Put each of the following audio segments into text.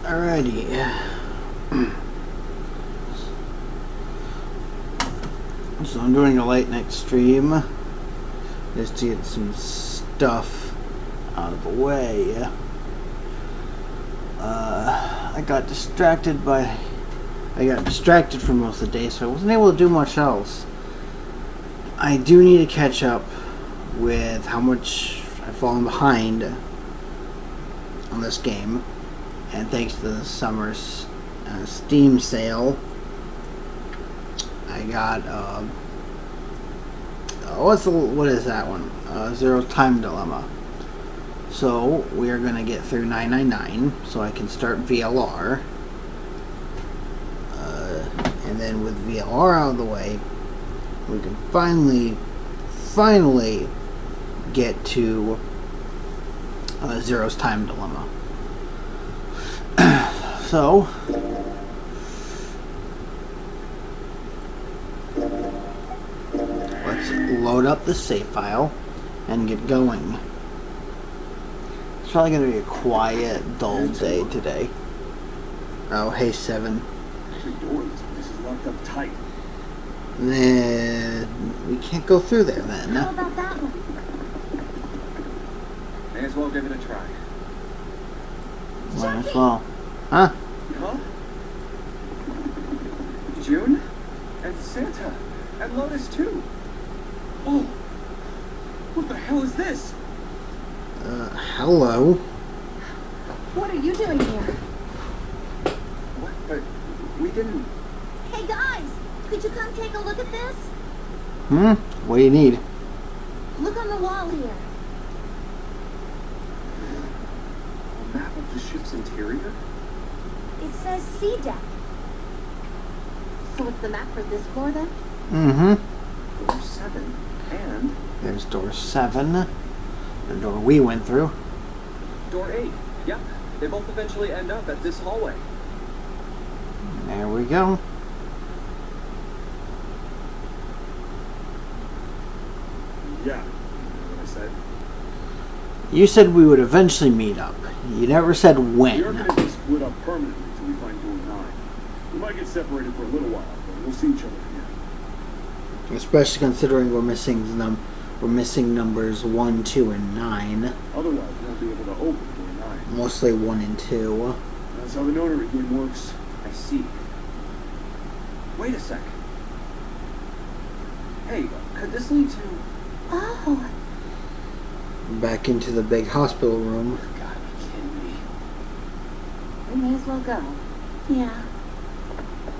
Alrighty. So I'm doing a late night stream just to get some stuff out of the way. I got distracted for most of the day, so I wasn't able to do much else. I do need to catch up with how much I've fallen behind on this game, and thanks to the summer's Steam sale, I got what is that one? Zero Time Dilemma. So we are gonna get through 999, so I can start VLR, and then with VLR out of the way, we can finally get to Zero's Time Dilemma. So let's load up the save file and get going. It's probably going to be a quiet, dull day today. Oh, hey, 7. Every door in this place is locked up tight. Then we can't go through there then. How about that one? May as well give it a try. Might as well. Huh? Huh? June? And Santa? And Lotus too? Oh! What the hell is this? Hello. What are you doing here? What? But we didn't... Hey guys, could you come take a look at this? What do you need? Look on the wall here. A map of the ship's interior? It says C deck. So it's the map for this floor then? Door 7. And... There's door 7. The door we went through. Door 8. Yep. They both eventually end up at this hallway. There we go. Yeah. You know what I said? You said we would eventually meet up. You never said We are when. going to be split up permanently until we find door 9. We might get separated for a little while, but we'll see each other again. Especially considering we're missing numbers 1, 2, and 9. Otherwise, we won't be able to open door 9. Mostly 1 and 2. That's how the notary game works. I see. Wait a sec. Hey, could this lead to... Oh, Back into the big hospital room. You gotta be kidding me. we may as well go. Yeah.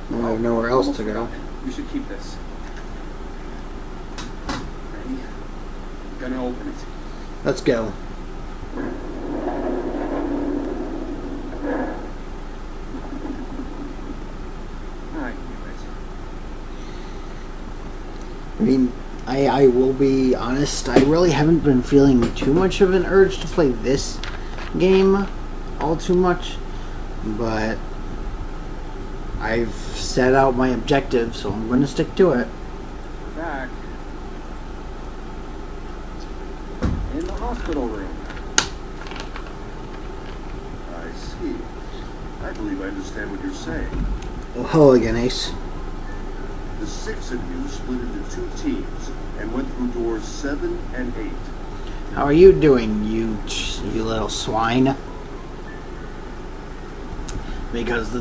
We have nowhere else to go. We should keep this. Ready? I'm gonna open it. Let's go. I knew it. I mean, I will be honest, I really haven't been feeling too much of an urge to play this game all too much, but I've set out my objective, so I'm going to stick to it. We're back. In the hospital room. I see. I believe I understand what you're saying. Oh, hello again, Ace. The 6 of you split into 2 teams and went through doors 7 and 8. How are you doing, you little swine? Because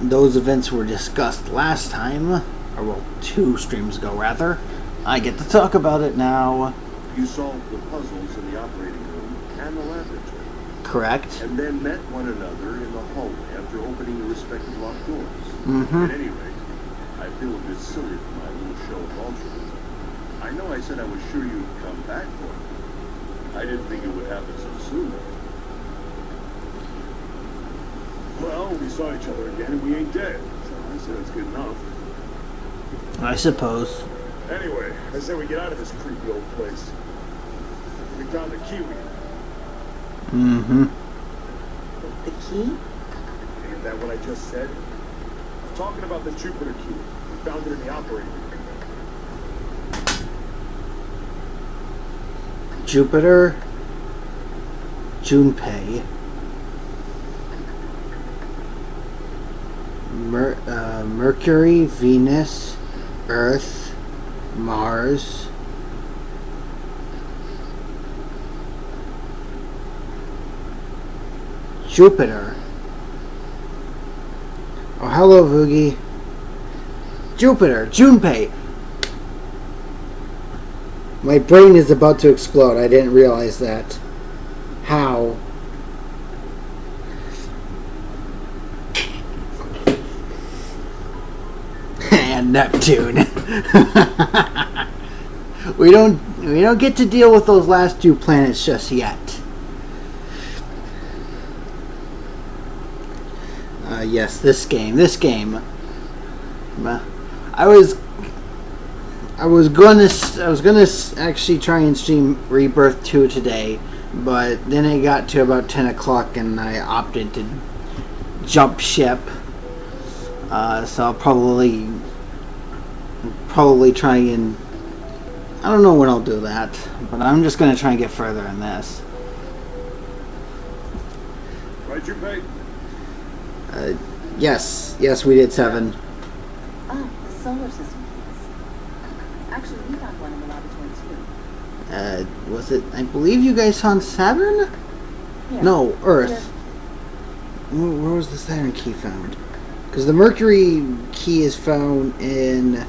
those events were discussed last time, or well, 2 streams ago rather. I get to talk about it now. You solved the puzzles in the operating room and the laboratory, Correct? and then met one another in the hallway after opening your respective locked doors. Mm-hmm. At any rate, I feel a bit silly for my little show of altruism. I know I said I was sure you'd come back for me. I didn't think it would happen so soon. Well, we saw each other again and we ain't dead, so I said it's good enough. I suppose. Anyway, I say we get out of this creepy old place. We found the key we had. Mm-hmm. The key? Ain't that what I just said? I'm talking about the Jupiter key. We found it in the operating room. Jupiter, Junpei. Mercury, Venus, Earth, Mars, Jupiter. Oh, hello, Voogie. Jupiter, Junpei. My brain is about to explode. I didn't realize that. How? And Neptune. we don't get to deal with those last two planets just yet. Yes, this game. I was gonna actually try and stream Rebirth 2 today, but then it got to about 10 o'clock and I opted to jump ship. So I'll probably try and, I don't know when I'll do that, but I'm just gonna try and get further in this. Right, Junpei? Yes, we did 7. Oh, the solar system keys. Actually, we found one in the laboratory too. Was it? I believe you guys found Saturn? Here. No, Earth. Where was the Saturn key found? Because the Mercury key is found in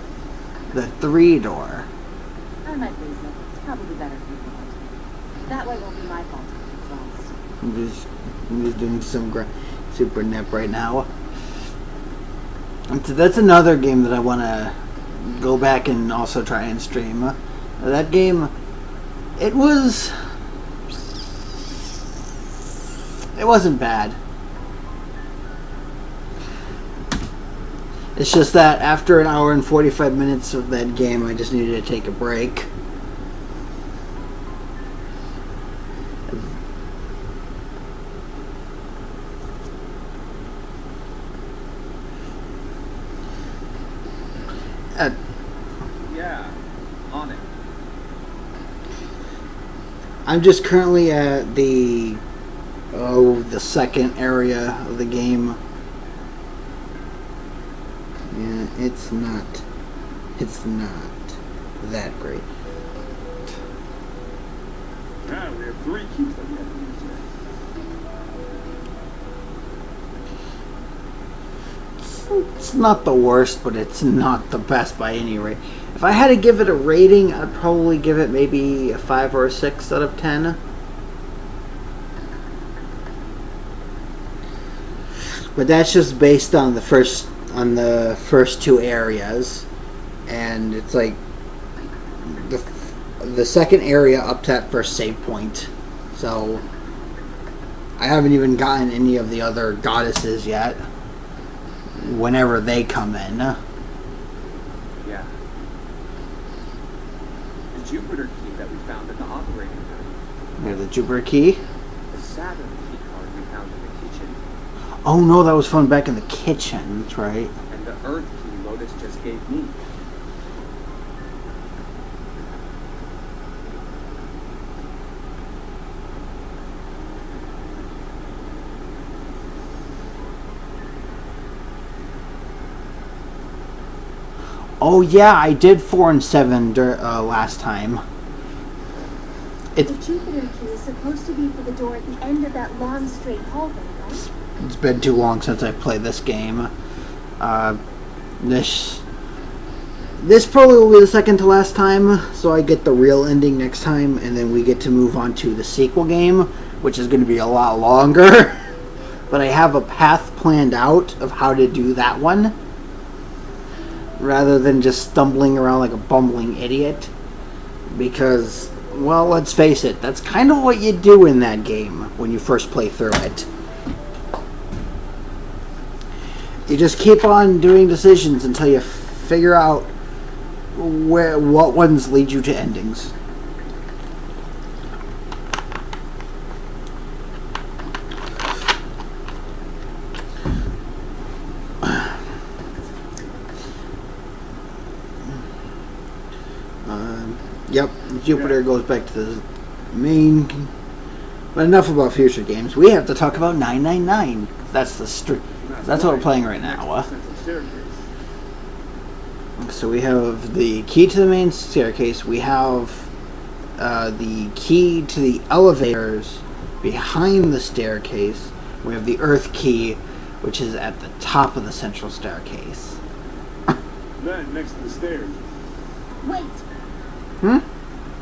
the 3-door. I might lose it. It's probably better if you don't. That way won't be my fault if it's lost. I'm just doing some Super Nip right now. That's another game that I want to go back and also try and stream. That game, it wasn't bad. It's just that after an hour and 45 minutes of that game, I just needed to take a break. Yeah, on it. I'm just currently at the second area of the game. Yeah, it's not that great. Now we have 3 keys that we have to use today. It's not the worst, but it's not the best by any rate. If I had to give it a rating, I'd probably give it maybe a 5 or a 6 out of 10. But that's just based on the first 2 areas, and it's like the second area up to that first save point. So I haven't even gotten any of the other goddesses yet. Whenever they come in. Yeah. The Jupiter key that we found in the operating room. Here's the Jupiter key. The Saturn key card we found in the kitchen. Oh no, that was found back in the kitchen. That's right. And the Earth key Lotus just gave me. Oh yeah, I did 4 and 7 last time. The Jupiter key is supposed to be for the door at the end of that long straight hallway, right? It's been too long since I've played this game. This probably will be the second to last time, so I get the real ending next time, and then we get to move on to the sequel game, which is going to be a lot longer. But I have a path planned out of how to do that one, rather than just stumbling around like a bumbling idiot. Because, well, let's face it, that's kind of what you do in that game when you first play through it. You just keep on doing decisions until you figure out what ones lead you to endings. Yep, Jupiter goes back to the main. But enough about future games. We have to talk about 999. That's that's what we're playing right now. Central staircase. So we have the key to the main staircase. We have the key to the elevators behind the staircase. We have the earth key, which is at the top of the central staircase. Then next to the stairs. Wait, Hmm?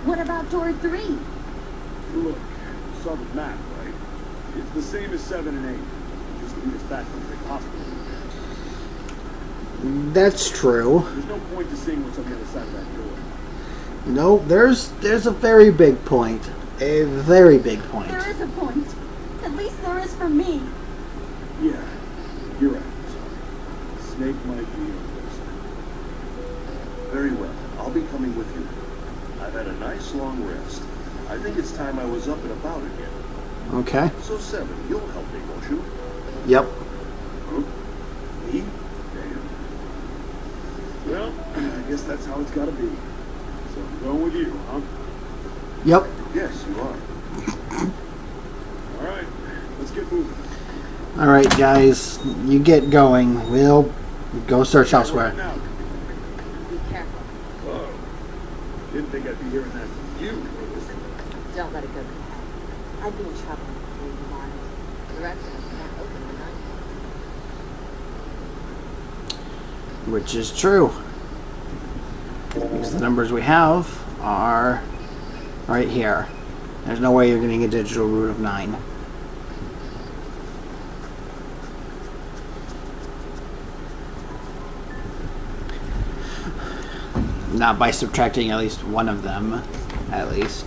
what about door 3? Look, you saw the map, right? It's the same as 7 and 8. Just lead us back to the big hospital. That's true. There's no point to seeing what's on the other side of that door. No, there's a very big point. A very big point. There is a point. At least there is for me. Yeah, you're right. Sorry. Snake might be a risk. Very well. I'll be coming with you. I've had a nice long rest. I think it's time I was up and about again. Okay. So 7, you'll help me, won't you? Yep. Huh? Me? Damn. Well, I guess that's how it's gotta be. So I'm going with you, huh? Yep. Yes, you are. Alright, let's get moving. All right, guys, you get going. We'll go search elsewhere. Now. Be careful. Whoa. Didn't think I'd be hearing that from you, Rose. Don't let it go to your head. I'd be in trouble if you wanted. The rest of us can't open the night. Which is true. Because the numbers we have are right here. There's no way you're getting a digital root of 9. Not by subtracting at least one of them, at least.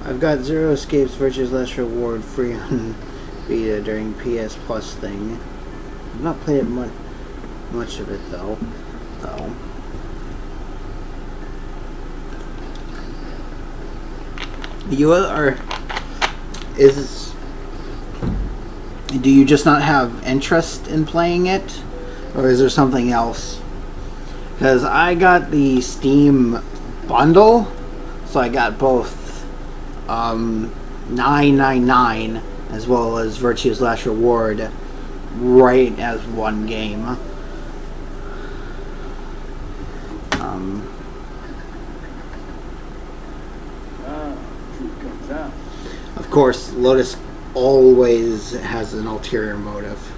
I've got Zero Escapes Virtue's Last Reward free on beta during PS Plus thing. I've not played it much of it though. Do you just not have interest in playing it, or is there something else? Because I got the Steam bundle, so I got both 999 as well as Virtue's Last Reward right as one game. Truth comes out. Of course, Lotus always has an ulterior motive.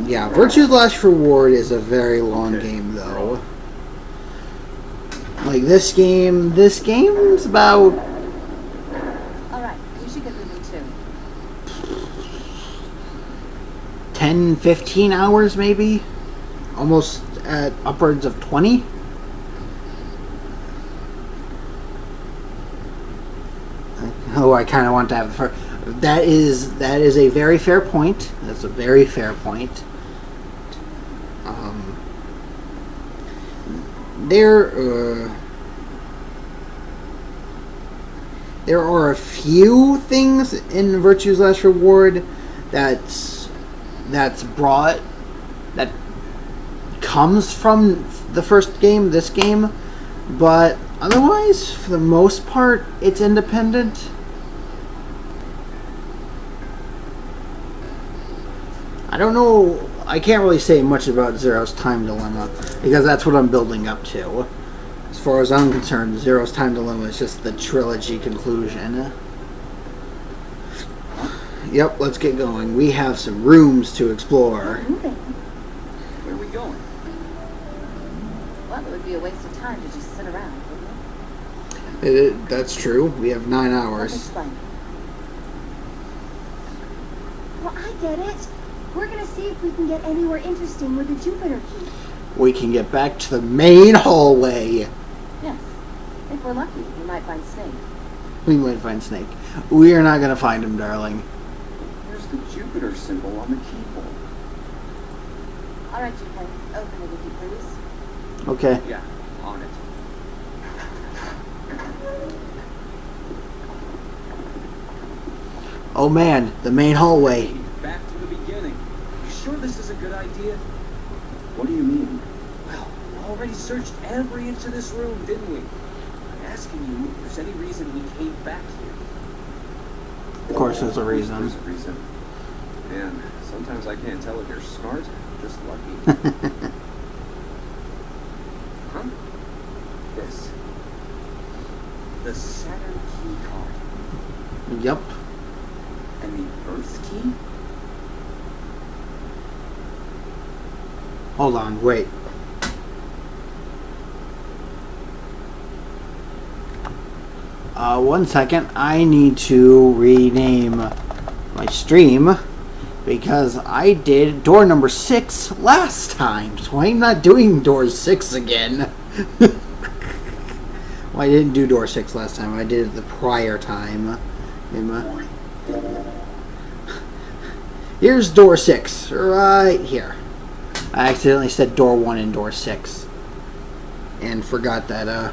Yeah, Virtue's Last Reward is a very long game, though. Like, this game's about... Alright, you should get moving too. 10, 15 hours, maybe? Almost at upwards of 20? Oh, I kind of want to have the first... That is a very fair point. That's a very fair point. There are a few things in Virtue's Last Reward that comes from the first game, this game, but otherwise, for the most part, it's independent. I don't know. I can't really say much about Zero's Time Dilemma because that's what I'm building up to. As far as I'm concerned, Zero's Time Dilemma is just the trilogy conclusion. Yep, let's get going. We have some rooms to explore. Moving. Where are we going? Well, it would be a waste of time to just sit around, wouldn't it? That's true. We have 9 Let's hours. explain. Well, I get it. We're gonna see if we can get anywhere interesting with the Jupiter key. We can get back to the main hallway. Yes. If we're lucky, we might find Snake. We might find Snake. We are not going to find him, darling. Where's the Jupiter symbol on the keyboard? Alright, Junpei. Open it if you please. Okay. Yeah, on it. Oh man, the main hallway. Back to the beginning. You sure this isn't good idea? What do you mean? Well, we already searched every inch of this room, didn't we? I'm asking you if there's any reason we came back here. Of course, there's a reason. There's a reason. Man, sometimes I can't tell if you're smart, or just lucky. Huh? This. The Saturn key card. Yep. And the Earth key? Hold on, wait. One second. I need to rename my stream because I did door number 6 last time, so I'm not doing door 6 again. Well, I didn't do door 6 last time. I did it the prior time. Here's door 6, right here. I accidentally said door 1 and door 6. And forgot that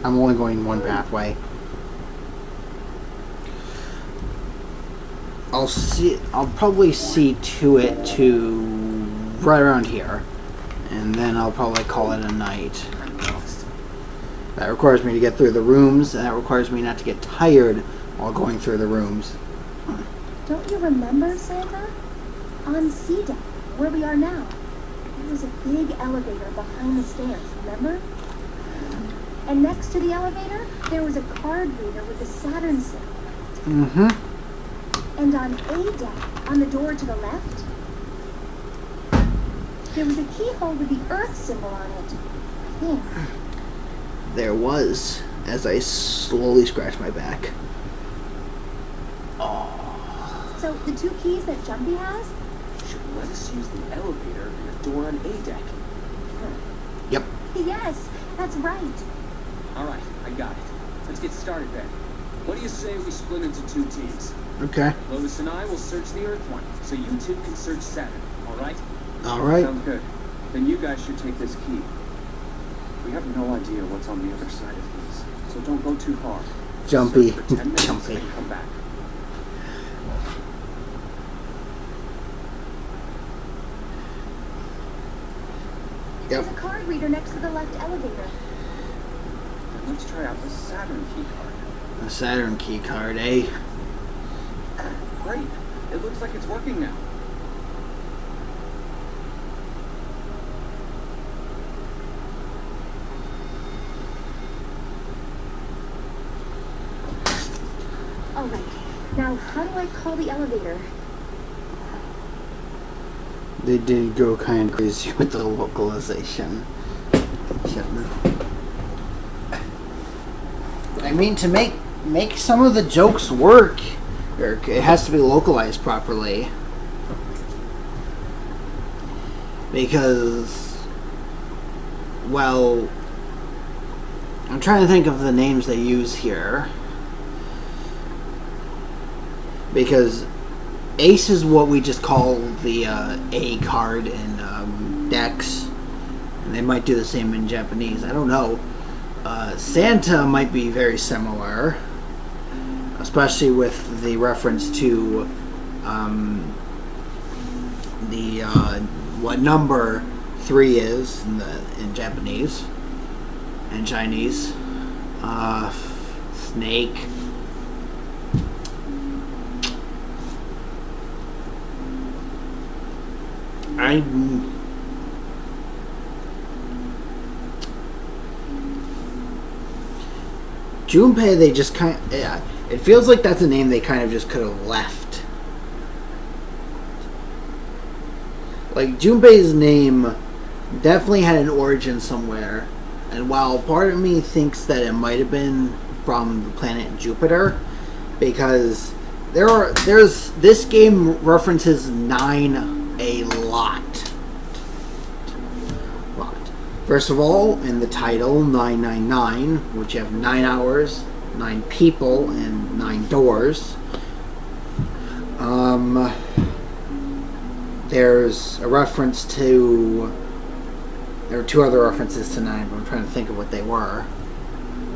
I'm only going one pathway. I'll probably see to it to right around here. And then I'll probably call it a night. That requires me to get through the rooms, and that requires me not to get tired while going through the rooms. Don't you remember, Santa? On C deck, where we are now, there was a big elevator behind the stairs, remember? And next to the elevator, there was a card reader with the Saturn symbol. Mm-hmm. And on A deck, on the door to the left, there was a keyhole with the Earth symbol on it. I think. There was, as I slowly scratch my back. Oh. So the 2 keys that Jumpy has? Should let us use the elevator and the door on A deck. Yep. Yes, that's right. Alright, I got it. Let's get started then. What do you say we split into 2 teams? Okay. Lotus and I will search the Earth one, so you 2 can search Saturn, alright? Alright. Sounds good. Then you guys should take this key. We have no idea what's on the other side of these, so don't go too far. Jumpy. Search for 10 minutes Jumpy. and come back. There's a card reader next to the left elevator. Then let's try out the Saturn key card. The Saturn key card, eh? Great. It looks like it's working now. All right. Now, how do I call the elevator? They did go kind of crazy with the localization. I mean, to make some of the jokes work, it has to be localized properly. Because, well, I'm trying to think of the names they use here. Because Ace is what we just call the A card in Dex. And they might do the same in Japanese. I don't know. Santa might be very similar. Especially with the reference to what number 3 is in Japanese and Chinese. Snake. Junpei, they just kind of, yeah, it feels like that's a name they kind of just could have left. Like, Junpei's name definitely had an origin somewhere, and while part of me thinks that it might have been from the planet Jupiter, because this game references 9 a lot. First of all, in the title 999, which you have 9 hours, 9 people, and 9 doors. There's a reference to. There are 2 other references to 9, but I'm trying to think of what they were.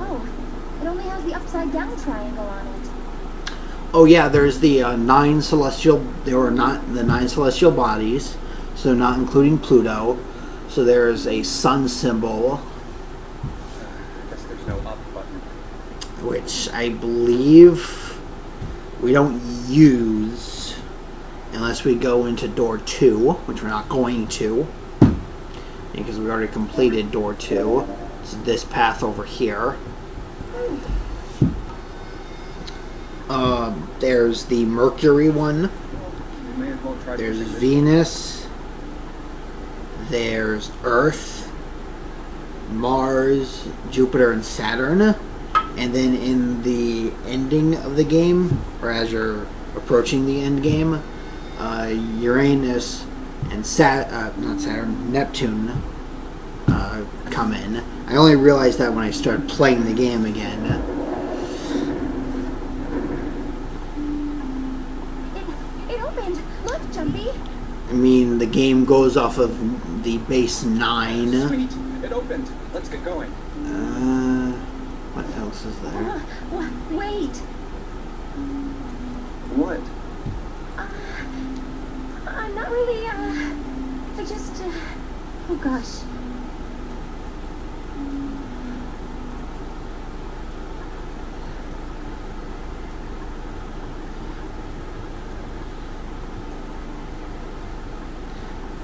Oh, it only has the upside down triangle on it. Oh yeah, there's the nine celestial. There were not the nine celestial bodies, so not including Pluto. So there's a sun symbol, I guess there's no up button. which I believe we don't use unless we go into door 2, which we're not going to because we already completed door 2. It's this path over here. There's the Mercury one. We may as well try There's something Venus. There's Earth, Mars, Jupiter, and Saturn. And then in the ending of the game, or as you're approaching the end game, Uranus and not Saturn, Neptune come in. I only realized that when I started playing the game again. It opened. Look, Jumpy. I mean, the game goes off of the base 9. Sweet, it opened. Let's get going. What else is there? Wait. What? I'm not really, I just, oh gosh.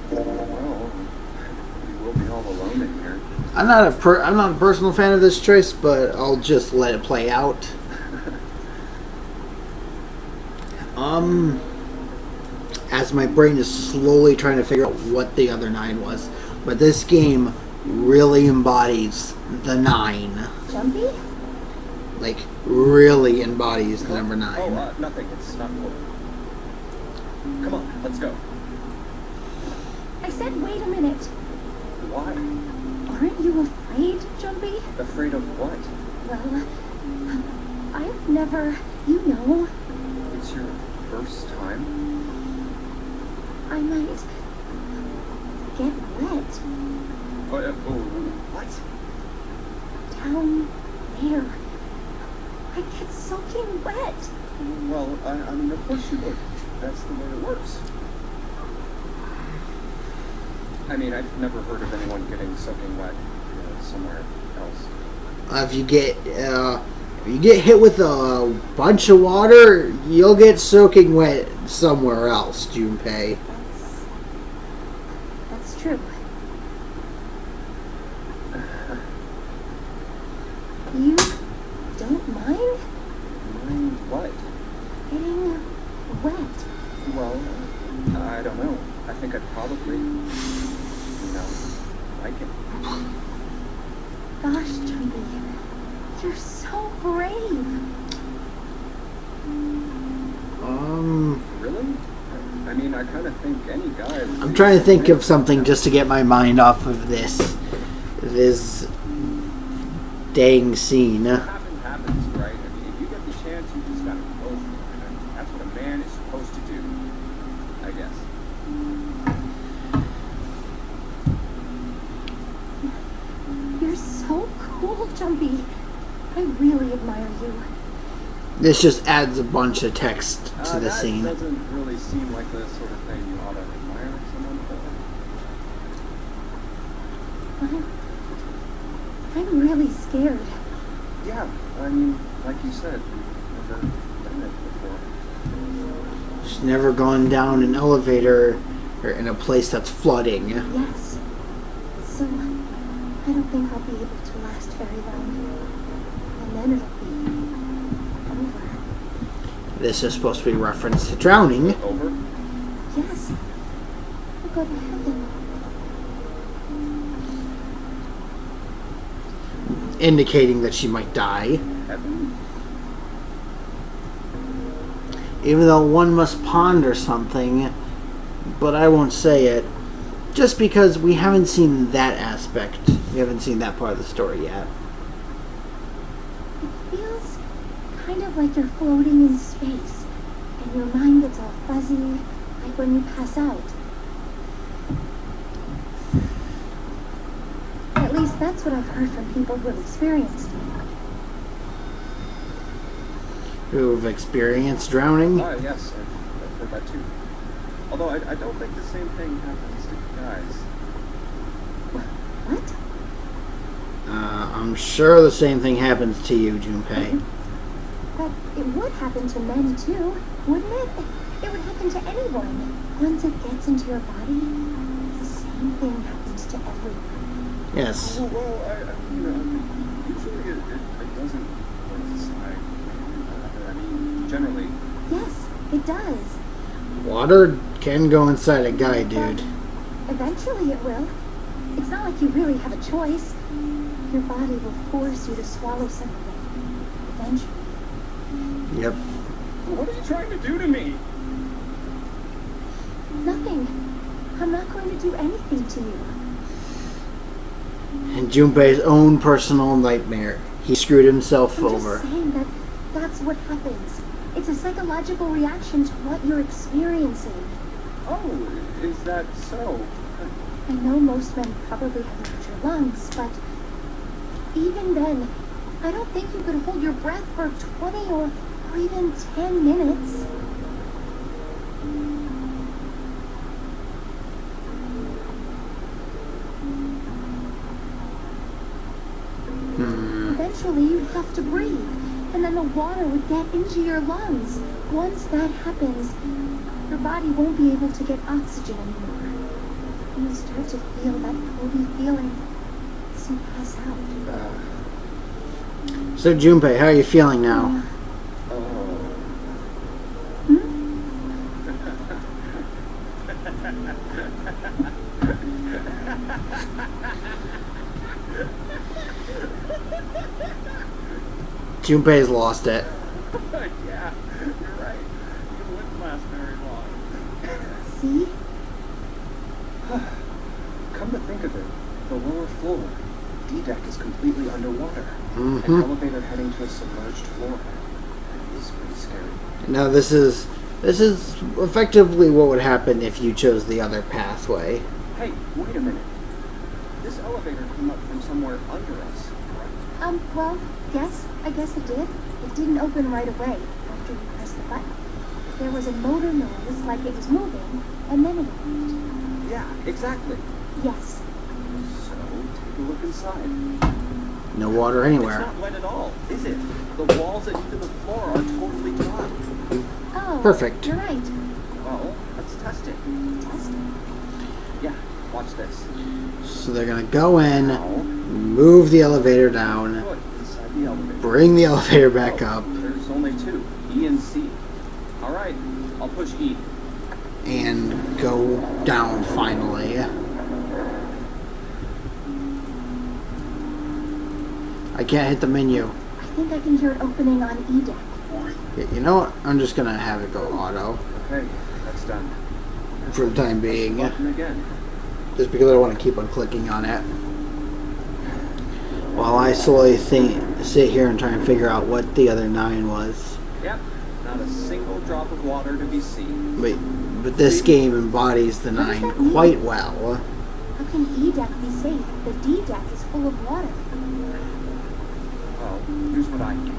Well, we will be all alone in here. I'm not a personal fan of this choice, but I'll just let it play out. As my brain is slowly trying to figure out what the other 9 was, but this game really embodies the 9. Jumpy? Like, really embodies the number 9. Oh, nothing. It's not important. Come on, let's go. I said wait a minute. Why? Aren't you afraid, Jumpy? Afraid of what? Well, I've never, you know, It's your first time? I might get wet What? down there. I get soaking wet. Well, I mean, of course you would. That's the way it works. I mean, I've never heard of anyone getting soaking wet somewhere else. If you get hit with a bunch of water, you'll get soaking wet somewhere else, Junpei. That's true. You don't mind Mind what? getting wet? Well, I don't know. I think I'd probably, like it. Gosh, Jumpy, you're so brave. Really? I mean, I kind of think any guy... I'm trying to think of something just to get my mind off of this dang scene. What happens, right? I mean, if you get the chance, you just gotta go for it. And that's what a man is supposed to do, I guess. You're so cool, Jumpy. I really admire you. This just adds a bunch of text to the That scene. doesn't really seem like the sort of thing you ought to admire someone for. I'm really scared. Yeah, I mean, like you said, you've never done it before. She's never gone down an elevator or in a place that's flooding. Yes. So, I don't think I'll be able to last very long. And then it'll be over. This is supposed to be a reference to drowning. Over? Yes. I'll go to heaven. Indicating that she might die. Heaven? Even though one must ponder something, but I won't say it, just because we haven't seen that aspect. We haven't seen that part of the story yet. It feels kind of like you're floating in space, and your mind gets all fuzzy, like when you pass out. At least that's what I've heard from people who have experienced it. who've experienced drowning. Ah, yes, I've heard that too. Although I don't think the same thing happens to guys. What? I'm sure the same thing happens to you, Junpei. But it would happen to men too, wouldn't it? It would happen to anyone. Once it gets into your body, the same thing happens to everyone. Yes. Well, usually it doesn't go inside. I mean, generally. Yes, it does. Water can go inside a guy, dude. Eventually it will. It's not like you really have a choice. Your body will force you to swallow some of it. Eventually. Yep. What are you trying to do to me? Nothing. I'm not going to do anything to you. And Junpei's own personal nightmare. He screwed himself I'm over. just saying that that's what happens. It's a psychological reaction to what you're experiencing. Oh, is that so? I know most men probably have larger lungs, but even then, I don't think you could hold your breath for 20 or even 10 minutes. Eventually, you'd have to breathe, and then the water would get into your lungs. Once that happens, your body won't be able to get oxygen anymore. You'll start to feel that foggy feeling as you pass out. So Junpei, how are you feeling now? Junpei's lost it. Yeah, you're right. It wouldn't last very long. See? Come to think of it, the lower floor, D-deck is completely underwater. An Mhm. elevator heading to a submerged floor. It's pretty scary. Now this is effectively what would happen if you chose the other pathway. Hey, wait a minute. This elevator came up from somewhere under us, right? Well, yes, I guess it did. It didn't open right away after you pressed the button. There was a motor noise like it was moving, and then it opened. Yeah, exactly. Yes. So, take a look inside. No water It's anywhere. not wet at all, is it? The walls and even the floor are totally dry. Oh, Perfect. You're right. Well, let's test it. Test it. Yeah, watch this. So they're gonna go in, Now, move the elevator down, put inside the elevator. bring the elevator back Oh, up, There's only two, E and C. All right, I'll push E. and go down finally. I can't hit the menu. I think I can hear it opening on E-deck. You know what? I'm just gonna have it go auto Okay, that's done. for the time being. Button again. Just because I want to keep on clicking on it. While I slowly sit here and try and figure out what the other 9 was. Yep, not a single drop of water to be seen. But this game embodies the 9 quite well. How can E-deck be safe? The D-deck is full of water. Well, here's what I think.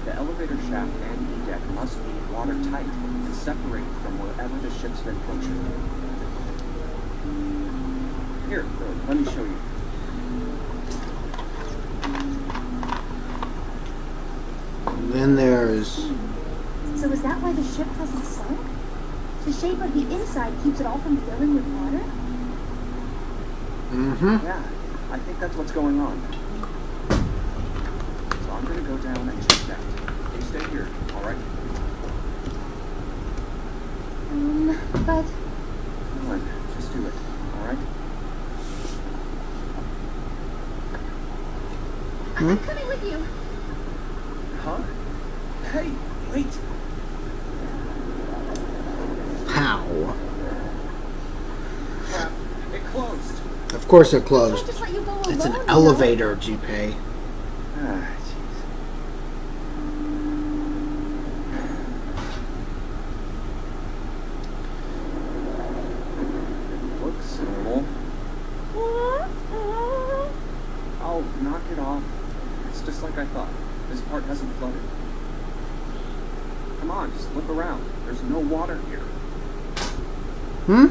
The elevator shaft and E-deck must be watertight and separated from wherever the ship's been punctured. Here, let me show you. Then there's So is that why the ship hasn't sunk? The shape of the inside keeps it all from filling with water? Yeah, I think that's what's going on. So I'm gonna go down and check that. You stay here, all right? But Come on, just do it, all right? I'm coming with you. Huh? Hey, wait! how? Crap, it closed. Of course it I closed. just let you go alone. It's an you know? elevator, Junpei. Ah, jeez. Looks normal. I'll knock it off. It's just like I thought. This part hasn't flooded. Come on, just look around. There's no water here. Hmm?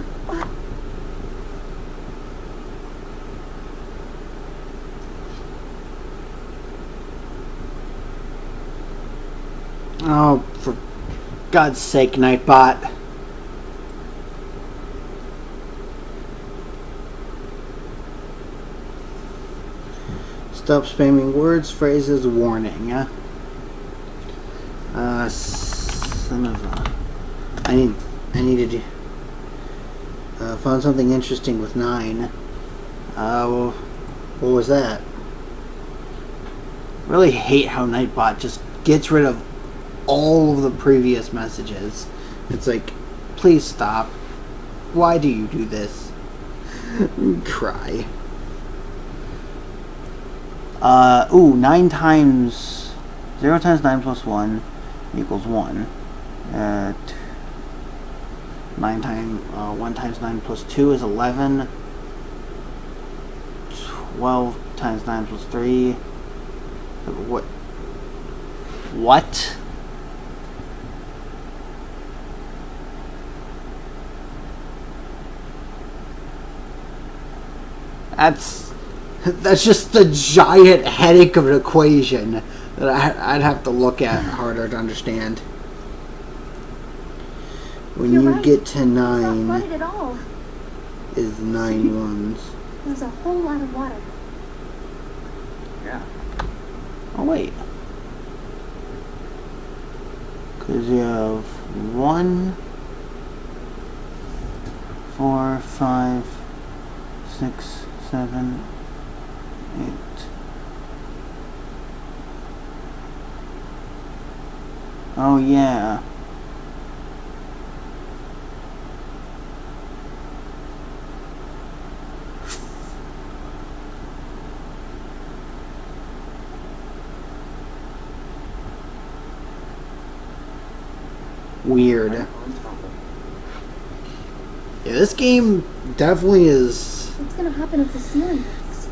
Oh, for God's sake, Nightbot. Stop spamming words, phrases, warning. Son of a... I needed... found something interesting with 9. What was that? Really hate how Nightbot just gets rid of all of the previous messages. It's like, please stop. Why do you do this? Cry. 9 times... 0 times 9 plus 1 equals 1. 1 times 9 plus 2 is 11. 12 times 9 plus 3. What? What? That's just the giant headache of an equation that I'd have to look at harder to understand. When You're you right. get to It's not 9 flooded at all. is 9 ones. There's a whole lot of water. Yeah. Oh wait. Because you have 1, 4, 5, 6, 7, 8. Oh yeah. Weird. Right on top of it. Yeah, this game definitely is... What's gonna happen if the ceiling breaks?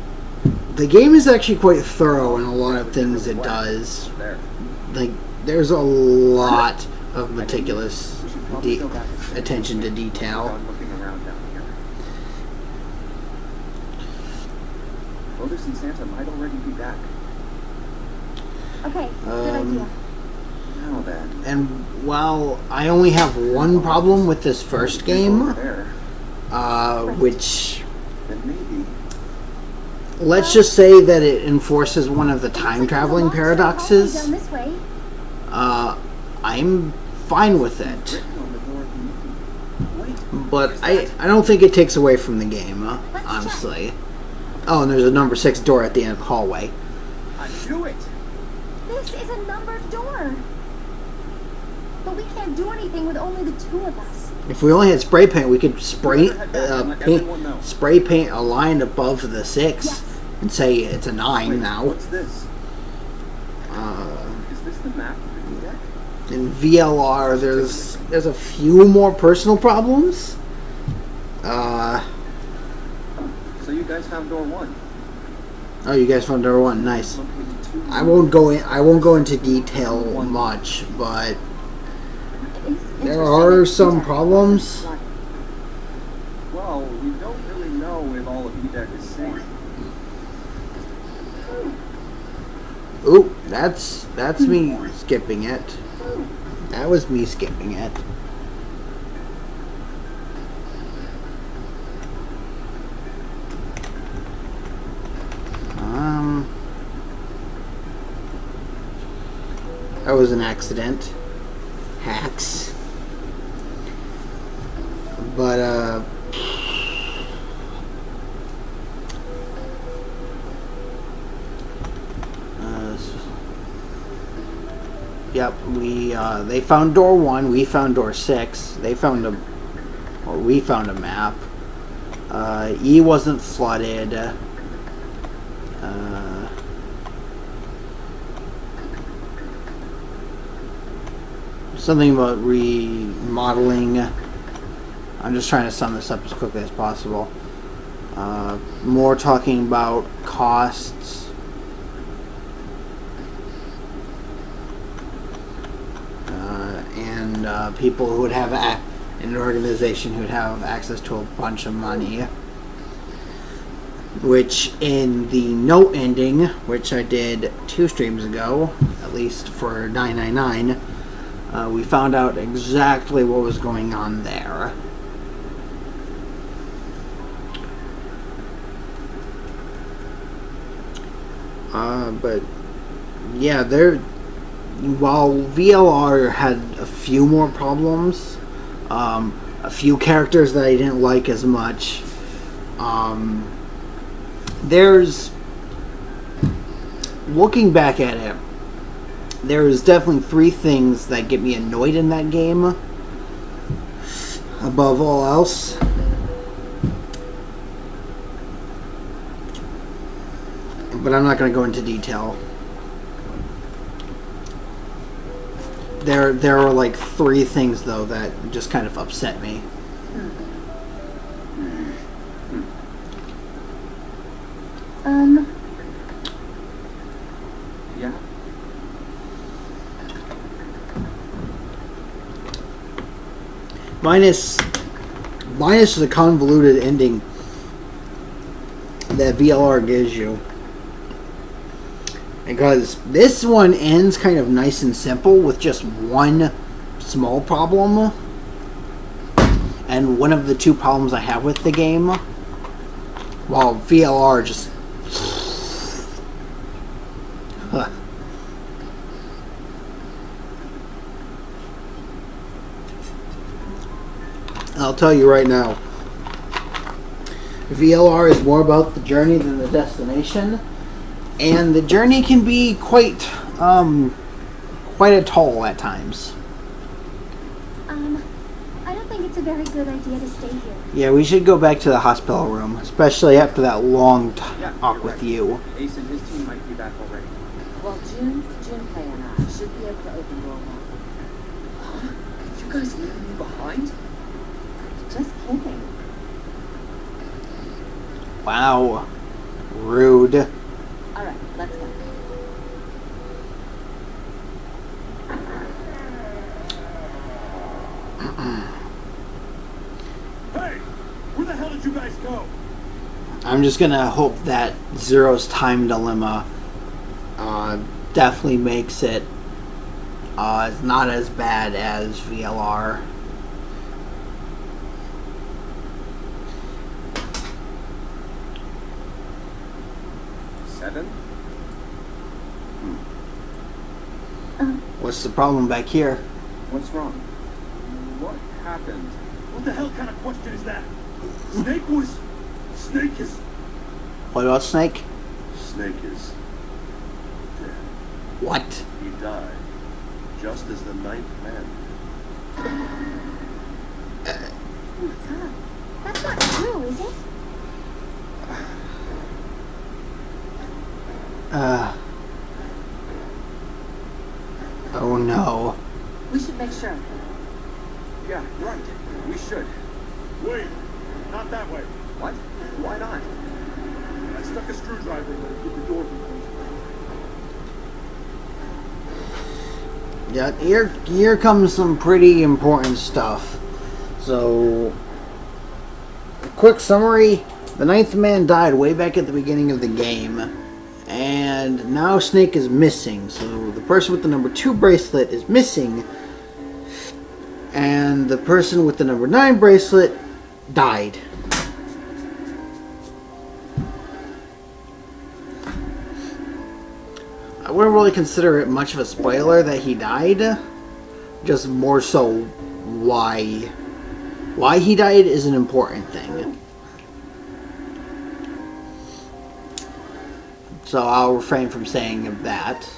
The game is actually quite thorough in a lot of things it does. There. Like, there's a lot of meticulous We should probably go back and see. attention to detail. Done looking around down here. Lotus and Santa might already be back. Okay, good idea. Now then. And while I only have one problem with this first Over game, there. which... Then maybe. let's just say that it enforces one of the time traveling paradoxes. Down this way. I'm fine with it. Written on the door of the meeting. Wait. But I don't think it takes away from the game, honestly. Oh, and there's a number 6 door at the end of the hallway. I knew it. This is a numbered door. But we can't do anything with only the 2 of us. If we only had spray paint, we could spray Head back and let everyone know. spray paint a line above the 6 Yes. and say it's a 9 Wait, now. What's this? Is this the map of the deck? In VLR, there's a few more personal problems. So you guys found door 1. Oh, you guys found door 1. Nice. Located 2. I won't go into detail much, but there are some problems. Well, we don't really know if all of EDEC is safe. Ooh, that's me skipping it. That was me skipping it. That was an accident. Hacks. But, yep, they found door 1, we found door 6. We found a map. E wasn't flooded. Something about remodeling. I'm just trying to sum this up as quickly as possible. More talking about costs. and people who would have an organization who would have access to a bunch of money. Which in the note ending, which I did 2 streams ago, at least for 999, we found out exactly what was going on there. But yeah, while VLR had a few more problems, a few characters that I didn't like as much, looking back at it, there's definitely 3 things that get me annoyed in that game above all else. But I'm not going to go into detail. There are like 3 things though that just kind of upset me. Yeah. Minus the convoluted ending that VLR gives you. Because this one ends kind of nice and simple with just one small problem. And one of the 2 problems I have with the game. While VLR just... I'll tell you right now. VLR is more about the journey than the destination. And the journey can be quite a toll at times. I don't think it's a very good idea to stay here. Yeah, we should go back to the hospital room, especially after that long talk with you. Ace and his team might be back already. Well, Junpei and I should be able to open your one. You guys leaving me behind? Just kidding. Wow. Rude. All right, let's go. Hey! Where the hell did you guys go? I'm just gonna hope that Zero's time dilemma definitely makes it not as bad as VLR. What's the problem back here? What's wrong? What happened? What the hell kind of question is that? Snake is... What about Snake? Snake is dead. What? He died, just as the 9th man did. Oh my god. That's not true, is it? Oh no. We should make sure. Yeah, right. We should. Wait, not that way. What? Why not? I stuck a screwdriver in there. Get the door closed. Yeah, here comes some pretty important stuff. So, quick summary. The 9th man died way back at the beginning of the game. And now Snake is missing. So the person with the number 2 bracelet is missing. And the person with the number 9 bracelet died. I wouldn't really consider it much of a spoiler that he died. Just more so why he died is an important thing. So I'll refrain from saying that,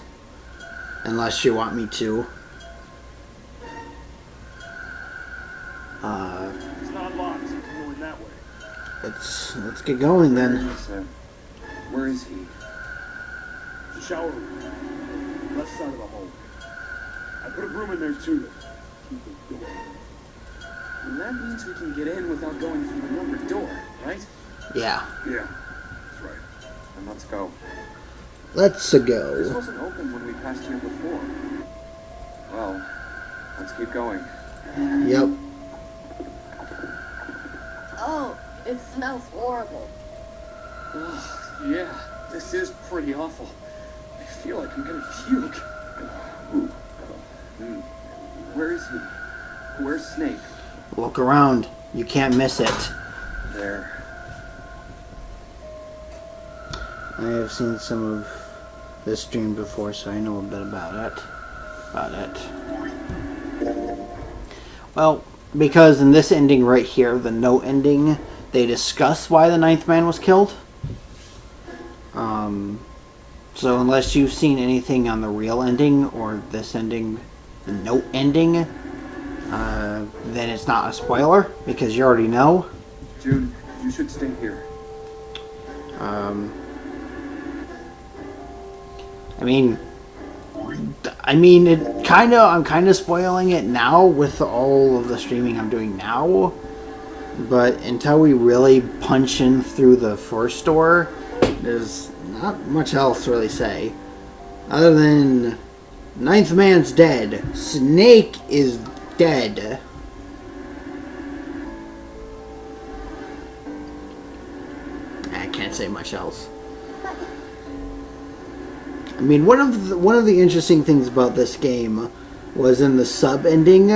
unless you want me to. It's not locked. It's going that way. Let's get going then. Where is he? The shower room. Left side of the hole. I put a broom in there too to keep the door open. And that means we can get in without going through the numbered door, right? Yeah. Yeah, that's right. Then let's go. Let's This go. wasn't open when we passed here before. Well, Let's keep going. Yep. Oh, it smells horrible. Ugh, yeah, this is pretty awful. I feel like I'm gonna puke. Where is he? Where's Snake? Look around. You can't miss it. There. I have seen some of this stream before, so I know a bit about it. Well, because in this ending right here, the note ending, they discuss why the ninth man was killed. So unless you've seen anything on the real ending or this ending, the note ending, then it's not a spoiler because you already know. June, you should stay here. I mean, it kind of. I'm kind of spoiling it now with all of the streaming I'm doing now. But until we really punch in through the first door, there's not much else to really say, other than ninth man's dead. Snake is dead. I can't say much else. I mean, one of the interesting things about this game was in the sub ending.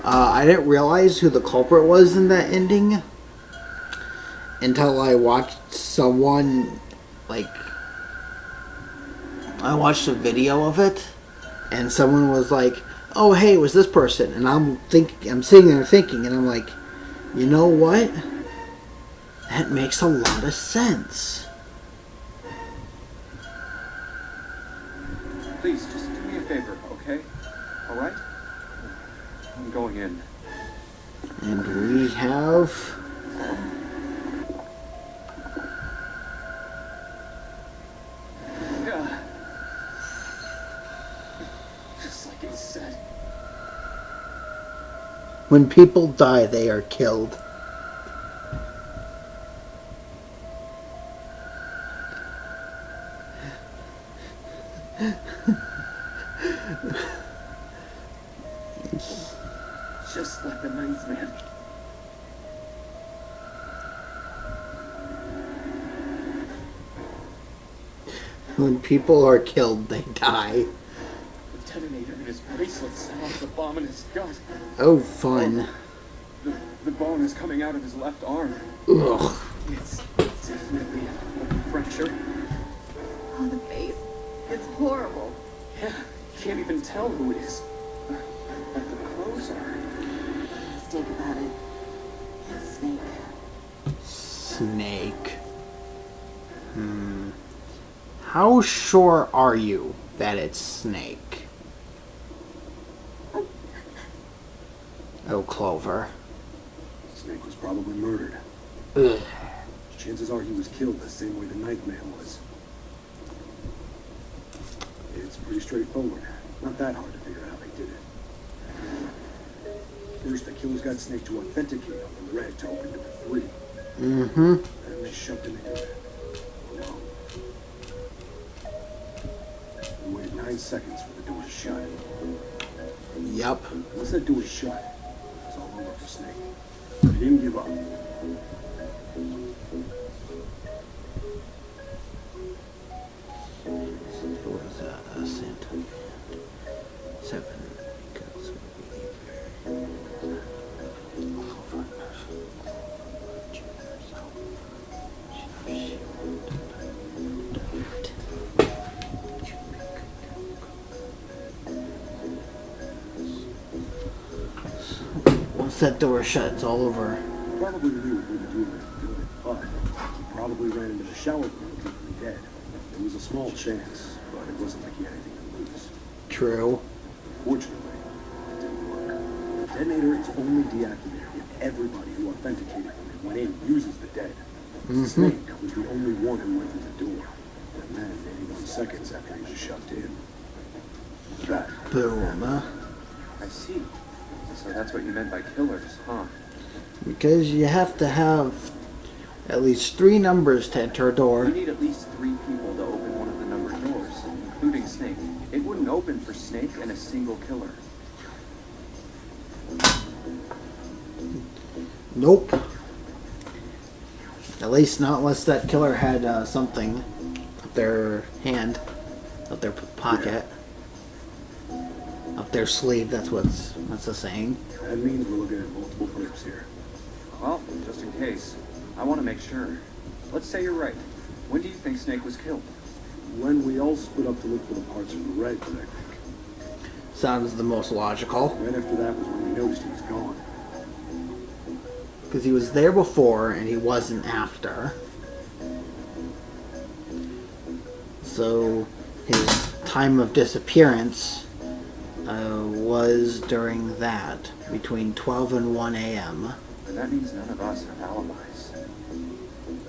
I didn't realize who the culprit was in that ending until I watched someone, I watched a video of it, and someone was like, "Oh, hey, it was this person," and I'm sitting there thinking, and I'm like, you know what? That makes a lot of sense. Please, just do me a favor, okay? Alright? I'm going in. And we have... Yeah. Just like it said. When people die, they are killed. Just like the ninth man. When people are killed, they die. The detonator in his bracelet set off the bomb in his gut. Oh, fun. The bone is coming out of his left arm. Ugh. It's definitely a fracture. Oh, the face. It's horrible. Yeah, can't even tell who it is. But the clothes are. Let's think about it. It's Snake. Snake. How sure are you that it's Snake? Oh, Clover. Snake was probably murdered. Ugh. Chances are he was killed the same way the ninth man was. It's pretty straightforward. Not that hard to figure out how they did it. First, the killers got Snake to authenticate on the red to open number 3. Mm-hmm. Then they shoved him into it. Alone. We waited 9 seconds for the door to shut. Yup. Once that door was shut, it was all over for Snake. But he didn't give up. It was a Santa. 7 girls. Once that door shut, it's all over. Probably knew where the door was good, but he probably ran into the shower room looking for dead. There was a small chance, but it wasn't like he had anything to lose. True. Fortunately, it didn't work. The detonator is only deactivated if everybody who authenticated when they went in uses the dead. Snake was the only one who went through the door. And then 81 seconds after he was shoved in. That. Boom. I see. So that's what you meant by killers, huh? Because you have to have at least 3 numbers to enter a You door. need at least 3 people to open one of the numbered doors, including Snake. It wouldn't open for Snake and a single killer. Nope. At least not unless that killer had something up their hand, up their pocket, up their sleeve. That's the saying. That means we're looking at multiple clips here. Well, just in case, I want to make sure. Let's say you're right. When do you think Snake was killed? When we all split up to look for the parts for the Reds, I think. Sounds the most logical. Right after that was when we noticed he was gone. Because he was there before and he wasn't after. So his time of disappearance was during that, between 12 and 1 a.m. And that means none of us have alibis.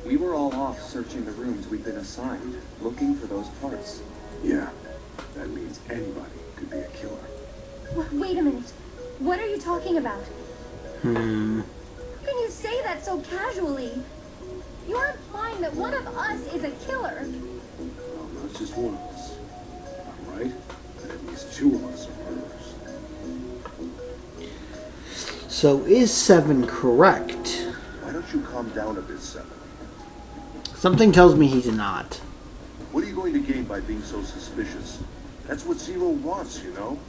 We were all off searching the rooms we'd been assigned, looking for those parts. Yeah. That means anybody could be a killer. Wait a minute. What are you talking about? Hmm. How can you say that so casually? You're implying that one of us is a killer. Well, not just one of us. I'm right. And at least two of us are murderers. So is 7 correct? Why don't you calm down a bit, 7? Something tells me he's not. What are you going to gain by being so suspicious? That's what Zero wants, you know?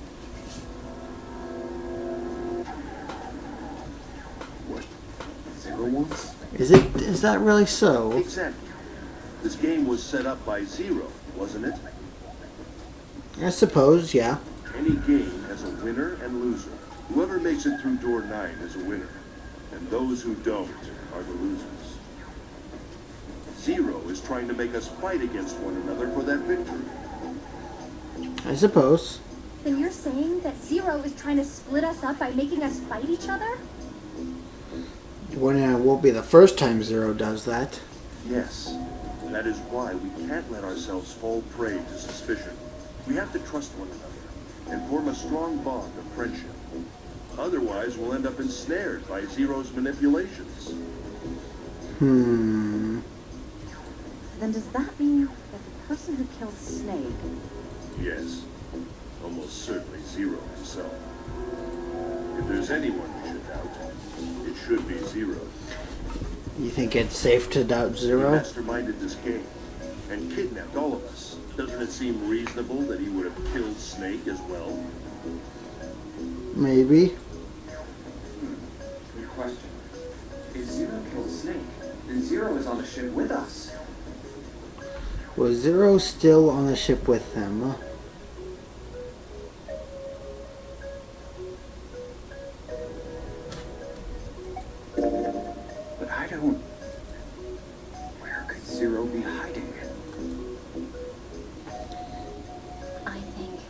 What? Zero wants? Is that really so? Exactly. This game was set up by Zero, wasn't it? I suppose, yeah. Any game has a winner and loser. Whoever makes it through door 9 is a winner, and those who don't are the losers. Zero is trying to make us fight against one another for that victory. I suppose. Then you're saying that Zero is trying to split us up by making us fight each other? When it won't be the first time Zero does that. Yes, that is why we can't let ourselves fall prey to suspicion. We have to trust one another and form a strong bond of friendship. Otherwise, we'll end up ensnared by Zero's manipulations. Hmm. Then does that mean that the person who killed Snake... Yes, almost certainly Zero himself. If there's anyone we should doubt, it should be Zero. You think it's safe to doubt He Zero? masterminded this game and kidnapped all of us. Doesn't it seem reasonable that he would have killed Snake as well? Maybe. Good question. If Zero killed Snake, then Zero is on the ship with us. Was Zero still on the ship with them? But I don't... Where could Zero be hiding? I think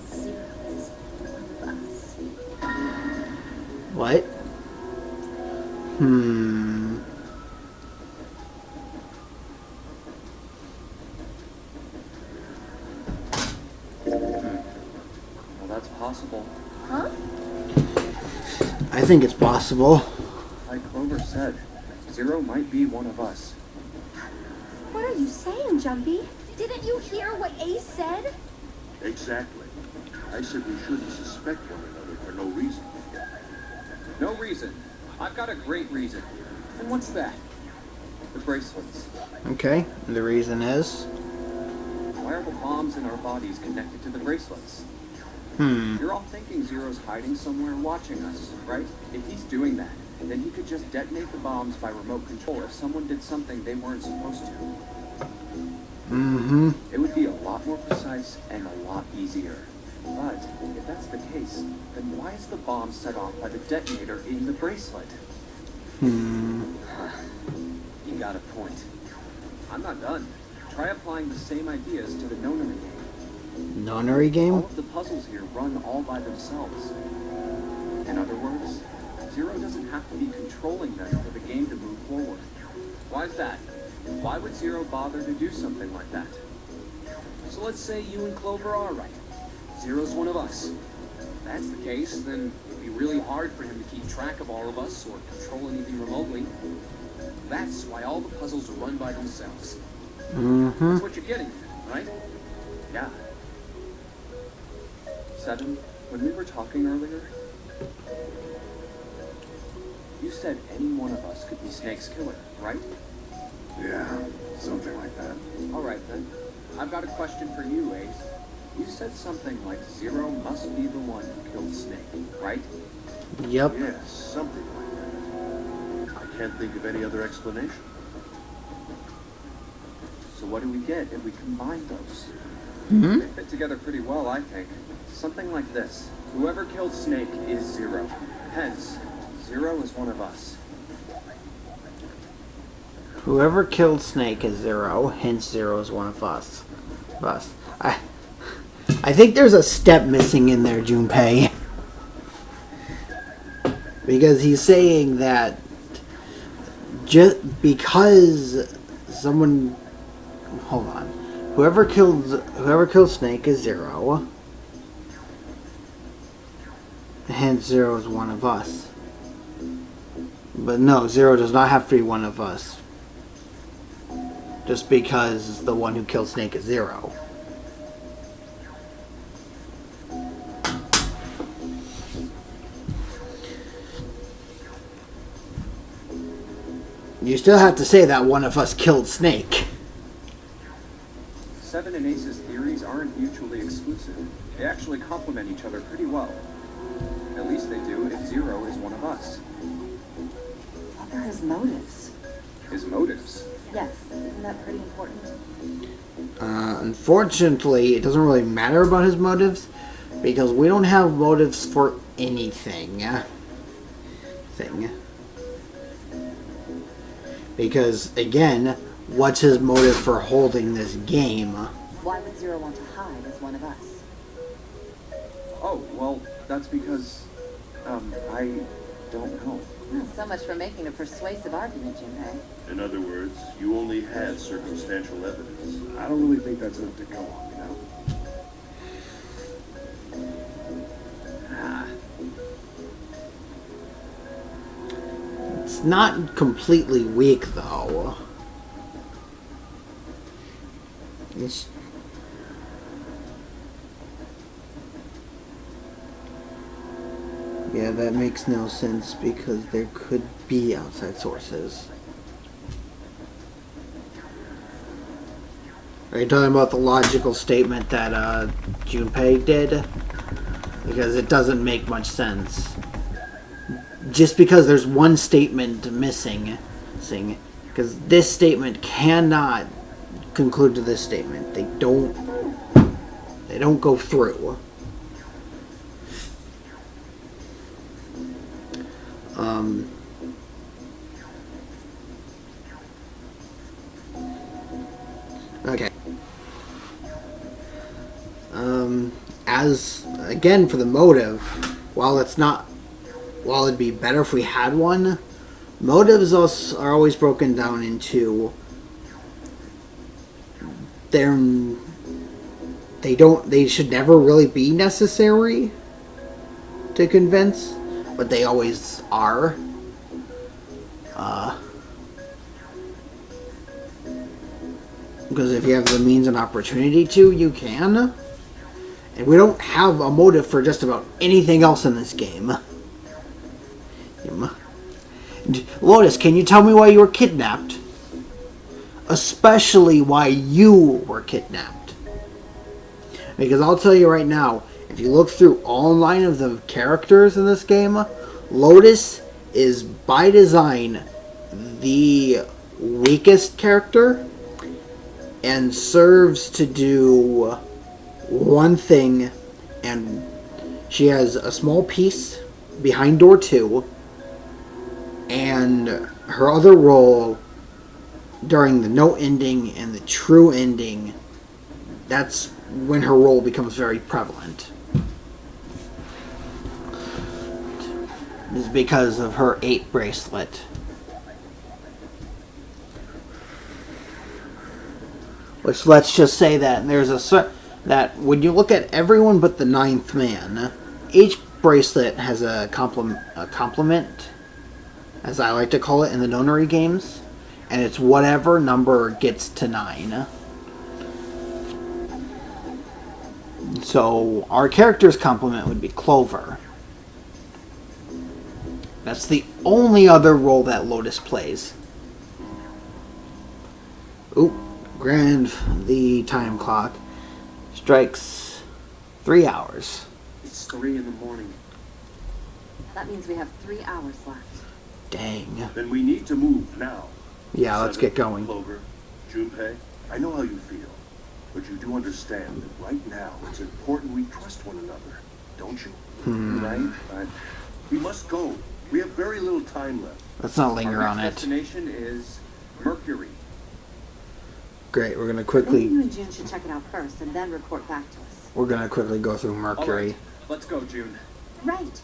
Zero is one of us. What? Hmm. Well, that's possible. Huh? I think it's possible. Like Clover said, Zero might be one of us. What are you saying, Jumpy? Didn't you hear what Ace said? Exactly. I said we shouldn't suspect one another for no reason. No reason. I've got a great reason. And what's that? The bracelets. Okay. The reason is? Why are the bombs in our bodies connected to the bracelets? You're all thinking Zero's hiding somewhere watching us, right? If he's doing that, then he could just detonate the bombs by remote control if someone did something they weren't supposed to. Mm-hmm. It would be a lot more precise and a lot easier. But if that's the case, then why is the bomb set off by the detonator in the bracelet? Hmm. You got a point. I'm not done. Try applying the same ideas to the Nonary game. Nonary All game? of the puzzles here run all by themselves. In other words, Zero doesn't have to be controlling them for the game to move forward. Why's that? Why would Zero bother to do something like that? So let's say you and Clover are right. Zero's one of us. If that's the case, then it'd be really hard for him to keep track of all of us or control anything remotely. That's why all the puzzles are run by themselves. Mm-hmm. That's what you're getting at, right? Yeah. 7, when we were talking earlier, You said any one of us could be Snake's killer, right? Yeah, something like that. Alright then. I've got a question for you, Ace. You said something like Zero must be the one who killed Snake, right? Yep. Yes, something like that. I can't think of any other explanation. So what do we get if we combine those? Hmm? They fit together pretty well, I think. Something like this. Whoever killed Snake is Zero. Hence, Zero is one of us. Whoever killed Snake is Zero, hence Zero is one of us. I think there's a step missing in there, Junpei. Because he's saying that just because someone... Hold on. Whoever killed Snake is Zero. Hence Zero is one of us. But no, Zero does not have to be one of us. Just because the one who killed Snake is Zero. You still have to say that one of us killed Snake. Seven and Ace's theories aren't mutually exclusive. They actually complement each other pretty well. At least they do if Zero is one of us. What are his motives? His motives? Yes, isn't that pretty important? Unfortunately, it doesn't really matter about his motives, because we don't have motives for anything. Because, again, what's his motive for holding this game? Why would Zero want to hide as one of us? Oh, well, that's because, I don't know. Well, so much for making a persuasive argument, Junpei. In other words, you only had circumstantial evidence. I don't really think that's enough to go on, you know? Ah, It's not completely weak, though. It's... Yeah, that makes no sense because there could be outside sources. Are you talking about the logical statement that Junpei did? Because it doesn't make much sense. Just because there's one statement missing, because this statement cannot conclude to this statement. They don't go through. Okay. As again for the motive, while it'd be better if we had one, motives are always broken down into they should never really be necessary to convince, but they always are. Because if you have the means and opportunity to, you can. And we don't have a motive for just about anything else in this game. Lotus, can you tell me why you were kidnapped? Especially why you were kidnapped. Because I'll tell you right now, if you look through all 9 of the characters in this game, Lotus is by design the weakest character and serves to do one thing, and she has a small piece behind door 2, and her other role during the no ending and the true ending, that's when her role becomes very prevalent. Is because of her 8 bracelet. Which, let's just say that there's that when you look at everyone but the 9th man, each bracelet has a complement, as I like to call it in the nonary games, and it's whatever number gets to 9. So our character's complement would be Clover. That's the only other role that Lotus plays. Oop, grand, the time clock strikes 3 hours. It's 3 in the morning. That means we have 3 hours left. Dang. Then we need to move now. Yeah, let's get going. Clover, Junpei, I know how you feel, but you do understand that right now it's important we trust one another, don't you? Right? But We must go. We have very little time left. Let's not our linger next on it. destination is Mercury. Great, we're gonna Maybe quickly you and June should check it out first and then report back to us. go through All Mercury. right, let's go, June. Right.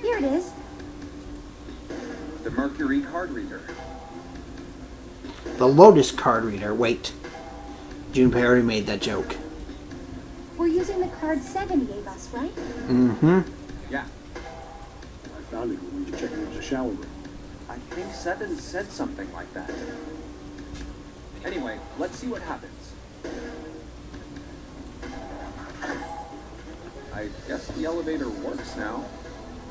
Here it is. The Mercury card reader. The Lotus card reader. Wait, Junpei already made that joke. We're using the card 7 gave us, right? Mm-hmm. Yeah, I found it when we were checking into the shower room. I think 7 said something like that. Anyway, let's see what happens. I guess the elevator works now.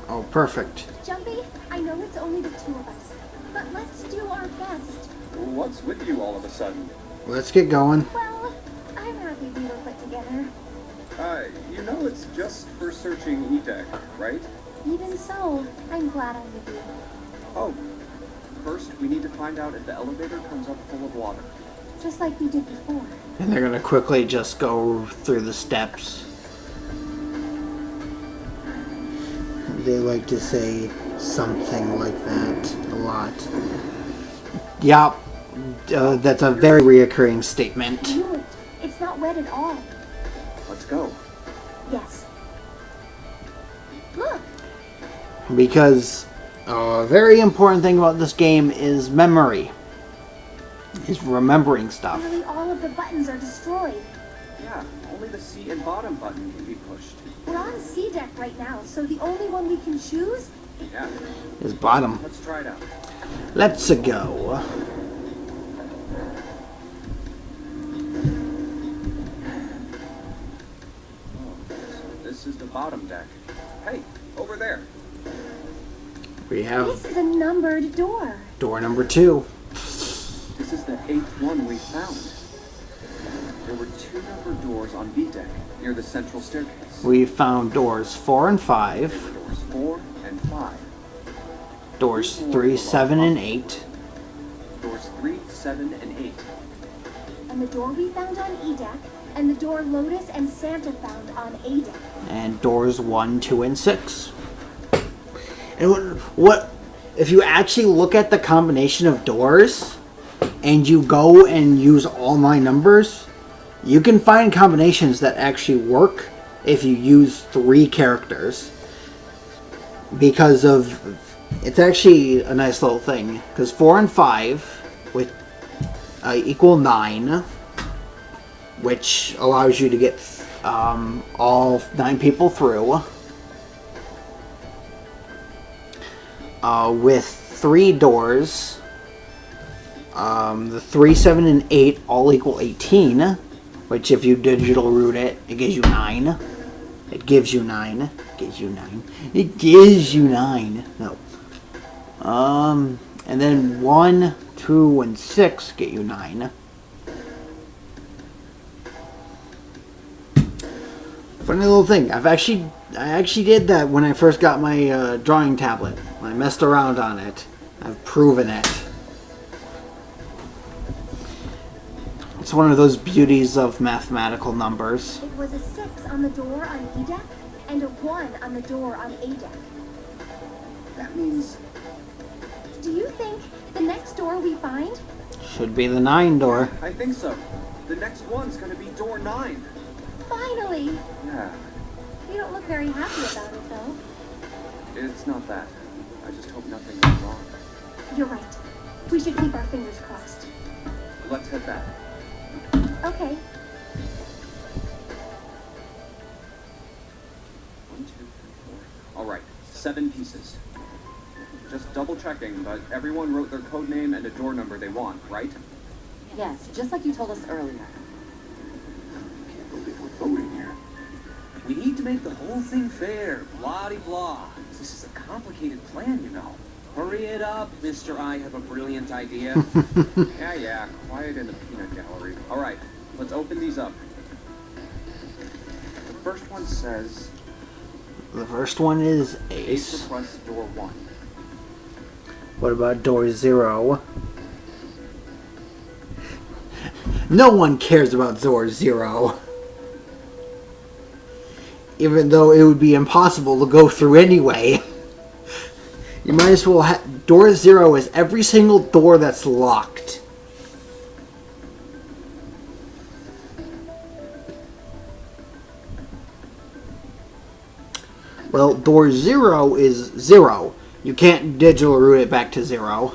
Oh, perfect. Jumpy, I know it's only the 2 of us, but let's do our best. What's with you all of a sudden? Let's get going. Well, I'm happy we were put together. You know it's just for searching E-Deck, right? Even so, I'm glad I'm with you. Oh, first we need to find out if the elevator comes up full of water. Just like we did before. And they're gonna quickly just go through the steps. They like to say something like that a lot. Yup, that's a very reoccurring statement. Knew it. It's not wet at all. Let's go. Yes. Look, Because a very important thing about this game is memory. Is remembering stuff. nearly all of the buttons are destroyed. Yeah, only the C and bottom button can be pushed. We're on C deck right now, so the only one we can choose. Yeah, Is bottom. let's try it out. Let's go. So this is the bottom deck. Hey, over there. We have This is a numbered door. door number 2. This is the 8th one we found. There were 2 numbered doors on B deck near the central staircase. We found doors 4 and 5, Doors 4 and 5. doors 3, 7, and 8, Doors 3, 7, and 8. And the door we found on E deck, and the door Lotus and Santa found on A deck. and doors 1, 2, and 6. And what if you actually look at the combination of doors and you go and use all 9 numbers, you can find combinations that actually work if you use 3 characters. Because of it's actually a nice little thing, because 4 and 5 with equal 9, which allows you to get all 9 people through. With 3 doors, the 3, 7, and 8 all equal 18, which if you digital root it, it gives you 9. It gives you 9. It gives you 9. It gives you 9. No. And then 1, 2, and 6 get you 9. Funny little thing. I actually did that when I first got my drawing tablet. I messed around on it. I've proven it. It's one of those beauties of mathematical numbers. It was a 6 on the door on E deck, and a 1 on the door on A deck. That means Do you think the next door we find? Should be the 9 door. I think so. The next one's gonna be door 9. Finally! Yeah, You don't look very happy about it, though. it's not that. I just hope nothing is wrong. You're right. We should keep our fingers crossed. Let's head back. Okay. 1, 2, 3, 4. All right, 7 pieces. Just double checking, but everyone wrote their code name and a door number they want, right? Yes, just like you told us earlier. Can't believe we're voting here. We need to make the whole thing fair. Blah de blah. This is a complicated plan, you know. Hurry it up, Mr. I have a brilliant idea. Yeah, quiet in the peanut gallery. All right, let's open these up. The first one says, The first one is Ace Ace. requests door 1. What about door 0? No one cares about door 0. Even though it would be impossible to go through anyway. You might as well door 0 is every single door that's locked. Well, door 0 is 0. You can't digital route it back to 0.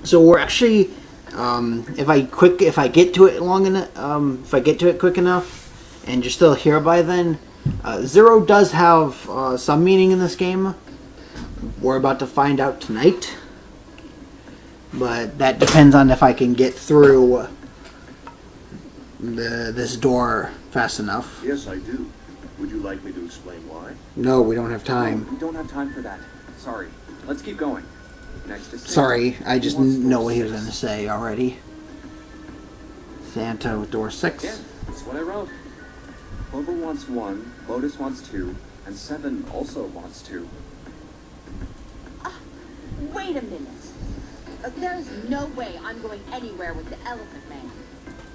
So we're actually, if I get to it long enough, if I get to it quick enough, and you're still here by then, 0 does have some meaning in this game. We're about to find out tonight, but that depends on if I can get through this door fast enough. Yes, I do. Would you like me to explain why? No, we don't have time. We don't have time for that. Sorry. Let's keep going. Next is Santa. Sorry, I just Who wants know door what he was 6? going to say already. Santa with door 6. Yeah, that's what I wrote. Clover wants 1, Lotus wants 2, and 7 also wants 2. Wait a minute. There's no way I'm going anywhere with the Elephant Man.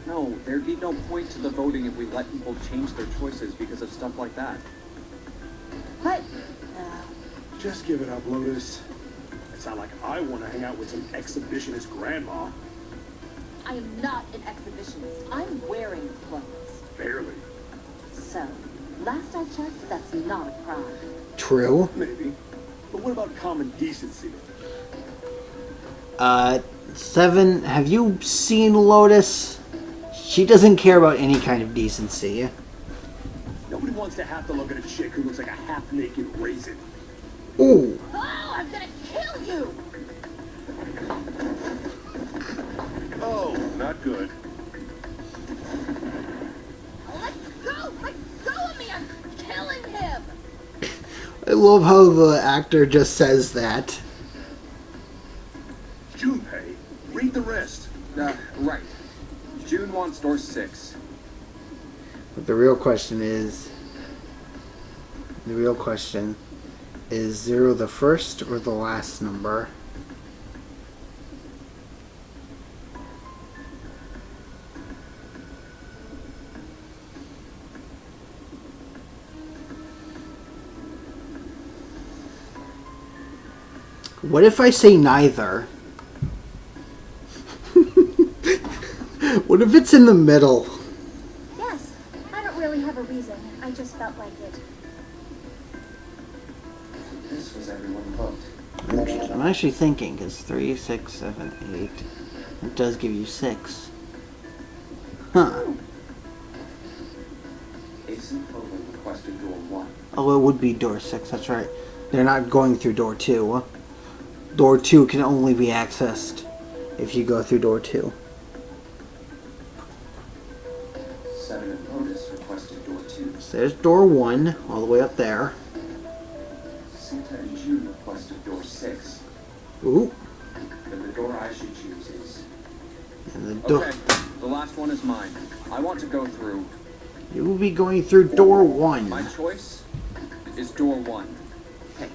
No, there'd be no point to the voting if we let people change their choices because of stuff like that. But, Just give it up, Lotus. It's not like I want to hang out with some exhibitionist grandma. I am not an exhibitionist. I'm wearing clothes. Barely. So, last I checked, that's not a crime. True. Maybe. But what about common decency? 7, have you seen Lotus? She doesn't care about any kind of decency. Nobody wants to have to look at a chick who looks like a half-naked raisin. Ooh. Oh, I'm gonna kill you! Oh, not good. Let go! Let go of me! I'm killing him! I love how the actor just says that. Junpei, read the rest. Right. June wants door 6. But the real question is... Is 0 the first or the last number? What if I say neither? What if it's in the middle? Yes, I don't really have a reason. I just felt like it. This was everyone vote. I'm actually thinking, because 3, 6, 7, 8, it does give you 6. Huh. Ace and Clover requested door 1. Oh, it would be door 6, that's right. They're not going through door 2. Door 2 can only be accessed if you go through door 2. 7 and Lotus requested door 2. So there's door 1, all the way up there. Santa and June requested door 6. Ooh. Then the door I should choose is... And the door. Okay, the last one is mine. I want to go through... You will be going through door 1. My choice is door 1. Hey,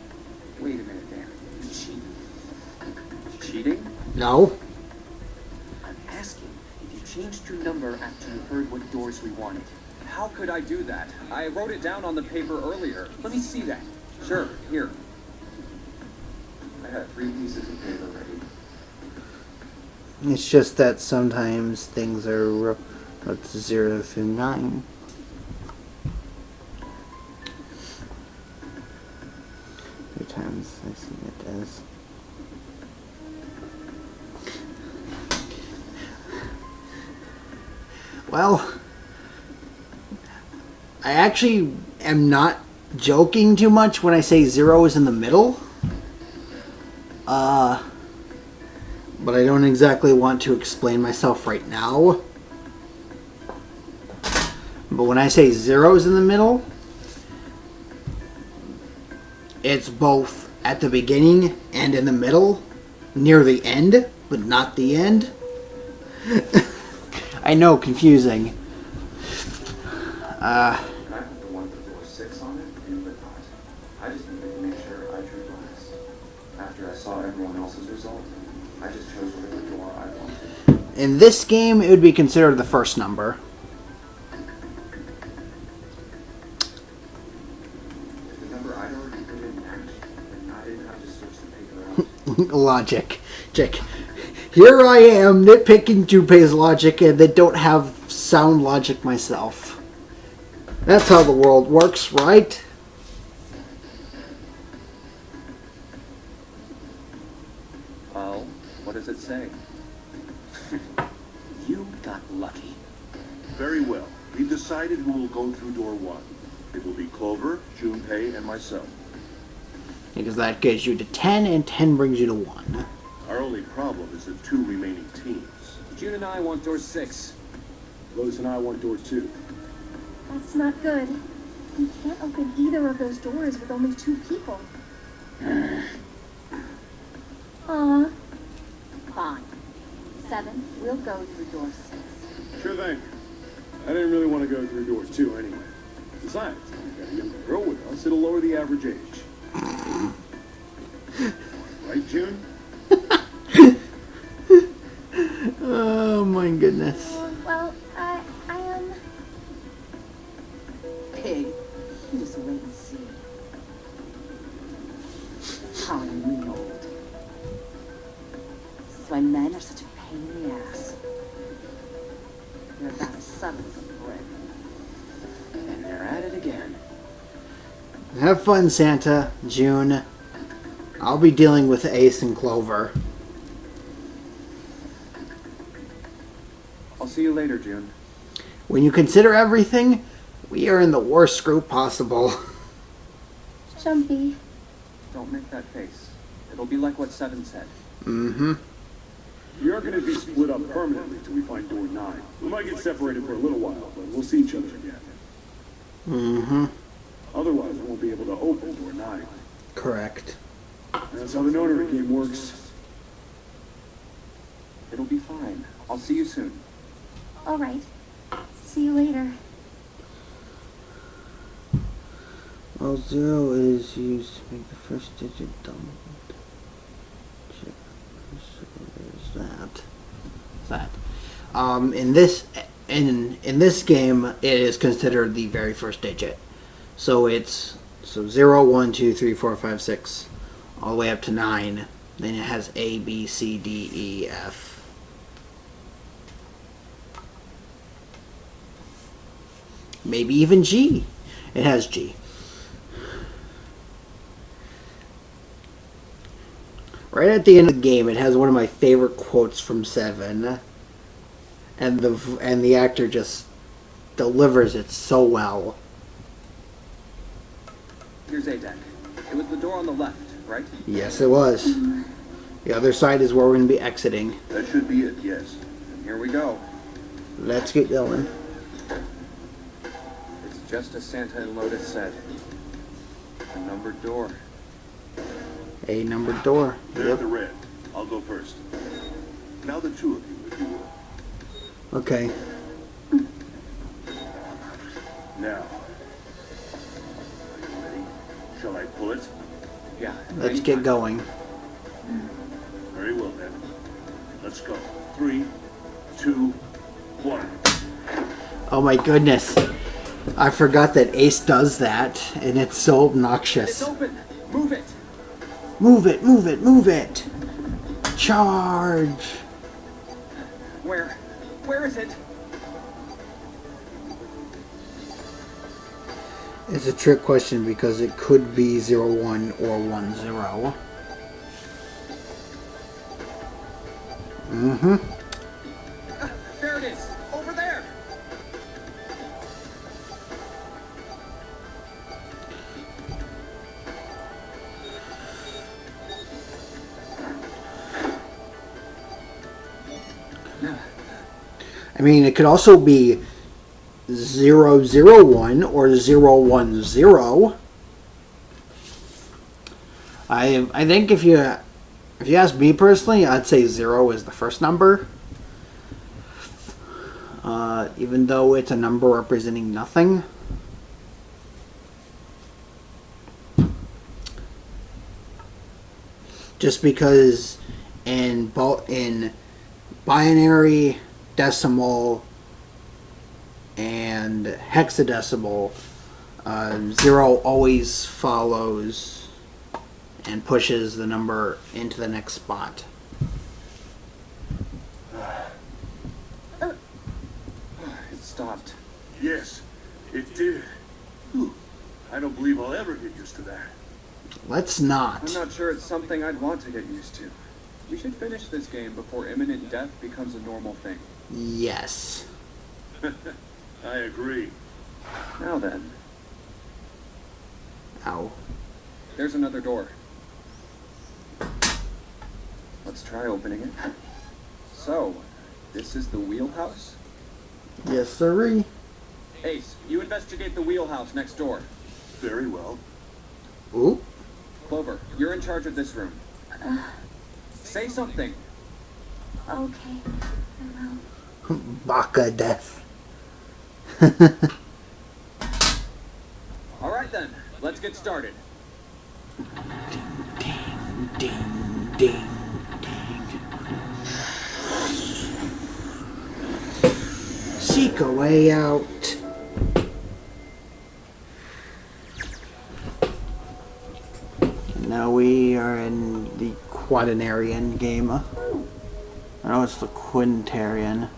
wait a minute there. You cheating. Cheating? No. I'm asking if you changed your number after you heard what doors we wanted. How could I do that? I wrote it down on the paper earlier. Let me see that. Sure, here. I had 3 pieces of paper ready. It's just that sometimes things are what's 0 through 9. Times I see it as. Well, I actually am not joking too much when I say 0 is in the middle. But I don't exactly want to explain myself right now. But when I say zero's in the middle, it's both at the beginning and in the middle, near the end, but not the end. I know, confusing. Can I put the one with the door 6 on it? And but not. I just needed to make sure I drew last. After I saw everyone else's result, I just chose whatever door I wanted. In this game, it would be considered the first number. The number I'd already put in matched, and I didn't have to switch the paper out. Logic. Check. Here I am nitpicking Junpei's logic and that don't have sound logic myself. That's how the world works, right? Well, what does it say? You got lucky. Very well. We've decided who will go through door 1. It will be Clover, Junpei, and myself. Because that gets you to 10 and 10 brings you to 1. Our only problem is the 2 remaining teams. June and I want door 6. Lotus and I want door 2. That's not good. We can't open either of those doors with only 2 people. Aw. Fine. 7, we'll go through door 6. Sure thing. I didn't really want to go through door 2 anyway. Besides, we've got a younger girl with us. It'll lower the average age. Right, June? Oh my goodness. Well, I am... Pig, you just wait and see. Calling me old. This is why men are such a pain in the ass. You're about as subtle as a brick. And they're at it again. Have fun, Santa, June. I'll be dealing with Ace and Clover. I'll see you later, June. When you consider everything, we are in the worst group possible. Jumpy. Don't make that face. It'll be like what 7 said. Mm-hmm. We are going to be split up permanently till we find door 9. We might get separated for a little while, but we'll see each other again. Mm-hmm. Otherwise, we won't be able to open door 9. Correct. That's how the notary game works. It'll be fine. I'll see you soon. All right. See you later. Well, 0 is used to make the first digit double. Check. So there's that. In this game, it is considered the very first digit. So it's 0, 1, 2, 3, 4, 5, 6, all the way up to 9. Then it has A, B, C, D, E, F. Maybe even G. It has G. Right at the end of the game, it has one of my favorite quotes from 7, and the actor just delivers it so well. Here's A deck. It was the door on the left, right? Yes, it was. The other side is where we're going to be exiting. That should be it, yes. And here we go. Let's get going. It's just as Santa and Lotus said. A numbered door. A numbered door. There's the red. I'll go first. Now the 2 of you, if you will. Okay. Now. Are you ready? Shall I pull it? Yeah. Let's get going. Very well then. Let's go. 3, 2, 1. Oh my goodness. I forgot that Ace does that, and it's so It's obnoxious. open. Move it. Move it, move it, move it! Charge! Where is it? It's a trick question because it could be 01 or 10. Mm-hmm. There it is. Over there. I mean, it could also be 001 or 010. I think if you ask me personally, I'd say 0 is the first number. Even though it's a number representing nothing. Just because in binary, decimal, and hexadecimal, 0 always follows and pushes the number into the next spot. It stopped. Yes, it did. Whew. I don't believe I'll ever get used to that. Let's not. I'm not sure it's something I'd want to get used to. We should finish this game before imminent death becomes a normal thing. Yes. I agree. Now then, Ow. there's another door. Let's try opening it. So, this is the wheelhouse? Yes, sirree. Ace, you investigate the wheelhouse next door. Very well. Ooh. Clover, you're in charge of this room. Say something. Okay, I will. Baka death. All right then, let's get started. Ding, ding, ding. Seek a way out. Now we are in the quaternarian game. I know it's the quintarian.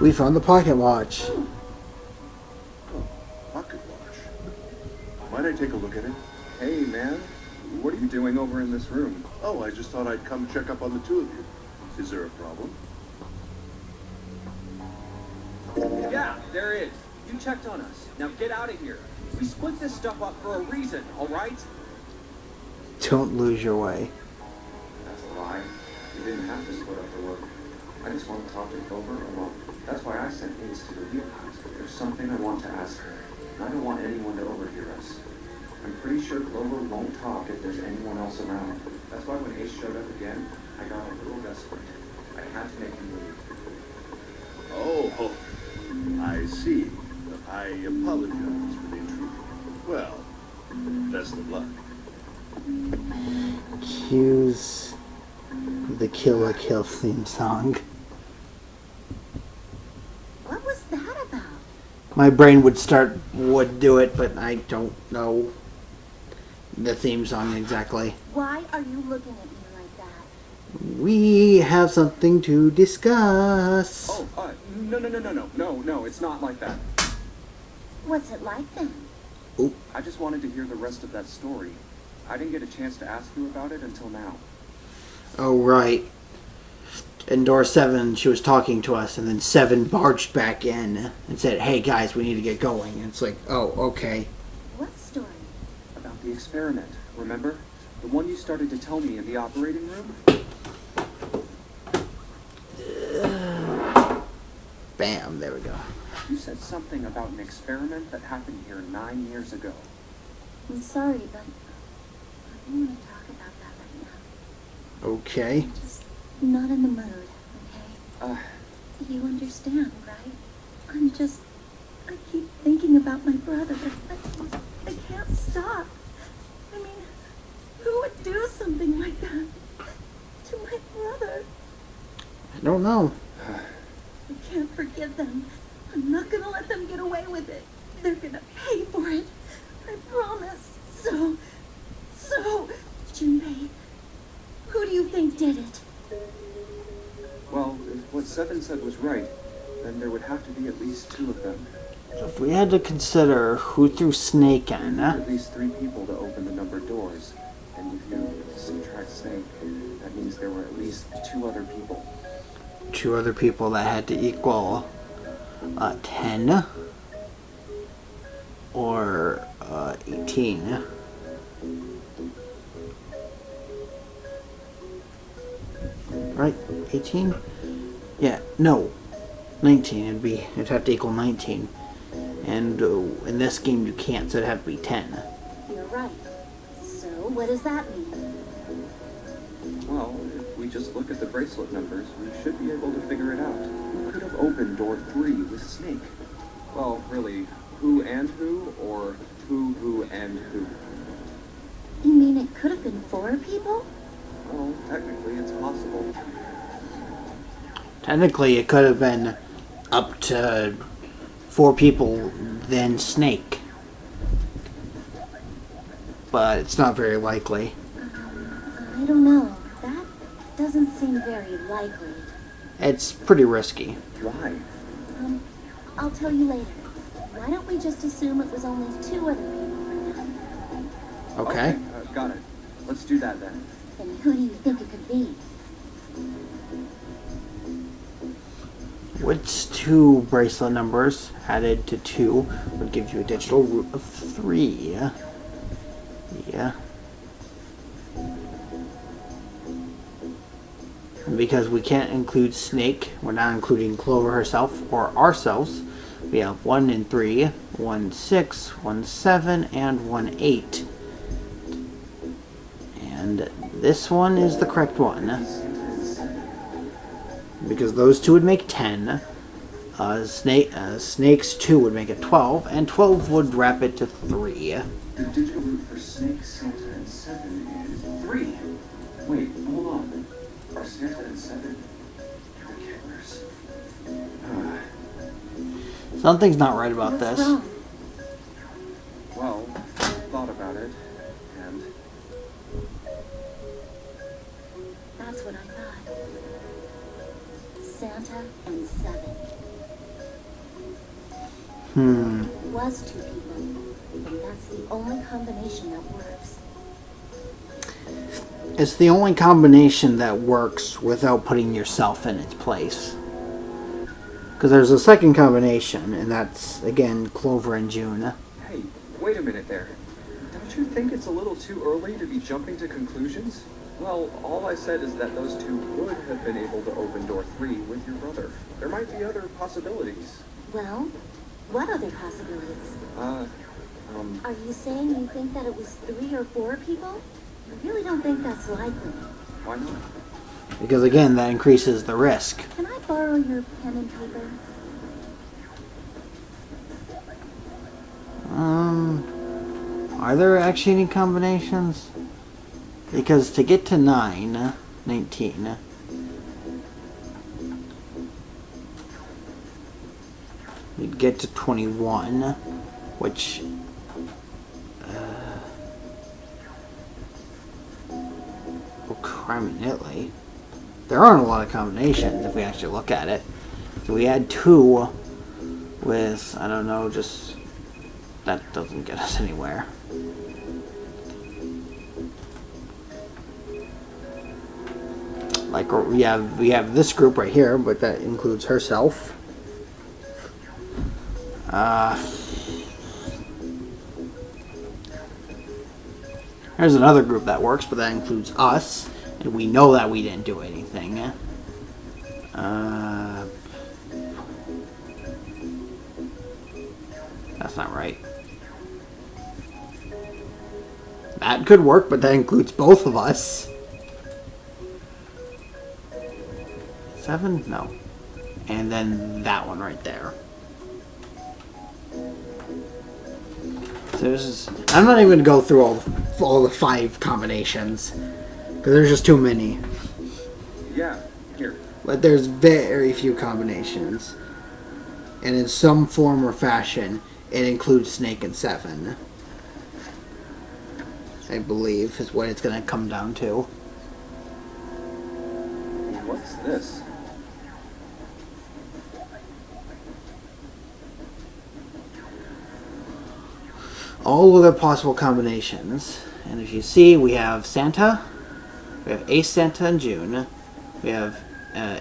We found the pocket watch. Pocket watch. Might I take a look at it? Hey man, what are you doing over in this room? Oh, I just thought I'd come check up on the two of you. Is there a problem? Yeah, there is. You checked on us. Now get out of here. We split this stuff up for a reason, alright? Don't lose your way. That's a lie. You didn't have to split up the work. I just want to talk to Clover alone. That's why I sent Ace to the wheelhouse. There's something I want to ask her. And I don't want anyone to overhear us. I'm pretty sure Clover won't talk if there's anyone else around. That's why when Ace showed up again, I got a little desperate. I had to make him leave. Oh, I see. I apologize for the intrusion. Well, best of luck. Cues the Kill la Kill theme song. What was that about? My brain would do it, but I don't know the theme song exactly. Why are you looking at me like that? We have something to discuss. Oh, no, it's not like that. What's it like then? I just wanted to hear the rest of that story. I didn't get a chance to ask you about it until now. Oh, right. In door 7, she was talking to us, and then 7 barged back in and said, "Hey guys, we need to get going." And it's like, oh, okay. What story? About the experiment, remember? The one you started to tell me in the operating room? Bam, there we go. You said something about an experiment that happened here 9 years ago. I'm sorry, but I don't want to talk about that right now. Okay. I'm just not in the mood, okay? Uh, You understand, right? I keep thinking about my brother, but I can't stop. I mean, who would do something like that to my brother? I don't know. I can't forgive them. I'm not gonna let them get away with it. They're gonna pay for it. I promise. So, Junpei, who do you think did it? well, if what Seven said was right, then there would have to be at least 2 of them. If we had to consider who threw Snake in, At least 3 people to open the numbered doors. And if you subtract Snake, that means there were at least 2 other people. 2 other people that had to equal 10 or 18. Right? 18? Yeah, no. 19. It'd have to equal 19. And in this game you can't, so it'd have to be 10. You're right. So, what does that mean? Well, if we just look at the bracelet numbers, we should be able to figure it out. Who could have opened door 3 with Snake? Well, really, who and who, or who and who? You mean it could have been 4 people? Well, technically it's possible. Technically, it could have been up to 4 people, then Snake. But it's not very likely. I don't know. That doesn't seem very likely. It's pretty risky. Why? I'll tell you later. Why don't we just assume it was only 2 other people for now? Okay. Got it. Let's do that then. And who do you think it could be? Which 2 bracelet numbers added to 2 would give you a digital root of 3? Yeah. And because we can't include Snake, we're not including Clover herself or ourselves. We have 1 and 3, 1 6, 1 7, and 1 8. And this one is the correct one. Because those 2 would make 10. Snake's 2 would make it 12, and 12 would wrap it to 3. The digital root for Snake, Santa, and 7 is 3. Wait, hold on. Are Santa and 7 the killers? Something's not right about What's this. wrong? Well, I thought about it, and That's what I thought. Santa and 7. It was 2 people, and that's the only combination that works. It's the only combination that works without putting yourself in its place. Because there's a second combination, and that's, again, Clover and June. hey, wait a minute there. Don't you think it's a little too early to be jumping to conclusions? Well, all I said is that those 2 would have been able to open door 3 with your brother. There might be other possibilities. Well, what other possibilities? Are you saying you think that it was 3 or 4 people? I really don't think that's likely. Why not? Because, again, that increases the risk. Can I borrow your pen and paper? Are there actually any combinations? Because to get to 19, you'd get to 21, which... oh, criminally. There aren't a lot of combinations if we actually look at it. So we had 2 with, I don't know, just... that doesn't get us anywhere. Like, we have this group right here, but that includes herself. There's another group that works, but that includes us, and we know that we didn't do anything. That's not right. That could work, but that includes both of us. 7? No. And then that one right there. So this is... I'm not even going to go through all the 5 combinations. Because there's just too many. Yeah, here. But there's very few combinations. And in some form or fashion, it includes Snake and 7. I believe is what it's going to come down to. What's this? All other possible combinations. And if you see, we have Santa, we have Ace, Santa, and June. We have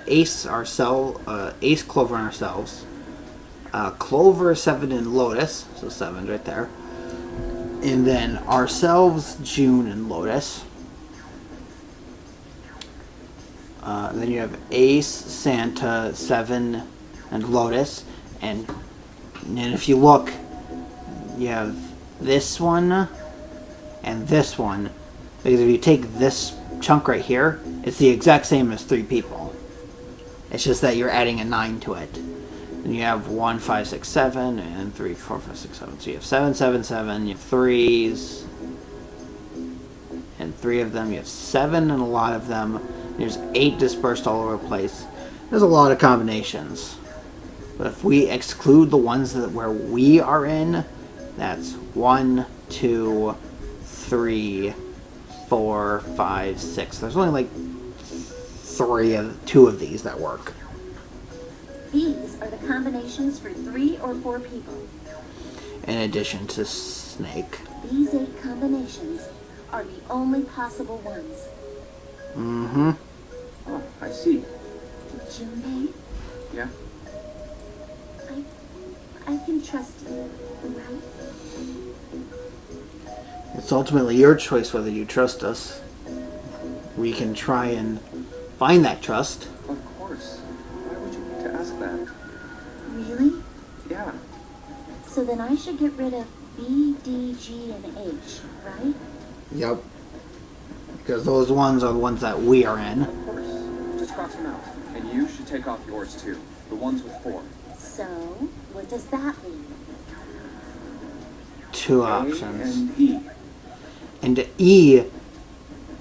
Ace, Ace, Clover, and ourselves. Clover, 7, and Lotus. So 7 right there. And then ourselves, June, and Lotus. Then you have Ace, Santa, 7, and Lotus, and if you look, you have this one and this one, because if you take this chunk right here, it's the exact same as 3 people. It's just that you're adding a 9 to it. And you have 1, 5, 6, 7, and 3, 4, 5, 6, 7. So you have 7, 7, 7. You have 3s, and 3 of them. You have 7 and a lot of them. There's 8 dispersed all over the place. There's a lot of combinations. But if we exclude the ones where we are in, that's 1, 2, 3, 4, 5, 6. There's only like 2 of these that work. These are the combinations for 3 or 4 people. In addition to Snake. These 8 combinations are the only possible ones. Mm-hmm. Oh, I see. Junpei, Yeah? I can trust you, right? It's ultimately your choice whether you trust us. We can try and find that trust. Of course. Why would you need to ask that? Really? Yeah. So then I should get rid of B, D, G, and H, right? Yep. Because those ones are the ones that we are in. Of course. Just cross them out. And you should take off yours too. The ones with 4. So, what does that mean? 2 A options. and E. And E,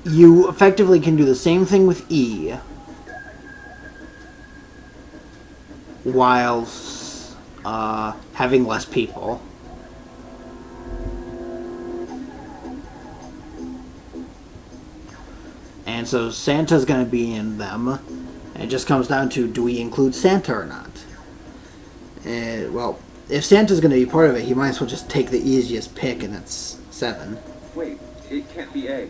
you effectively can do the same thing with E, whilst having less people. And so Santa's going to be in them. And it just comes down to, do we include Santa or not? And, well, if Santa's going to be part of it, he might as well just take the easiest pick, and that's 7. Wait, it can't be A.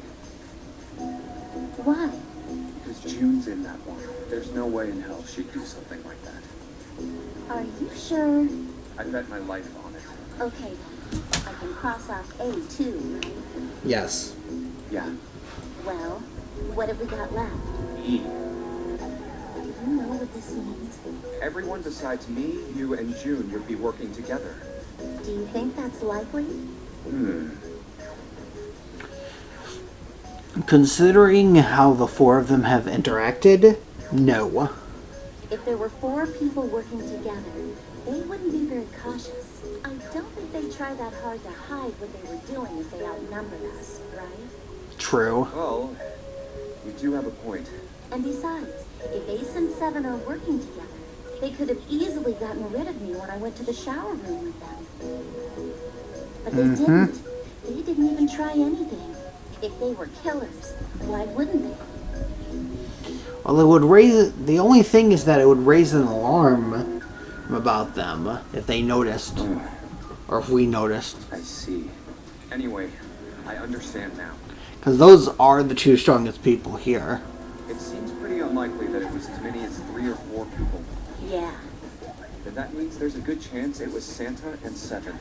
Why? Because June's in that one. There's no way in hell she'd do something like that. Are you sure? I bet my life on it. Okay, then. I can cross off A too, right? Yes. Yeah. Well, what have we got left? E. Do you know what this means? Everyone besides me, you, and June would be working together. Do you think that's likely? Considering how the 4 of them have interacted, no. If there were 4 people working together, they wouldn't be very cautious. I don't think they'd try that hard to hide what they were doing if they outnumbered us, right? True. Well, you do have a point. And besides, if Ace and 7 are working together, they could have easily gotten rid of me when I went to the shower room with them. But they didn't. They didn't even try anything. If they were killers, why wouldn't they? Well, it would raise... The only thing is that it would raise an alarm about them if they noticed. Or if we noticed. I see. Anyway, I understand now. Because those are the 2 strongest people here. It seems pretty unlikely that it was as many as 3 or 4 people. Yeah, But that means there's a good chance it was Santa and 7.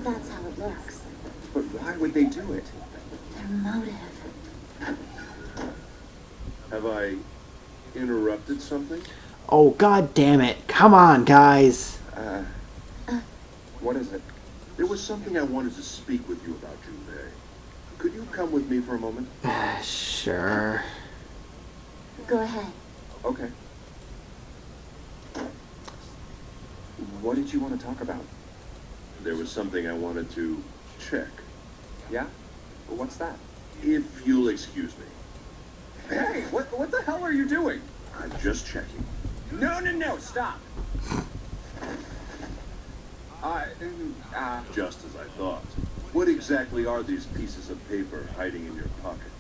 that's how it looks. But why would they do it? Their motive. Have I interrupted something? Oh, god damn it. Come on, guys. What is it? There was something I wanted to speak with you about, Junpei. Could you come with me for a moment? Sure. Go ahead. Okay. What did you want to talk about? There was something I wanted to check. Yeah? What's that? If you'll excuse me. Hey, what the hell are you doing? I'm just checking. No, stop! Just as I thought. What exactly are these pieces of paper hiding in your pocket?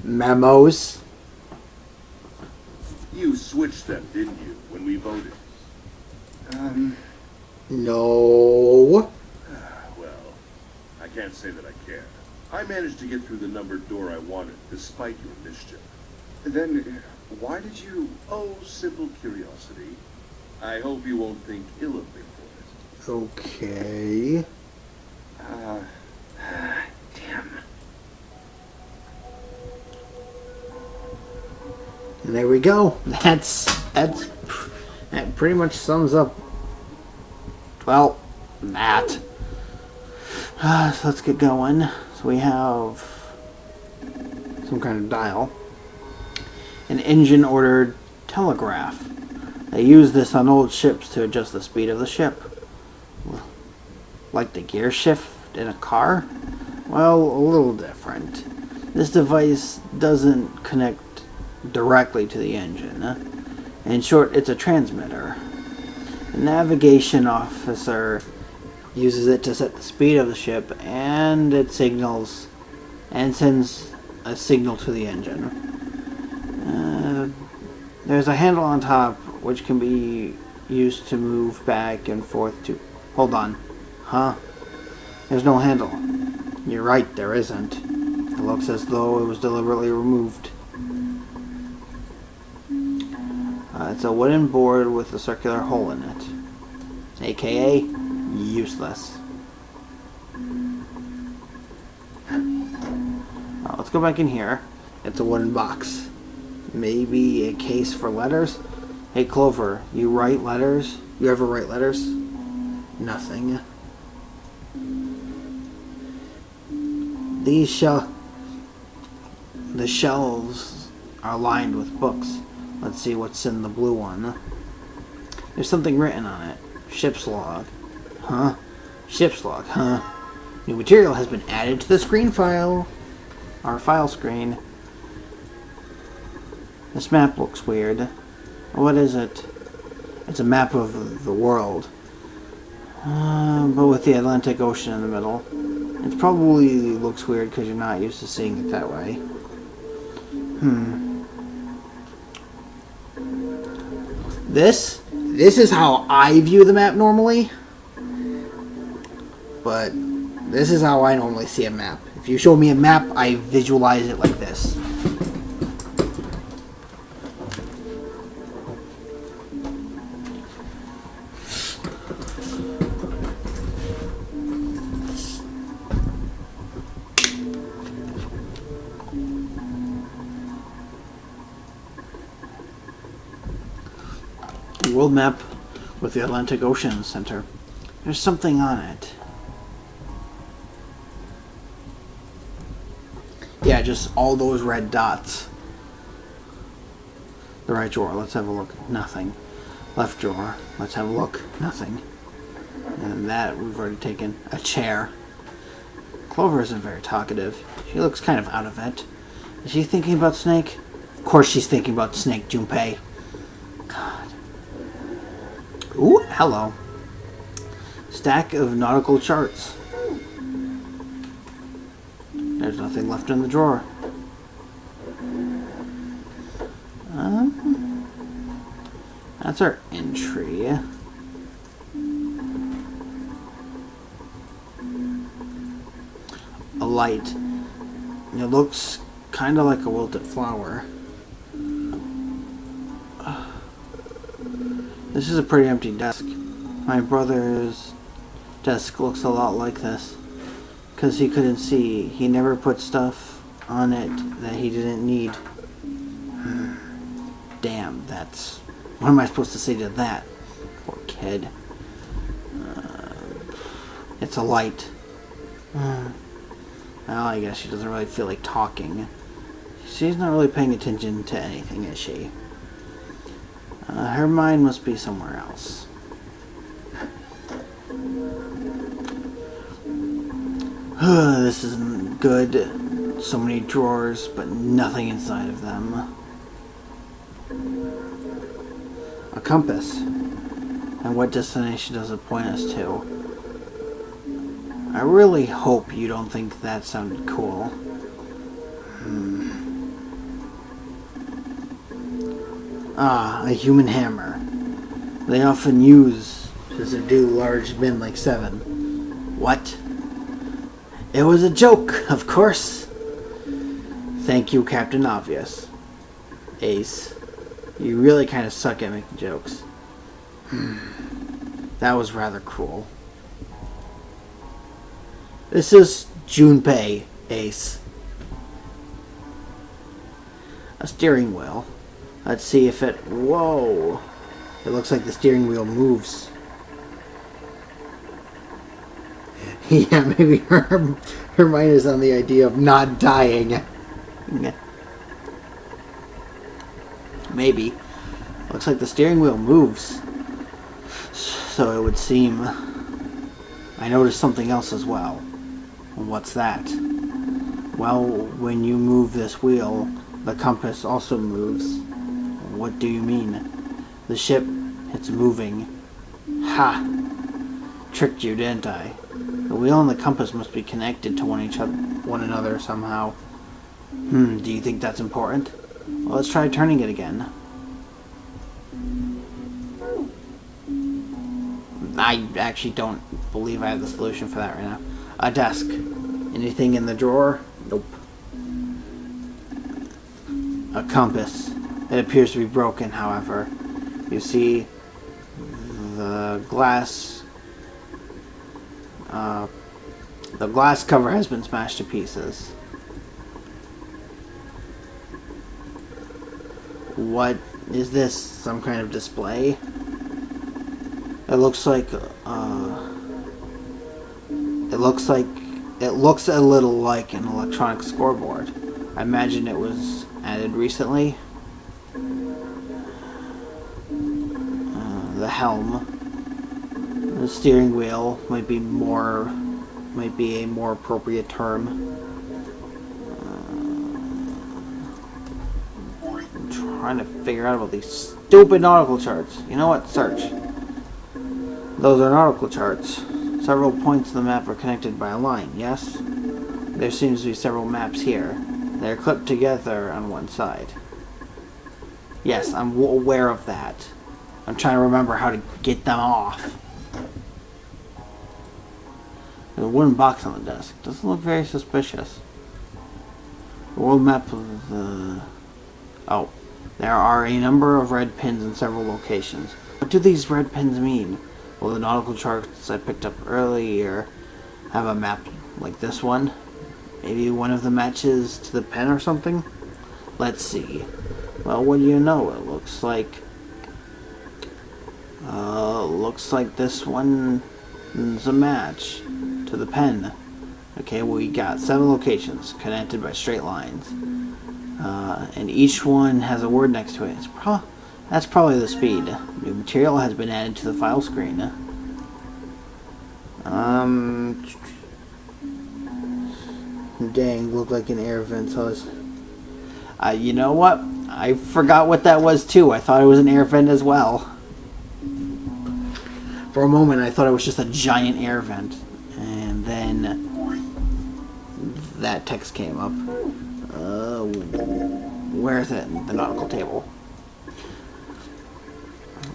Memos. You switched them, didn't you, when we voted? No. Well, I can't say that I care. I managed to get through the numbered door I wanted, despite your mischief. Then, why did you... Oh, simple curiosity. I hope you won't think ill of me for it. Okay. Damn. And there we go. That's that pretty much sums up, well, that. So let's get going. So we have some kind of dial. An engine-ordered telegraph. They use this on old ships to adjust the speed of the ship. Like the gear shift in a car? Well, a little different. This device doesn't connect directly to the engine. In short, it's a transmitter. The navigation officer uses it to set the speed of the ship, and it signals and sends a signal to the engine. There's a handle on top which can be used to move back and forth to... Hold on. Huh? There's no handle. You're right, there isn't. It looks as though it was deliberately removed. It's a wooden board with a circular hole in it. AKA, useless. Let's go back in here. It's a wooden box. Maybe a case for letters? Hey Clover, you write letters? You ever write letters? Nothing. The shelves are lined with books. Let's see what's in the blue one. There's something written on it. Ship's log. Huh? Ship's log, huh? New material has been added to the screen file. Our file screen. This map looks weird. What is it? It's a map of the world. But with the Atlantic Ocean in the middle. It probably looks weird because you're not used to seeing it that way. This is how I view the map normally. But this is how I normally see a map. If you show me a map, I visualize it like this. World map with the Atlantic Ocean center. There's something on it. Yeah, just all those red dots. The right drawer, let's have a look. Nothing. Left drawer, let's have a look. Nothing. And that we've already taken. A chair. Clover isn't very talkative. She looks kind of out of it. Is she thinking about Snake? Of course she's thinking about Snake, Junpei. God. Ooh, hello. Stack of nautical charts. There's nothing left in the drawer. That's our entry. A light. It looks kind of like a wilted flower. This is a pretty empty desk. My brother's desk looks a lot like this. Because he couldn't see. He never put stuff on it that he didn't need. Damn, that's... What am I supposed to say to that? Poor kid. It's a light. Well, I guess she doesn't really feel like talking. She's not really paying attention to anything, is she? Her mind must be somewhere else. This isn't good. So many drawers, but nothing inside of them. A compass. And what destination does it point us to? I really hope you don't think that sounded cool. Ah, a human hammer. They often use to subdue large men like Seven. What? It was a joke, of course. Thank you, Captain Obvious. Ace, you really kind of suck at making jokes. That was rather cruel. This is Junpei, Ace. A steering wheel. Let's see if it... Whoa! It looks like the steering wheel moves. Yeah, maybe her mind is on the idea of not dying. Maybe. Looks like the steering wheel moves. So it would seem... I noticed something else as well. What's that? Well, when you move this wheel, the compass also moves. What do you mean? The ship, it's moving. Ha! Tricked you, didn't I? The wheel and the compass must be connected to one another somehow. Do you think that's important? Well, let's try turning it again. I actually don't believe I have the solution for that right now. A desk. Anything in the drawer? Nope. A compass. It appears to be broken, however. You see, the glass cover has been smashed to pieces. What is this? Some kind of display? It looks like it looks a little like an electronic scoreboard. I imagine it was added recently. The helm, the steering wheel might be a more appropriate term. I'm trying to figure out about these stupid nautical charts. You know what? Search. Those are nautical charts. Several points of the map are connected by a line, yes? There seems to be several maps here. They're clipped together on one side. Yes, I'm aware of that. I'm trying to remember how to get them off. There's a wooden box on the desk. Doesn't look very suspicious. The world map of the... Oh. There are a number of red pins in several locations. What do these red pins mean? Well, the nautical charts I picked up earlier have a map like this one. Maybe one of the matches to the pen or something? Let's see. Well, what do you know? It looks like this one is a match to the pen. Okay, we got 7 locations connected by straight lines. And each one has a word next to it. That's probably the speed. New material has been added to the file screen. Dang, looked like an air vent. So you know what? I forgot what that was too. I thought it was an air vent as well. For a moment, I thought it was just a giant air vent. And then that text came up. Where is it? The nautical table.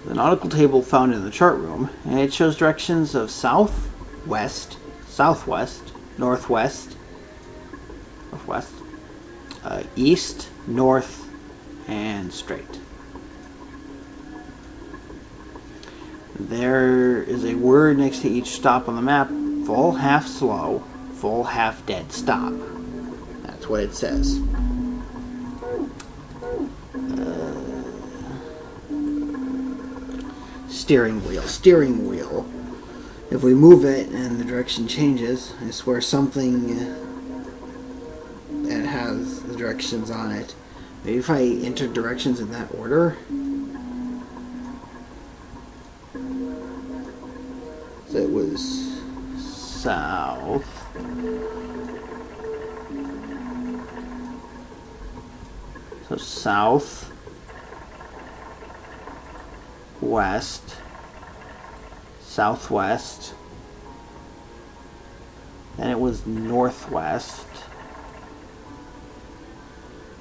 The nautical table found in the chart room, and it shows directions of south, west, southwest, northwest, east, north, and straight. There is a word next to each stop on the map: full, half slow, full, half dead stop. That's what it says. Steering wheel. If we move it and the direction changes, I swear something that has the directions on it. Maybe if I enter directions in that order. So it was south. So south, west, southwest, then it was northwest,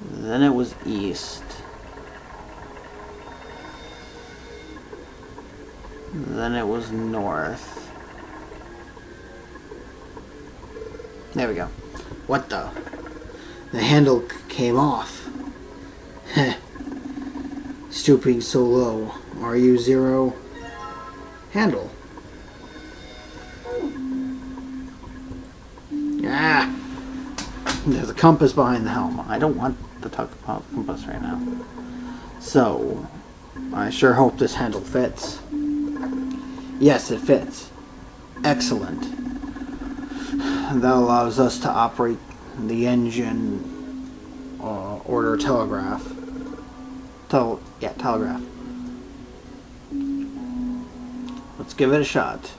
then it was east, then it was north. There we go. What the? The handle came off. Heh. Stooping so low. RU0 handle. Ah! There's a compass behind the helm. I don't want the compass right now. So, I sure hope this handle fits. Yes, it fits. Excellent. That allows us to operate the engine order telegraph. Telegraph. Let's give it a shot.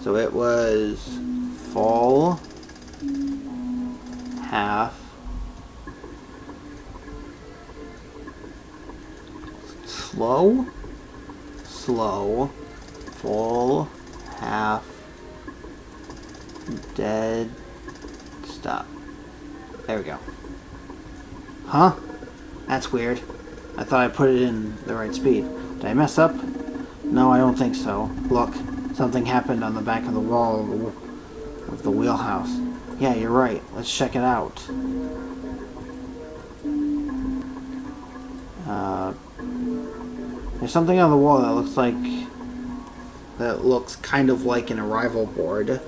So it was full, half, slow, full, half, dead, stop. There we go. Huh? That's weird. I thought I put it in the right speed. Did I mess up? No, I don't think so. Look, something happened on the back of the wall of the wheelhouse. Yeah, you're right. Let's check it out. There's something on the wall that looks kind of like an arrival board.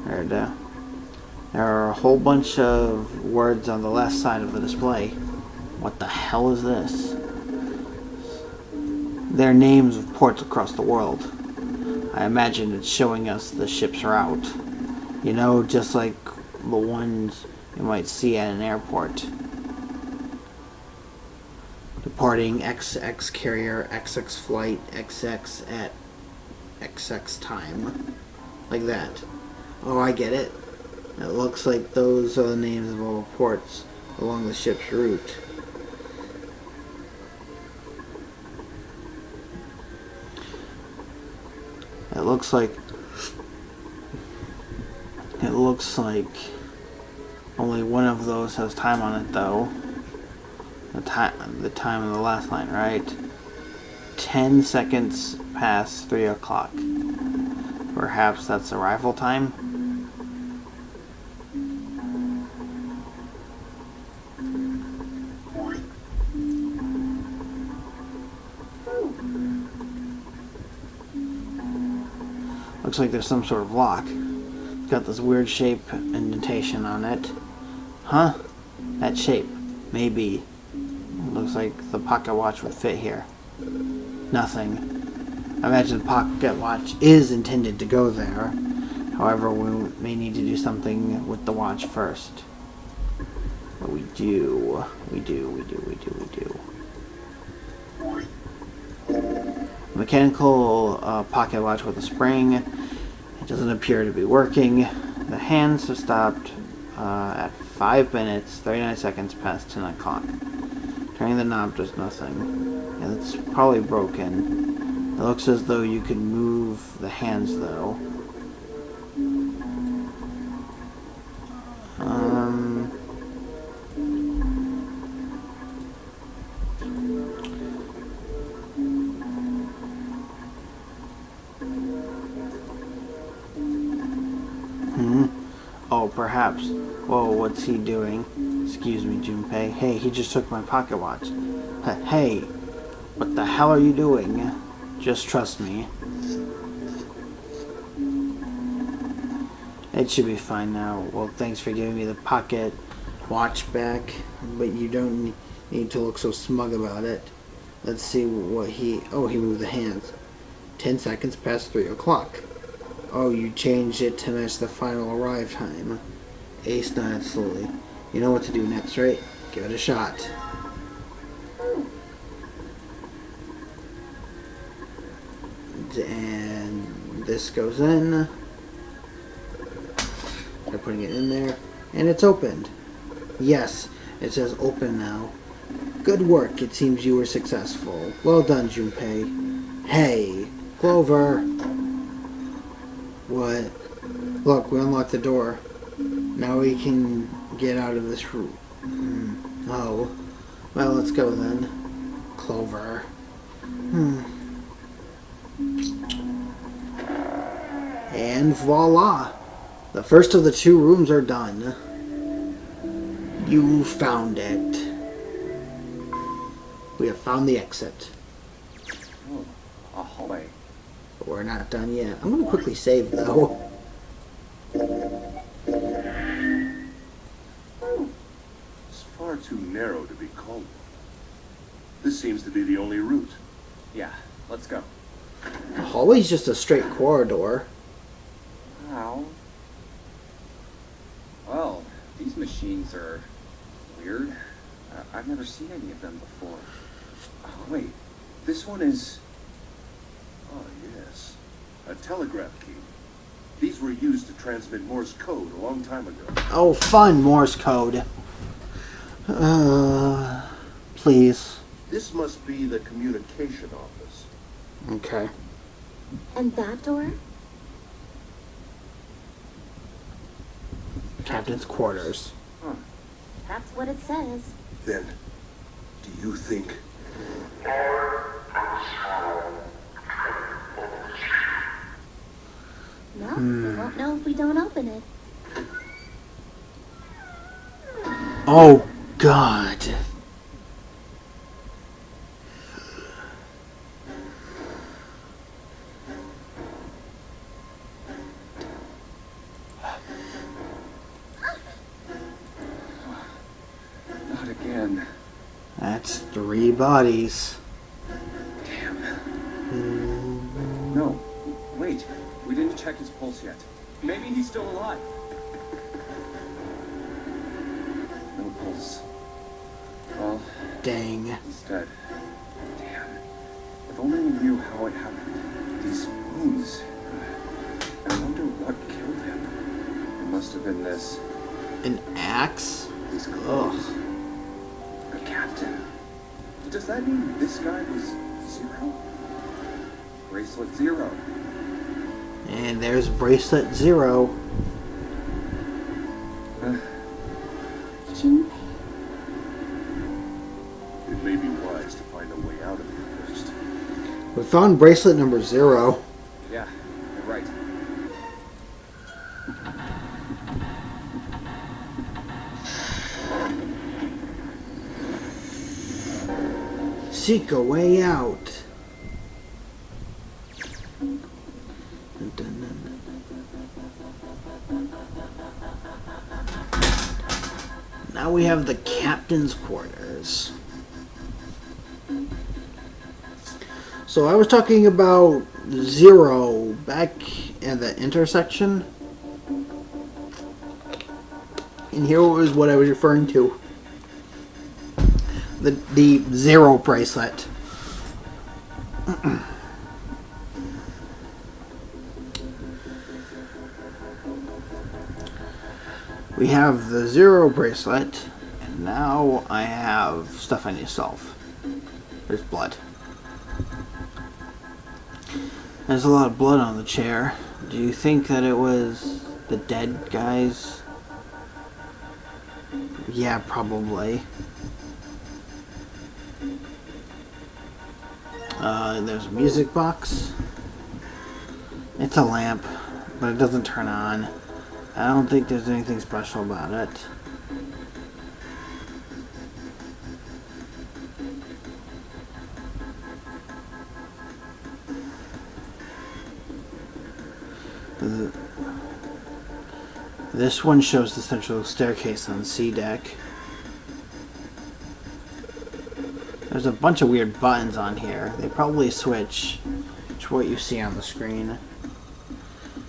There are a whole bunch of words on the left side of the display. What the hell is this? They're names of ports across the world. I imagine it's showing us the ship's route. You know, just like the ones you might see at an airport. Departing XX carrier, XX flight, XX at XX time. Like that. Oh, I get it. It looks like those are the names of all the ports along the ship's route. It looks like only one of those has time on it, though. The time on the last line, right? 10 seconds past 3 o'clock. Perhaps that's arrival time? Looks like there's some sort of lock. It's got this weird shape indentation on it. Huh? That shape. Maybe. Looks like the pocket watch would fit here. Nothing. I imagine the pocket watch is intended to go there. However, we may need to do something with the watch first. But we do. Mechanical pocket watch with a spring. It doesn't appear to be working. The hands have stopped at 5 minutes, 39 seconds past 10 o'clock. Turning the knob does nothing. Yeah, it's probably broken. It looks as though you could move the hands, though. Oh, perhaps. Whoa, what's he doing? Excuse me, Junpei. Hey, he just took my pocket watch. Hey, what the hell are you doing? Just trust me. It should be fine now. Well, thanks for giving me the pocket watch back, but you don't need to look so smug about it. Let's see what he... Oh, he moved the hands. 10 seconds past 3 o'clock. Oh, you changed it to match the final arrive time. Ace nodded slowly. You know what to do next, right? Give it a shot. And this goes in. They're putting it in there. And it's opened. Yes, it says open now. Good work. It seems you were successful. Well done, Junpei. Hey, Clover. What? Look, we unlocked the door. Now we can get out of this room. Oh. Well, let's go then. Clover. And voila! The first of the 2 rooms are done. You found it. We have found the exit. Oh, a hallway. But we're not done yet. I'm going to quickly save, though. too narrow to be called one. This seems to be the only route. Yeah, let's go. The hallway's just a straight corridor. How? Well, these machines are weird. I've never seen any of them before. Oh, wait, this one is... Oh, yes. A telegraph key. These were used to transmit Morse code a long time ago. Oh, fun, Morse code. Please. This must be the communication office. Okay. And that door? Captain's quarters. Huh. That's what it says. Then, do you think... No, we won't know if we don't open it. Oh, God. Not again. That's 3 bodies. Damn. No, wait. We didn't check his pulse yet. Maybe he's still alive. No pulse. Well, Dang. he's dead. Damn. If only we knew how it happened. These wounds. I wonder what killed him. It must have been this. An axe? These clothes. Ugh. A captain. Does that mean this guy was Zero? Bracelet Zero. And there's Bracelet 0. Junpei. It may be wise to find a way out of here first. We found Bracelet number 0. Yeah, you're right. Seek a way out. Now we have the captain's quarters. So I was talking about 0 back at the intersection. And here was what I was referring to. The 0 bracelet. We have the 0 bracelet, and now I have stuff I need to solve. There's blood. There's a lot of blood on the chair. Do you think that it was the dead guys? Yeah, probably. There's a music box. It's a lamp, but it doesn't turn on. I don't think there's anything special about it. This one shows the central staircase on C deck. There's a bunch of weird buttons on here. They probably switch to what you see on the screen.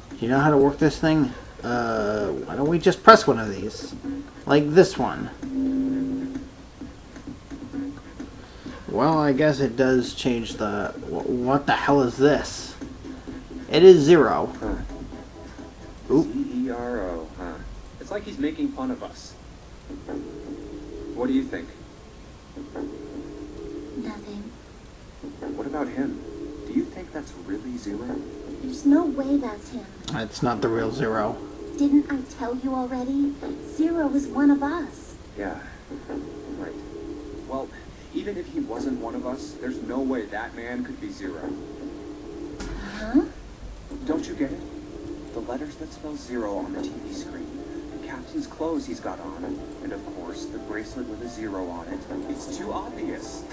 Do you know how to work this thing? Why don't we just press one of these? Like this one. Well, I guess it does change the... What the hell is this? It is 0. Huh. Oop. Z-E-R-O, huh? It's like he's making fun of us. What do you think? Nothing. What about him? Do you think that's really Zero? There's no way that's him. It's not the real 0. Didn't I tell you already? 0 is one of us. Yeah, right. Well, even if he wasn't one of us, there's no way that man could be Zero. Huh? Don't you get it? The letters that spell 0 on the TV screen, the captain's clothes he's got on, and of course, the bracelet with a 0 on it. It's too obvious.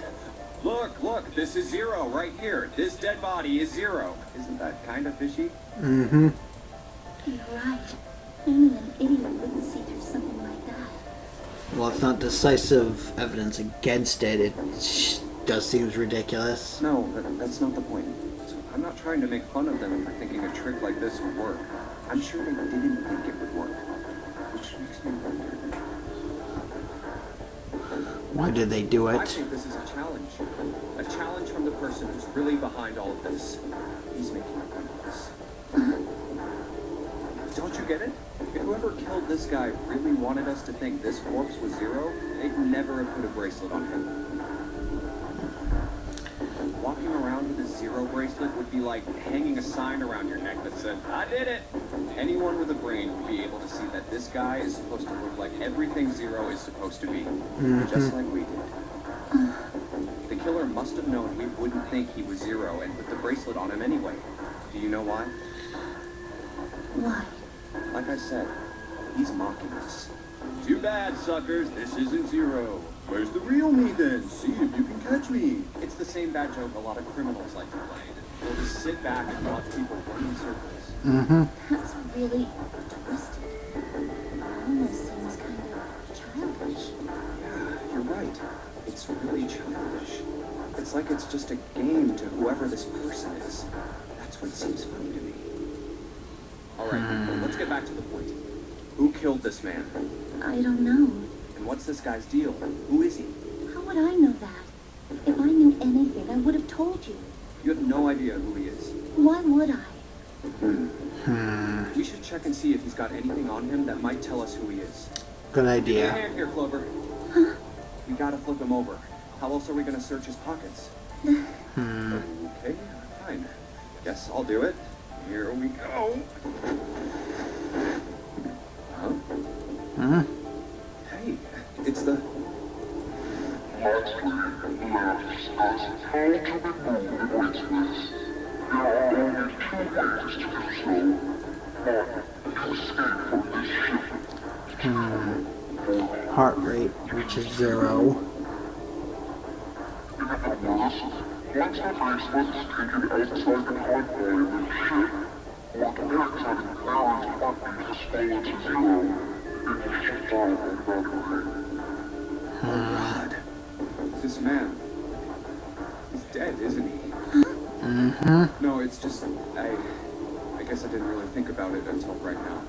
Look, this is 0 right here. This dead body is 0. Isn't that kind of fishy? Mm-hmm. You're right. Only an idiot wouldn't see through something like that. Well, it's not decisive evidence against it. It just seems ridiculous. No, that's not the point. So I'm not trying to make fun of them for thinking a trick like this would work. I'm sure they didn't think it would work. Which makes me wonder. Why did they do I it? think this is a challenge. A challenge from the person who's really behind all of this. He's making up on this. Don't you get it? If whoever killed this guy really wanted us to think this corpse was Zero, they'd never have put a bracelet on him. Walking around with a Zero bracelet would be like hanging a sign around your neck that said, "I did it!" Anyone with a brain would be able to see that this guy is supposed to look like everything Zero is supposed to be. Just like we did. The killer must have known we wouldn't think he was Zero and put the bracelet on him anyway. Do you know why? Why? Like I said, he's mocking us. Too bad, suckers. This isn't Zero. Where's the real me then? See if you can catch me. It's the same bad joke a lot of criminals like to play. They'll just sit back and watch people run in circles. That's really twisted. It almost seems kind of childish. Yeah, you're right. It's really childish. It's like it's just a game to whoever this person is. That's what seems funny to me. All right, let's get back to the point. Who killed this man? I don't know. And what's this guy's deal? Who is he? How would I know that? If I knew anything, I would have told you. You have no idea who he is. Why would I? We should check and see if he's got anything on him that might tell us who he is. Good Give me a idea. hand here, Clover. We gotta flip him over. How else are we gonna search his pockets? Okay, fine. Guess I'll do it. Here we go. Huh? Hey, it's the... Heart rate reaches 0. Once the bracelet is taken outside the hardware of the ship, automatically Aaron's heartbeat has fallen to 0, and the ship dial will vibrate. Oh, God. This man... He's dead, isn't he? No, it's just... I guess I didn't really think about it until right now.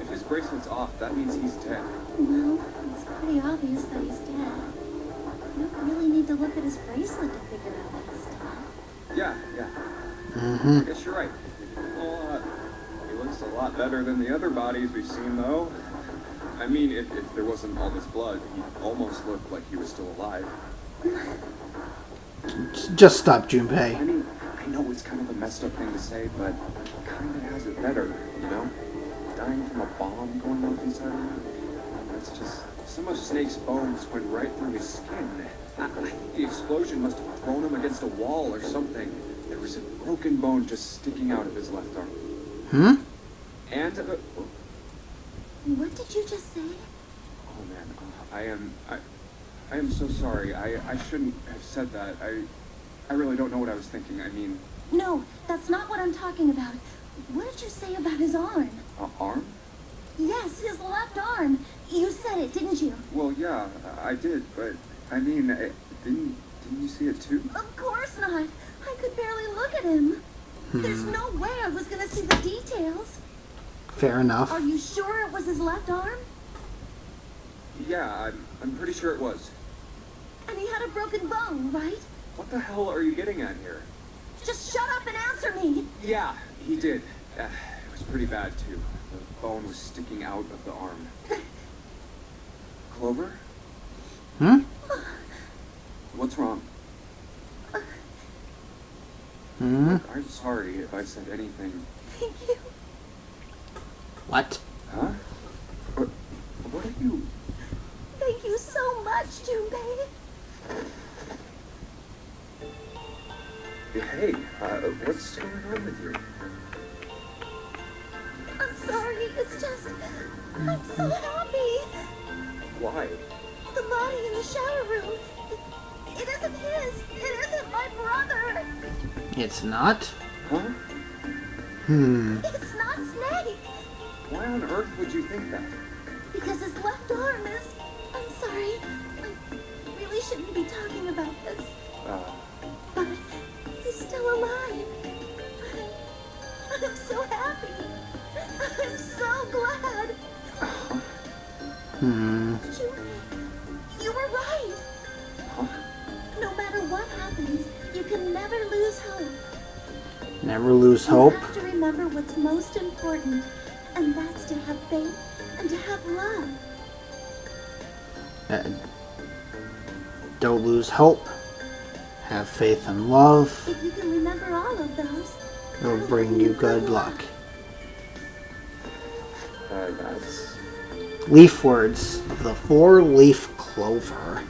If his bracelet's off, that means he's dead. Well, it's pretty obvious that he's dead. You don't really need to look at his bracelet to figure out that he's dead. Yeah. I guess you're right. Well, he looks a lot better than the other bodies we've seen, though. I mean, if there wasn't all this blood, he almost looked like he was still alive. Just stop, I Junpei. mean, I know it's kind of a messed up thing to say, but he kind of has it better, you know? Dying from a bomb going off inside of him. It's just, some of Snake's bones went right through his skin. I think the explosion must have thrown him against a wall or something. There was a broken bone just sticking out of his left arm. And, What did you just say? oh man, I am so sorry. I shouldn't have said that. I really don't know what I was thinking. I mean, No, that's not what I'm talking about. What did you say about his arm? arm? Yes, his left arm. You said it, didn't you? Well, yeah, I did, but I mean, didn't you see it too? Of course not. I could barely look at him. There's no way I was gonna see the details. Fair enough. Are you sure it was his left arm? Yeah, I'm pretty sure it was. And he had a broken bone, right? What the hell are you getting at here? Just shut up and answer me. Yeah, he did. It was pretty bad too. The bone was sticking out of the arm. Clover? What's wrong? Look, I'm sorry if I said anything. Thank you. What? Huh? What are you... Thank you so much, Junpei. Hey, what's going on with you? I'm sorry. It's just... I'm so happy. Why? The body in the shower room. It isn't his. It isn't my brother. It's not? Huh? It's not Snake. Why on earth would you think that? Because his left arm is... I'm shouldn't be talking about this, but he's still alive. I'm so happy. I'm so glad. You were right. No matter what happens, you can never lose hope. Never lose hope. You have to remember what's most important, and that's to have faith and to have love. Don't lose hope. Have faith and love. If you can remember all of those, It'll bring you good luck. That's... Leaf words. The 4-leaf clover.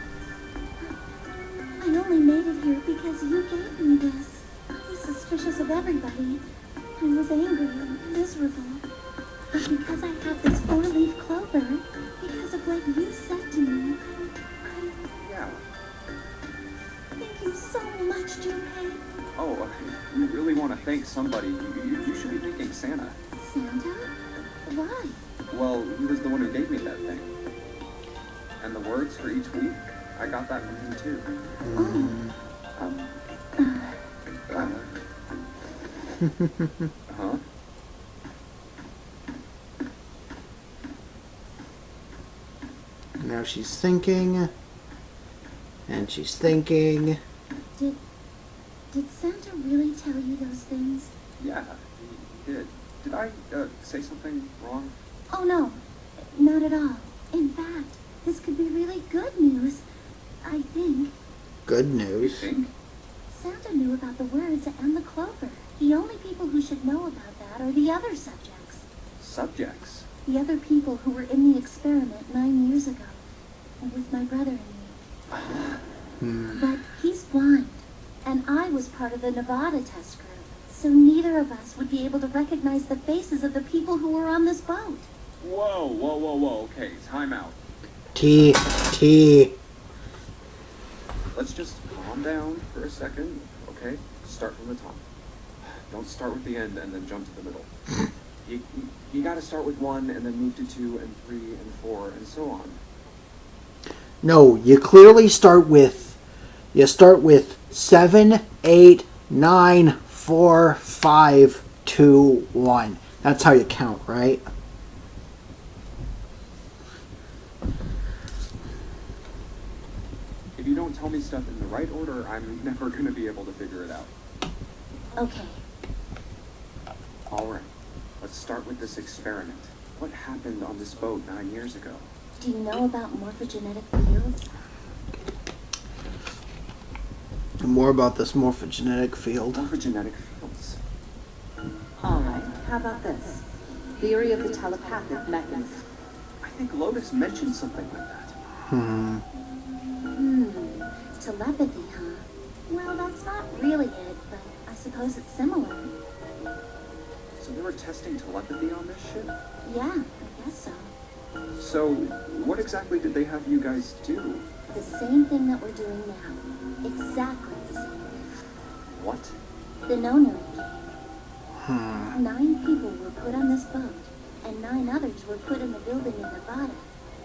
I only made it here because you gave me this. I was suspicious of everybody. I was angry and miserable. But because I have this 4-leaf clover, because of what you said to me, Yeah. thank you so much, Junpei. Oh, if you really want to thank somebody, you should be thanking Santa. Santa? Why? Well, he was the one who gave me that thing. And the words for each week, I got that from him too. Huh? Now she's thinking. And she's thinking. Did Santa really tell you those things? Yeah, he did. Did I say something wrong? Oh no, not at all. In fact, this could be really good news. I think. Good You news. think? Santa knew about the words and the clover. The only people who should know about that are the other subjects. Subjects. The other people who were in the experiment 9 years ago. With my brother and me. But he's blind. And I was part of the Nevada test group. So neither of us would be able to recognize the faces of the people who were on this boat. Whoa. Okay, time out. T. Let's just calm down for a second, okay? Start from the top. Don't start with the end and then jump to the middle. You gotta start with 1 and then move to 2 and 3 and 4 and so on. No, you clearly start with 7, 8, 9, 4, 5, 2, 1. That's how you count, right? If you don't tell me stuff in the right order, I'm never gonna be able to figure it out. Okay. Alright, let's start with this experiment. What happened on this boat 9 years ago? Do you know about morphogenetic fields? More about this morphogenetic field. Morphogenetic fields. All right, how about this? Theory of the telepathic mechanism. I think Lotus mentioned something like that. Telepathy, huh? Well, that's not really it, but I suppose it's similar. So they were testing telepathy on this ship? Yeah, I guess so. So, what exactly did they have you guys do? The same thing that we're doing now. Exactly the same. What? The Nonary game. 9 people were put on this boat, and 9 others were put in the building in Nevada,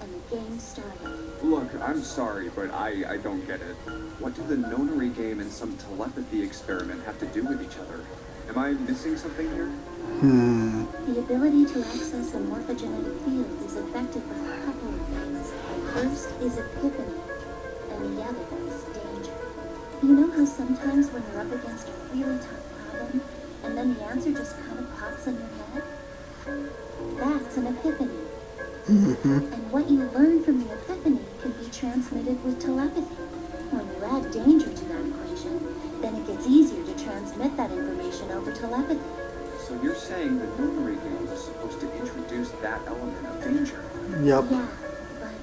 and the game started. Look, I'm sorry, but I don't get it. What do the Nonary game and some telepathy experiment have to do with each other? Am I missing something here? The ability to access a morphogenetic field is affected by a couple of things. The first is epiphany, and the other is danger. You know how sometimes when you're up against a really tough problem, and then the answer just kind of pops in your head? That's an epiphany. And what you learn from the epiphany can be transmitted with telepathy. When you add danger to that equation, then it gets easier to transmit that information over telepathy. So you're saying the Nonary game was supposed to introduce that element of danger? Yep. Yeah, but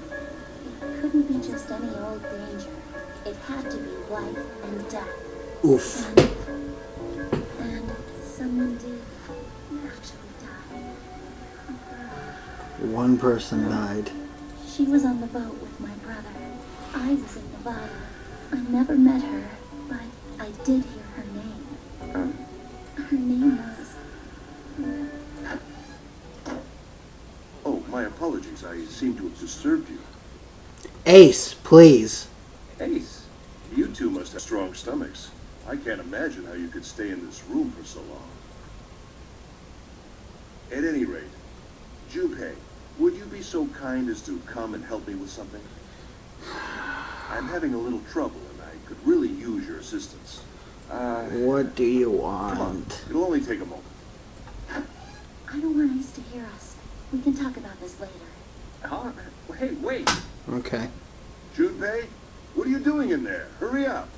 it couldn't be just any old danger. It had to be life and death. Oof. And someone did actually die. One person died. She was on the boat with my brother. I was in Nevada. I never met her, but I did hear her name. Her name was... Oh, my apologies. I seem to have disturbed you. Ace, please. Ace. You two must have strong stomachs. I can't imagine how you could stay in this room for so long. At any rate, Junpei, would you be so kind as to come and help me with something? I'm having a little trouble and I could really use your assistance. What do you Come on, want? it'll only take a moment. I don't want Ace to hear us. We can talk about this later. Huh? Hey, wait. Okay. Junpei, what are you doing in there? Hurry up.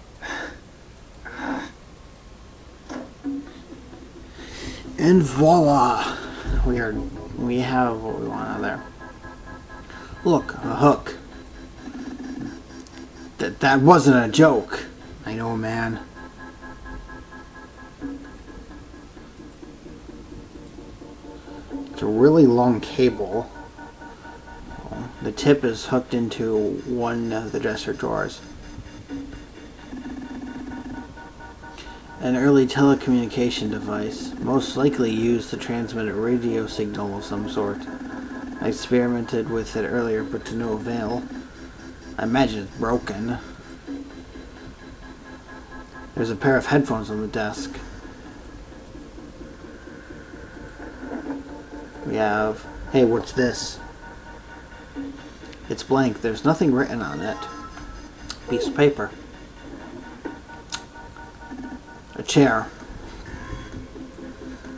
And voila! We have what we want out of there. Look, a hook. That wasn't a joke. I know, man. It's a really long cable. The tip is hooked into one of the dresser drawers. An early telecommunication device, most likely used to transmit a radio signal of some sort. I experimented with it earlier, but to no avail. I imagine it's broken. There's a pair of headphones on the desk. We have... Hey, what's this? It's blank. There's nothing written on it. Piece of paper. A chair.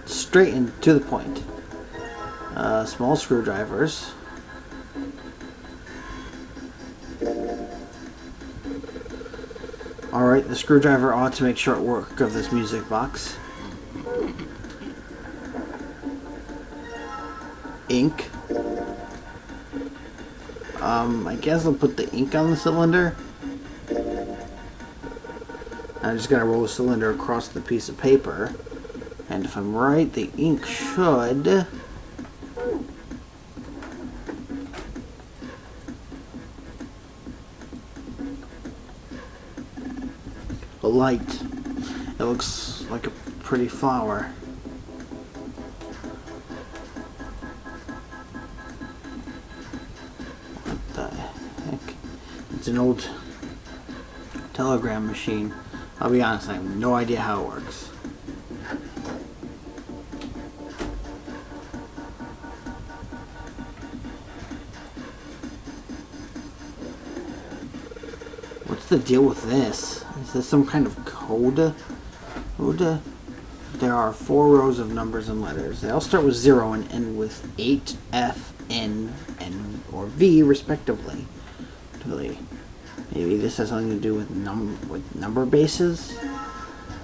Straight and to the point. Small screwdrivers. Alright, the screwdriver ought to make short work of this music box. Ink. I guess I'll put the ink on the cylinder. I'm just gonna roll the cylinder across the piece of paper. And if I'm right, the ink should... A light. It looks like a pretty flower. What the heck? It's an old telegram machine. I'll be honest, I have no idea how it works. What's the deal with this? Is this some kind of code? There are 4 rows of numbers and letters. They all start with 0 and end with 8, F, N, or V, respectively. Maybe this has something to do with number bases?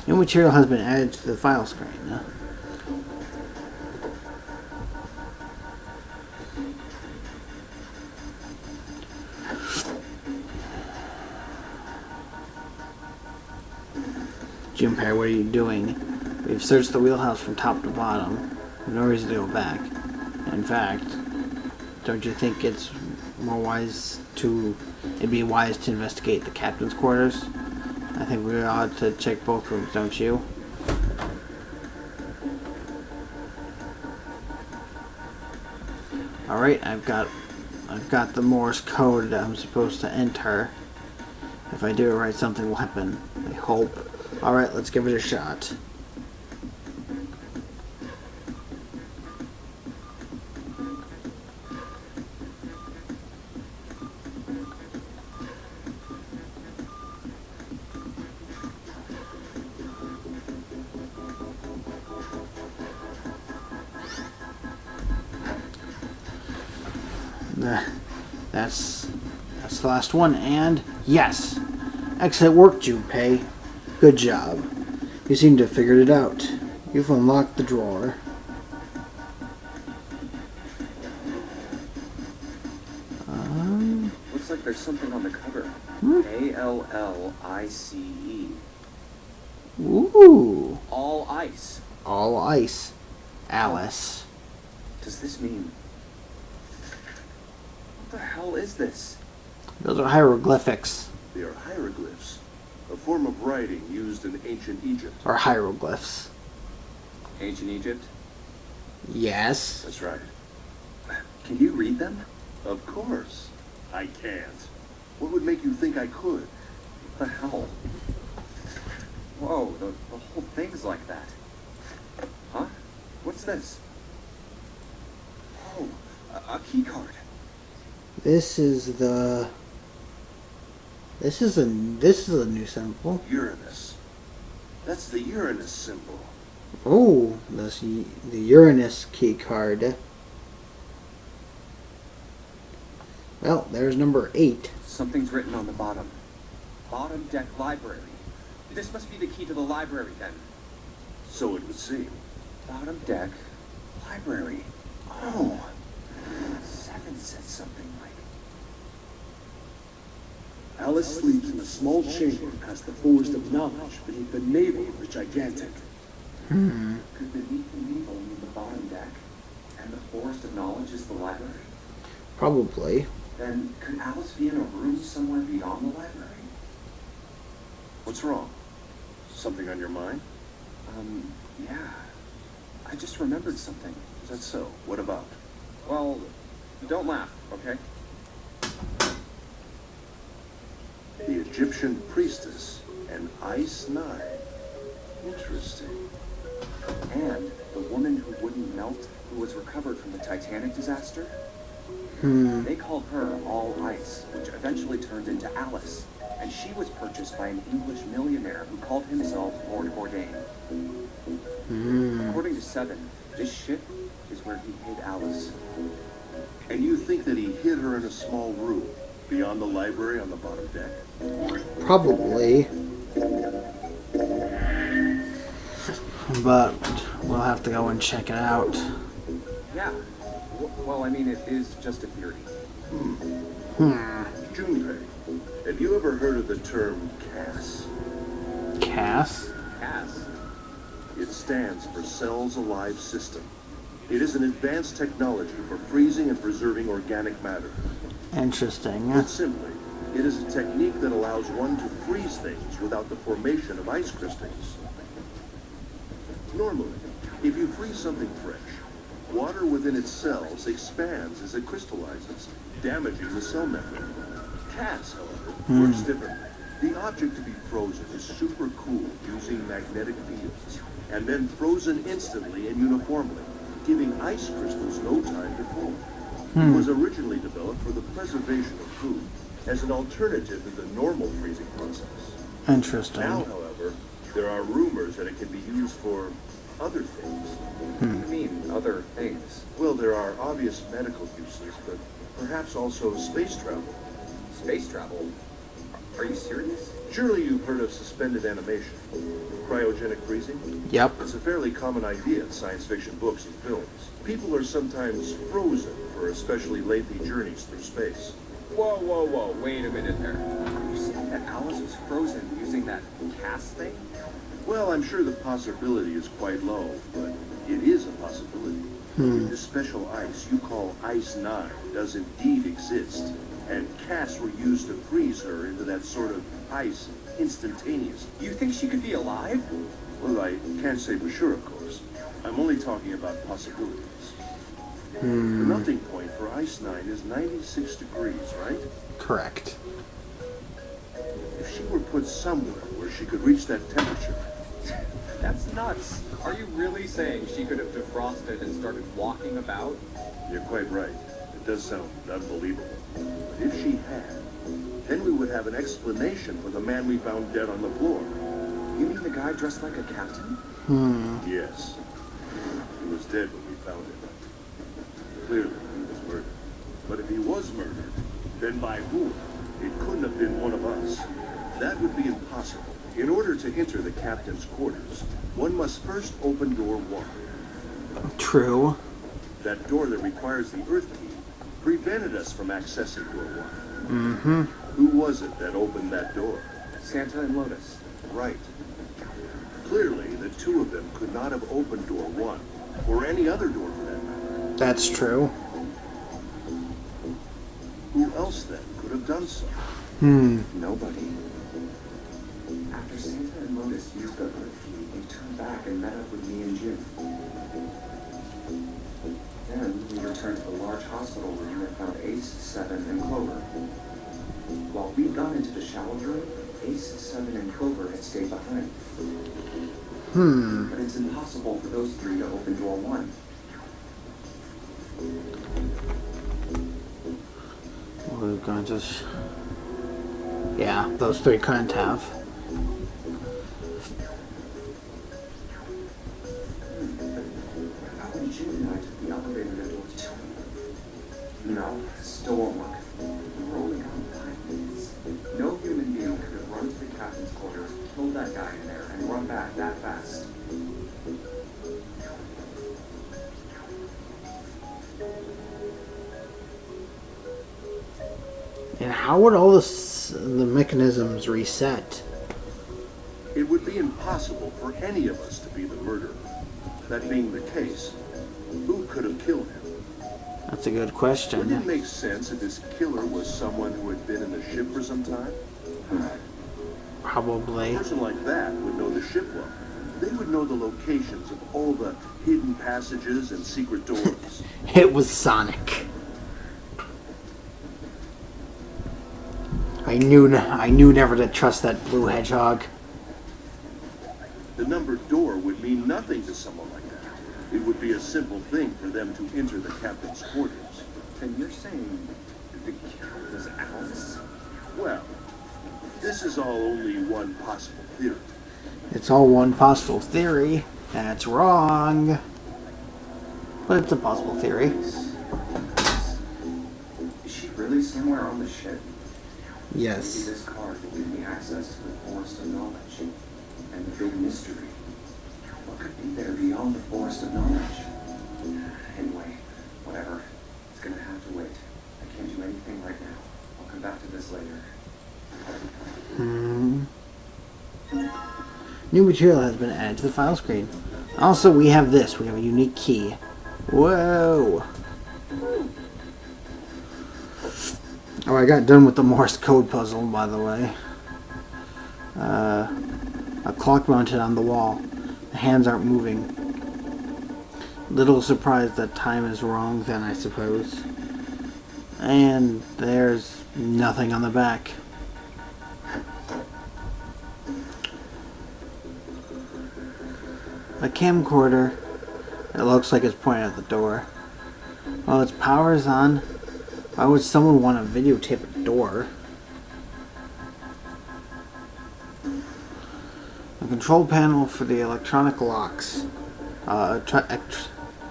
New material has been added to the file screen. Junpei, what are you doing? We've searched the wheelhouse from top to bottom. There's no reason to go back. In fact, don't you think it'd be wise to investigate the captain's quarters? I think we ought to check both rooms, don't you? Alright, I've got the Morse code that I'm supposed to enter. If I do it right, something will happen. I hope. Alright, let's give it a shot. That's the last one, and yes! Excellent work, Junpei. Good job. You seem to have figured it out. You've unlocked the drawer. Looks like there's something on the cover. A-L-L-I-C-E. Ooh. All ice. All ice. Alice. Does this mean... What the hell is this? Those are hieroglyphics. They are hieroglyphs, a form of writing used in ancient Egypt. Or hieroglyphs. Ancient Egypt? Yes. That's right. Can you read them? Of course. I can't. What would make you think I could? The hell? Whoa, the whole thing's like that. Huh? What's this? Oh, a key card. This is a new symbol. Uranus. That's the Uranus symbol. Oh, the Uranus key card. Well, there's number 8. Something's written on the bottom. Bottom deck library. This must be the key to the library then. So it would seem. Bottom deck library. Oh. 7 said something like. Alice sleeps in a small chamber past the forest of knowledge beneath the navel of the gigantic. Could beneath the navel mean the bottom deck, and the forest of knowledge is the library? Probably. Then could Alice be in a room somewhere beyond the library? What's wrong? Something on your mind? Yeah. I just remembered something. Is that so? What about? Well, don't laugh, okay? The Egyptian priestess and Ice Nine. Interesting. And the woman who wouldn't melt, who was recovered from the Titanic disaster? They called her All Ice, which eventually turned into Alice. And she was purchased by an English millionaire who called himself Lord Bourdain. According to Seven, this ship is where he hid Alice. And you think that he hid her in a small room beyond the library on the bottom deck? Probably. But we'll have to go and check it out. Yeah. Well, I mean, it is just a theory. Junpei, have you ever heard of the term CAS? Cass? Cass. It stands for Cells Alive System. It is an advanced technology for freezing and preserving organic matter. Interesting. Put simply, it is a technique that allows one to freeze things without the formation of ice crystals. Normally, if you freeze something fresh, water within its cells expands as it crystallizes, damaging the cell membrane. CAS, however, works differently. The object to be frozen is super cooled using magnetic fields, and then frozen instantly and uniformly, giving ice crystals no time to form. It was originally developed for the preservation of food, as an alternative to the normal freezing process. Interesting. Now, however, there are rumors that it can be used for other things. What do you mean, other things? Well, there are obvious medical uses, but perhaps also space travel. Space travel? Are you serious? Surely you've heard of suspended animation, cryogenic freezing? Yep. It's a fairly common idea in science fiction books and films. People are sometimes frozen for especially lengthy journeys through space. Whoa, wait a minute there. Are you saying that Alice was frozen using that CAS thing? Well, I'm sure the possibility is quite low, but it is a possibility. This special ice you call Ice 9 does indeed exist, and CAS were used to freeze her into that sort of ice instantaneously. You think she could be alive? Well, I can't say for sure, of course. I'm only talking about possibilities. The melting point for Ice 9 is 96 degrees, right? Correct. If she were put somewhere where she could reach that temperature, That's nuts. Are you really saying she could have defrosted and started walking about? you're quite right. It does sound unbelievable. But if she had, then we would have an explanation for the man we found dead on the floor. You mean the guy dressed like a captain? Yes. He was dead when we found him. Clearly, he was murdered. But if he was murdered, then by whom? It couldn't have been one of us. That would be impossible. In order to enter the captain's quarters, one must first open door 1. True. That door that requires the Earth key prevented us from accessing door 1. Who was it that opened that door? Santa and Lotus. Right. Clearly, the two of them could not have opened door 1, or any other door for that matter. That's true. Who else then could have done so? Nobody. After Santa and Lotus used the Earth key, they turned back and met up with me and Jim. Then we returned to the large hospital room and found Ace, Seven, and Clover. While we got into the shower room, Ace, 7, and Clover had stayed behind. Hmm. But it's impossible for those three to open door 1. We're going to... Yeah, those three couldn't have. How when Jim and I took the elevator to door 2? No, it still won't work. We're only gone 5 minutes. No human being could have run to the captain's quarters, killed that guy in there, and run back that fast. And how would all the mechanisms reset? It would be impossible for any of us to be the murderer. That being the case, who could have killed him? That's a good Wouldn't it question. make sense if this killer was someone who had been in the ship for some time? Probably. A person like that would know the ship well. They would know the locations of all the hidden passages and secret doors. It was Sonic. I knew never to trust that blue hedgehog. The numbered door would mean nothing to someone like that. It would be a simple thing for them to enter the captain's quarters. And you're saying the killer was Alice? Well, this is all only one possible theory. It's all one possible theory. That's wrong. But it's a possible theory. Is she really somewhere on the ship? Maybe Yes. this card will give me access to the forest of knowledge and the big mystery. What could be there beyond the forest of knowledge? Anyway, whatever. It's gonna have to wait. I can't do anything right now. I'll come back to this later. New material has been added to the file screen. Also, we have this. We have a unique key. Whoa. Oh, I got done with the Morse code puzzle, by the way. A clock mounted on the wall. The hands aren't moving. Little surprised that time is wrong then, I suppose. And there's nothing on the back. A camcorder. It looks like it's pointing at the door. While its power is on, why would someone want to videotape a door? A control panel for the electronic locks.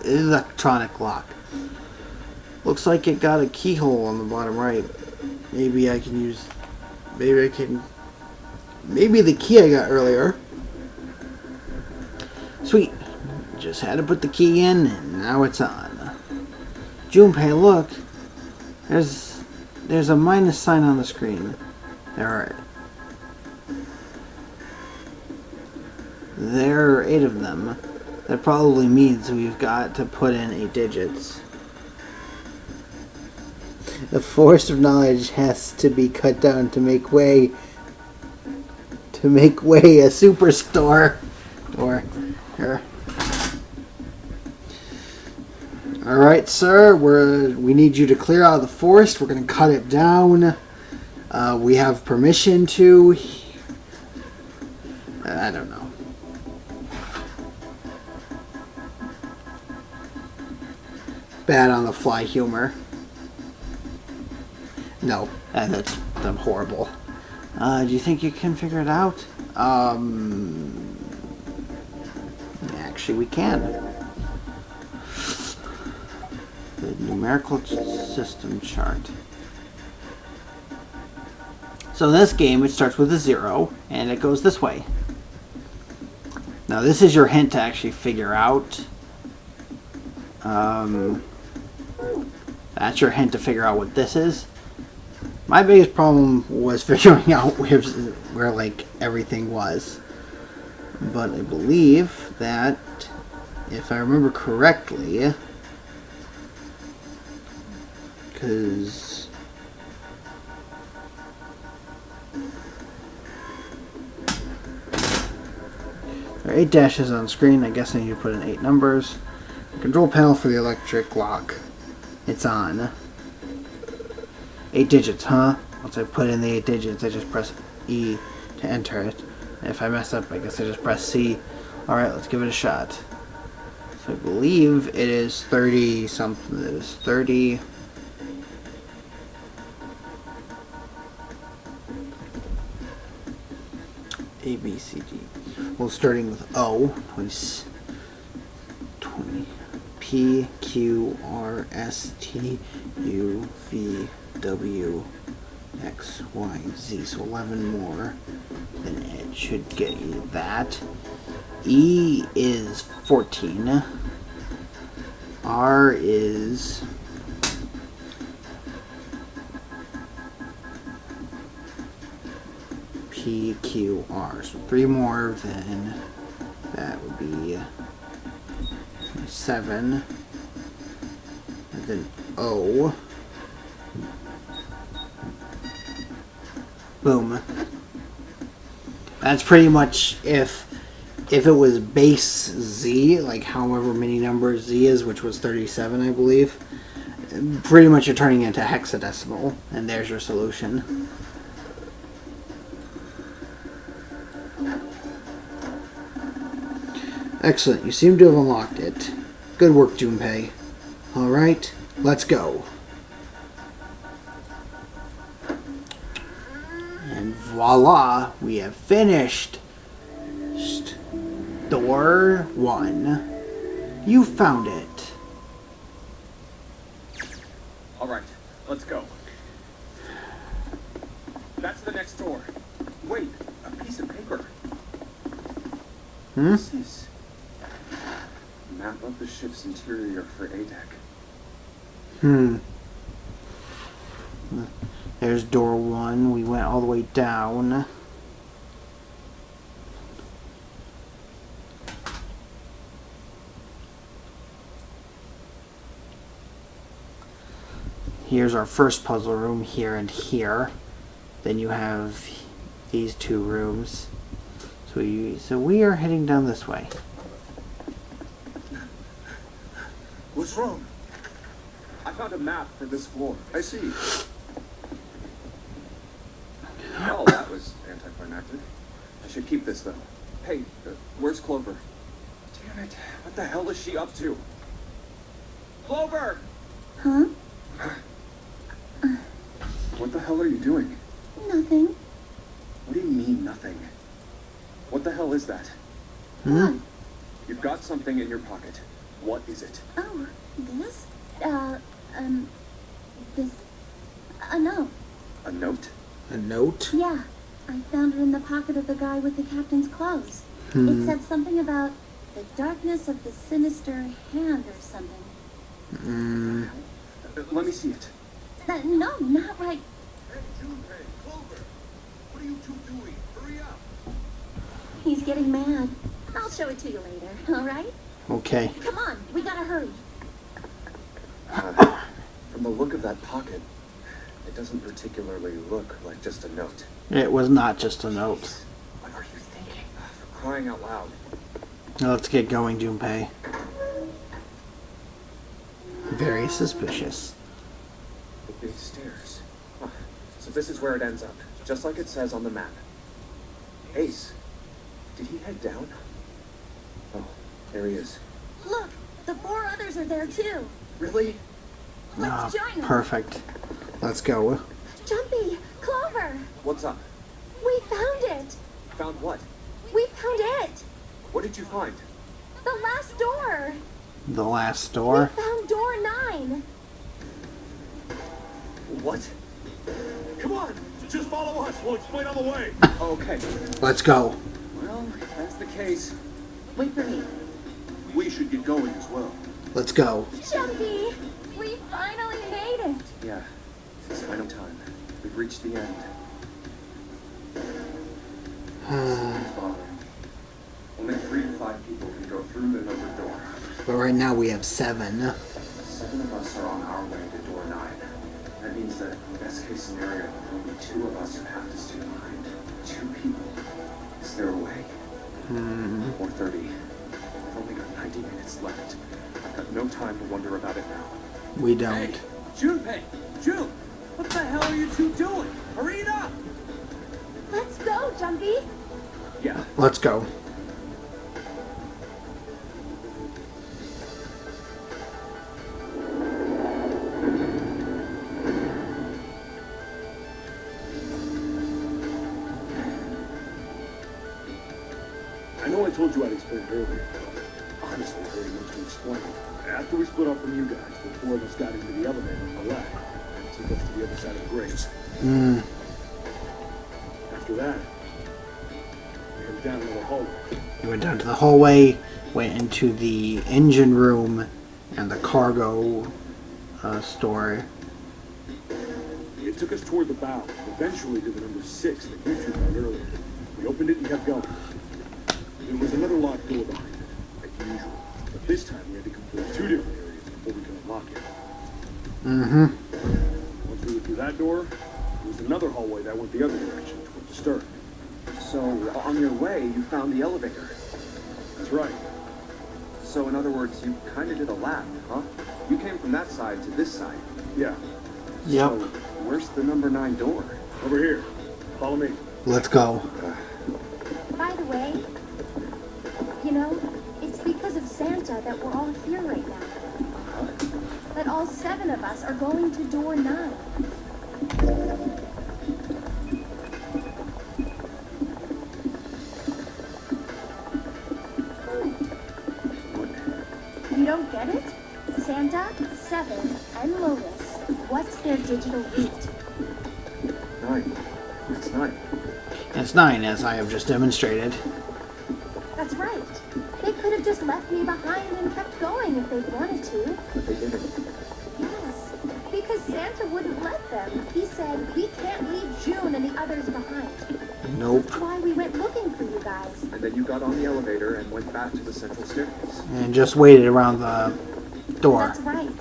Electronic lock. Looks like it got a keyhole on the bottom right. Maybe the key I got earlier. Sweet. Just had to put the key in and now it's on. Junpei, look. There's a minus sign on the screen. There are 8 of them. That probably means we've got to put in 8 digits. The forest of knowledge has to be cut down to make way a superstore. Or here. Alright, sir, we need you to clear out of the forest. We're going to cut it down. We have permission to... I don't know. Bad on the fly humor. No, that's horrible. Do you think you can figure it out? Actually, we can. The numerical system chart. So in this game, it starts with a 0, and it goes this way. Now, this is your hint to actually figure out. That's your hint to figure out what this is. My biggest problem was figuring out where like everything was. But I believe that, if I remember correctly, because there are 8 dashes on screen. I guess I need to put in 8 numbers. Control panel for the electric lock. It's on. 8 digits, huh? Once I put in the 8 digits, I just press E to enter it. If I mess up, I guess I just press C. Alright, let's give it a shot. So I believe it is 30 something. It is 30. A, B, C, D. Well, starting with O. 20, P, Q, R, S, T, U, V, W, X, Y, Z. So 11 more. Then it should get you that. E is 14. R is P, Q, R. So 3 more, then that would be 7. And then O. Boom. That's pretty much if it was base Z, like however many numbers Z is, which was 37, I believe, pretty much you're turning into hexadecimal, and there's your solution. Excellent, you seem to have unlocked it. Good work, Junpei. Alright, let's go. And voila, we have finished. Door 1. You found it. Alright, let's go. That's the next door. Wait, a piece of paper. This is a map of the ship's interior for ADEC. There's door 1. We went all the way down. Here's our first puzzle room, here and here. Then you have these 2 rooms. So we are heading down this way. What's wrong? I found a map for this floor. I see. Hell, that was anticlimactic. I should keep this, though. Hey, where's Clover? Damn it, what the hell is she up to? Clover! Huh? What the hell are you doing? Nothing. What do you mean, nothing? What the hell is that? What? You've got something in your pocket. What is it? Oh, this? This... A note. A note? A note? Yeah. I found it in the pocket of the guy with the captain's clothes. It said something about the darkness of the sinister hand or something. Let me see it. No, not right. Hey, Junpei, Clover! What are you two doing? Hurry up! He's getting mad. I'll show it to you later, all right? Okay. Come on, we gotta hurry. From the look of that pocket, it doesn't particularly look like just a note. It was not just a note. What are you thinking? For crying out loud. Now let's get going, Junpei. Very suspicious. The big stairs. Huh. So this is where it ends up, just like it says on the map. Ace, did he head down? Oh, there he is. Look, the 4 others are there too. Really? Let's join them. Perfect. Let's go. Jumpy, Clover, What's up? we found it. Found what? We found it. What did you find? The last door. The last We door. found door 9. What? Come on! Just follow us. We'll explain on the way. Okay. Let's go. Well, if that's the case. Wait for me. We should get going as well. Let's go. Jumpy, we finally made it. Yeah, it's final time. We've reached the end. Something's bothering me. Only 3 to 5 people can go through the numbered door. But right now we have 7. 7 of us are on our way to door 9. That means that in the best case scenario, only 2 of us would have to stay behind. 2 people. Is there a way? Or 30. I've only got 90 minutes left. I've got no time to wonder about it now. We don't. Hey, Junpei! Jun! What the hell are you two doing? Hurry it up! Let's go, Jumpy. Yeah. Let's go. I know I told you I'd explain it earlier, but honestly, there ain't much to explain. After we split off from you guys, the four of us got into the elevator on the left and took us to the other side of the grave. After that, we headed down another hallway. You went down to the hallway, went into the engine room and the cargo store. It took us toward the bow, eventually to the number 6 that you two found earlier. We opened it and kept going. There was another locked door behind it, like usual. But this time we had to complete 2 different areas before we could unlock it. Once we were through that door, there was another hallway that went the other direction, towards the stern. So, on your way, you found the elevator. That's right. So, in other words, you kind of did a lap, huh? You came from that side to this side. Yeah. Yep. So, where's the number 9 door? Over here. Follow me. Let's go. By the way, you know, it's because of Santa that we're all here right now. That all 7 of us are going to door 9. You don't get it? Santa, 7, and Lotus. What's their digital root? 9. It's 9. It's 9, as I have just demonstrated. That's right. They could have just left me behind and kept going if they wanted to. But they didn't. Yes, because Santa wouldn't let them. He said, we can't leave June and the others behind. Nope. That's why we went looking for you guys. And then you got on the elevator and went back to the central staircase. And just waited around the door. That's right.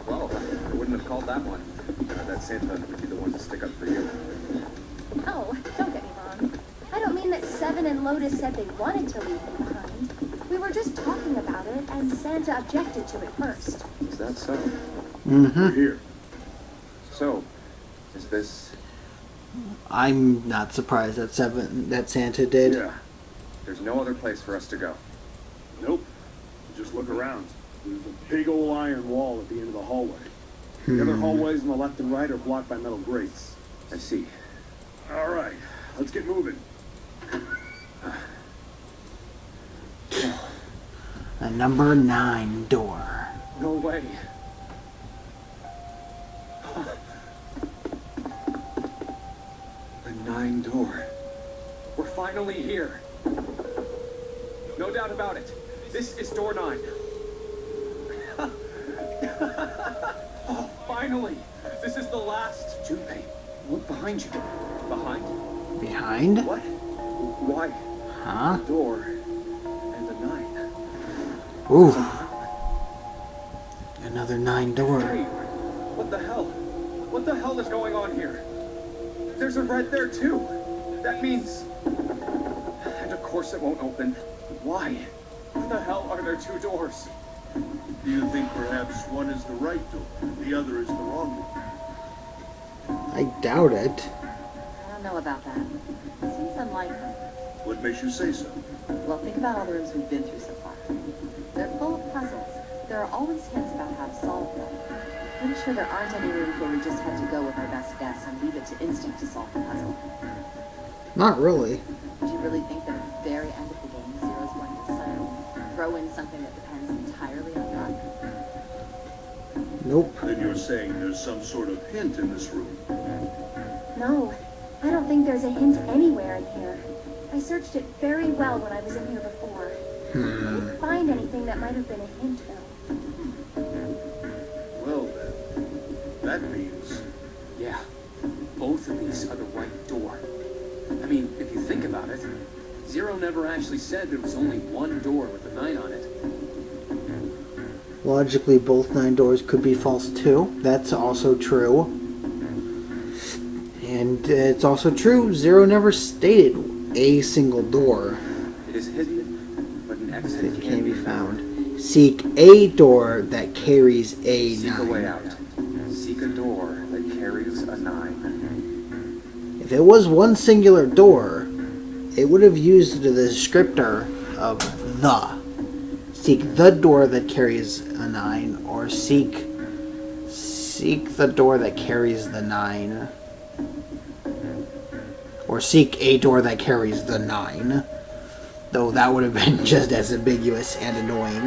Well, I wouldn't have called that one. That Santa would be the one to stick up for you. Oh, don't get me wrong. I don't mean that 7 and Lotus said they wanted to leave me behind. We were just talking about it, and Santa objected to it first. Is that so? We're here. So, is this... I'm not surprised that Santa did. Yeah. There's no other place for us to go. Nope. Just look around. There's a big old iron wall at the end of the hallway. The other hallways on the left and right are blocked by metal grates. I see. All right, let's get moving. A number 9 door. No way. The 9 door. We're finally here. No doubt about it. This is door 9. Oh, finally! This is the last. Junpei, look behind you. Behind? Behind? What? Why? Huh? Door and a 9. Ooh. Another 9 door. Hey, what the hell? What the hell is going on here? There's a red there too. That means... And of course it won't open. Why? Why the hell are there 2 doors? Do you think perhaps one is the right door, the other is the wrong one? I doubt it. I don't know about that. Seems unlikely. What makes you say so? Well, think about all the rooms we've been through so far. They're full of puzzles. There are always hints about how to solve them. Pretty sure there aren't any rooms where we just had to go with our best guess and leave it to instinct to solve the puzzle. Not really. Do you really think that at the very end of the game, Zero's going to suddenly throw in something that depends entirely on luck? Nope. Then you're saying there's some sort of hint in this room. No, I don't think there's a hint anywhere in here. I searched it very well when I was in here before. I didn't find anything that might have been a hint, though. Well then, that means... Yeah, both of these are the right door. I mean, if you think about it, Zero never actually said there was only one door with a 9 on it. Logically, both 9 doors could be false too. That's also true. And it's also true, Zero never stated a single door It is hidden, but an exit that can be found. Seek a door that carries a Seek a way 9. out. Seek a door that carries a 9. if it was one singular door, it would have used the descriptor of the. Seek the door that carries a 9, or seek the door that carries the 9. Or seek a door that carries the 9. Though that would have been just as ambiguous and annoying.